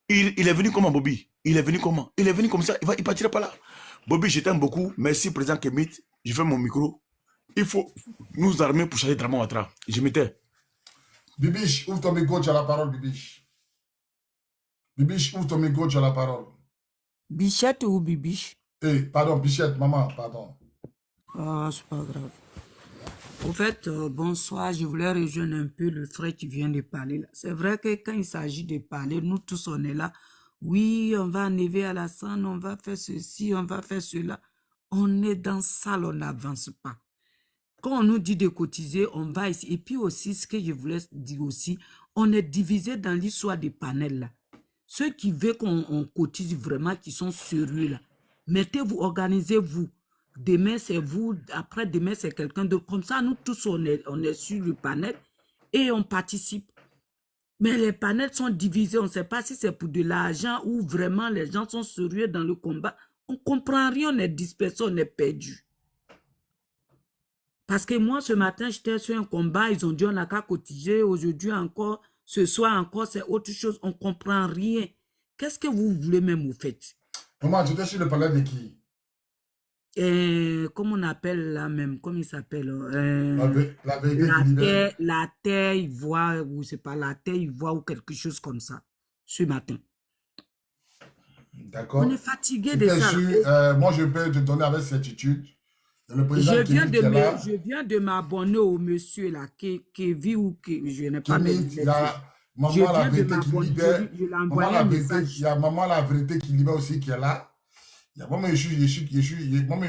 Il est venu comment, Bobby? Il est venu comment? Il est venu comme ça, il partira pas là. Bobby, je t'aime beaucoup. Merci, président Kemit. Je fais mon micro. Il faut nous armer pour changer Draman Ouattara. Je m'étais. Bibiche, ouvre ton micro, tu as la parole, Bibiche. Bibiche, ouvre ton micro, tu as la parole. Bichette ou Bibiche? Pardon, Bichette, maman, pardon. Ah, c'est pas grave. Au fait, bonsoir, je voulais rejoindre un peu le frère qui vient de parler là. C'est vrai que quand il s'agit de parler, nous tous on est là. Oui, on va enlever Alassane, on va faire ceci, on va faire cela. On est dans ça, on n'avance pas. Quand on nous dit de cotiser, on va ici. Et puis aussi, ce que je voulais dire aussi, on est divisé dans l'histoire des panels là. Ceux qui veulent qu'on cotise vraiment, qui sont sérieux là, mettez-vous, organisez-vous. Demain, c'est vous. Après, demain, c'est quelqu'un d'autre. Comme ça, nous tous, on est sur le panel et on participe. Mais les panels sont divisés. On ne sait pas si c'est pour de l'argent ou vraiment les gens sont sérieux dans le combat. On ne comprend rien. On est dispersé, on est perdu. Parce que moi, ce matin, j'étais sur un combat. Ils ont dit on n'a qu'à cotiser. Aujourd'hui encore, ce soir encore, c'est autre chose. On ne comprend rien. Qu'est-ce que vous voulez même vous faites? Maman, tu étais sur le panel de qui? comment on appelle là même, comment il s'appelle La vérité qui libère. la terre ivoire, ou c'est pas la terre ivoire ou quelque chose comme ça, ce matin. D'accord. On est fatigué de ça. Moi, je peux te donner avec certitude. Le président je viens de m'abonner au monsieur là, qui vit ou qui je n'ai pas mis. Il y a maman la vérité qui libère. Il y a maman la vérité qui libère aussi qui est là. Il y a maman, je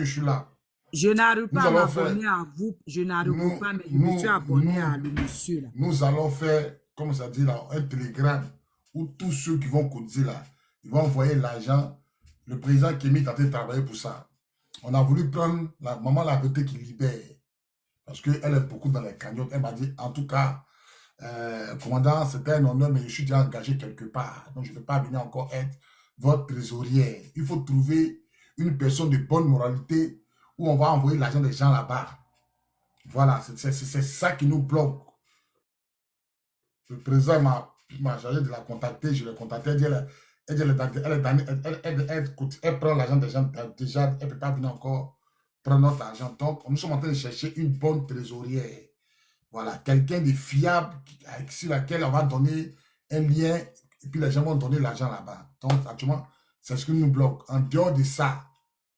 suis là. Je n'arrive pas à m'abonner à vous. Je n'arrive pas, mais je me suis abonné à le monsieur là. Nous allons faire, comme ça dit là, un télégramme où tous ceux qui vont cotiser là, ils vont envoyer l'argent. Le président Kémy est en train de travailler pour ça. On a voulu prendre la maman la vérité qui libère. Parce qu'elle est beaucoup dans les cagnottes. Elle m'a dit, en tout cas, commandant, c'était un honneur, mais je suis déjà engagé quelque part. Donc, je ne peux pas venir encore être votre trésorière. Il faut trouver une personne de bonne moralité où on va envoyer l'argent des gens là-bas. Voilà, c'est ça qui nous bloque. Le président m'a chargé de la contacter. Je l'ai contacté. Elle prend l'argent des gens déjà, elle ne peut pas venir encore prendre notre argent. Donc, nous sommes en train de chercher une bonne trésorière. Voilà, quelqu'un de fiable sur laquelle on va donner un lien et puis les gens vont donner l'argent là-bas. Donc, actuellement, c'est ce qui nous bloque. En dehors de ça,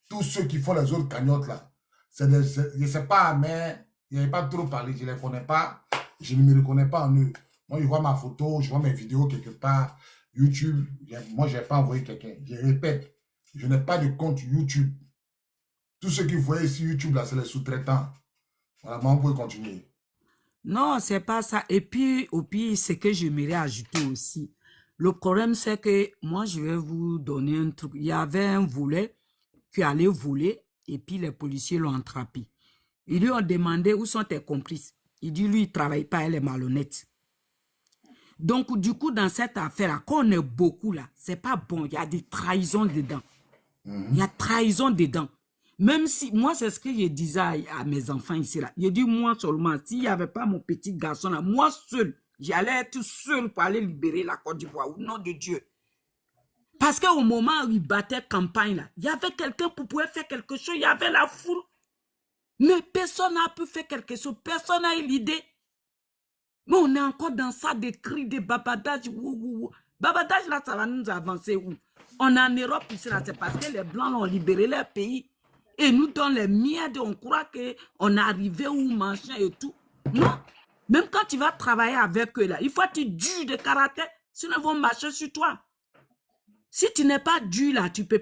tous ceux qui font les autres cagnottes là, je ne sais pas, mais il n'y avait pas trop parlé, je ne les connais pas, je ne me reconnais pas en eux. Moi, je vois ma photo, je vois mes vidéos quelque part. YouTube, moi, je n'ai pas envoyé quelqu'un. Je répète, je n'ai pas de compte YouTube. Tous ceux qui voyaient ici YouTube, là, c'est les sous-traitants. Voilà, moi, on peut continuer. Non, c'est pas ça. Et puis, au pire, ce que j'aimerais ajouter aussi. Le problème, c'est que moi, je vais vous donner un truc. Il y avait un volet qui allait voler et puis les policiers l'ont attrapé. Ils lui ont demandé où sont tes complices. Il dit, lui, il ne travaille pas, elle est malhonnête. Donc, du coup, dans cette affaire-là, quand on est beaucoup là, c'est pas bon. Il y a des trahisons dedans. Il y a trahison dedans. Même si, moi, c'est ce que je disais à mes enfants ici là. Je dis, moi seulement, s'il n'y avait pas mon petit garçon là, moi seul, j'allais être seul pour aller libérer la Côte d'Ivoire, au nom de Dieu. Parce qu'au moment où il battait campagne là, il y avait quelqu'un pour pouvoir faire quelque chose, il y avait la foule. Mais personne n'a pu faire quelque chose, personne n'a eu l'idée. Mais on est encore dans ça, des cris, des babadages. Babadage là, ça va nous avancer où? On est en Europe ici là, c'est parce que les Blancs ont libéré leur pays. Et nous, dans les miettes, on croit qu'on est arrivé où, machin et tout. Non. Même quand tu vas travailler avec eux là, il faut être dur de caractère, sinon ils vont marcher sur toi. Si tu n'es pas dur là, tu peux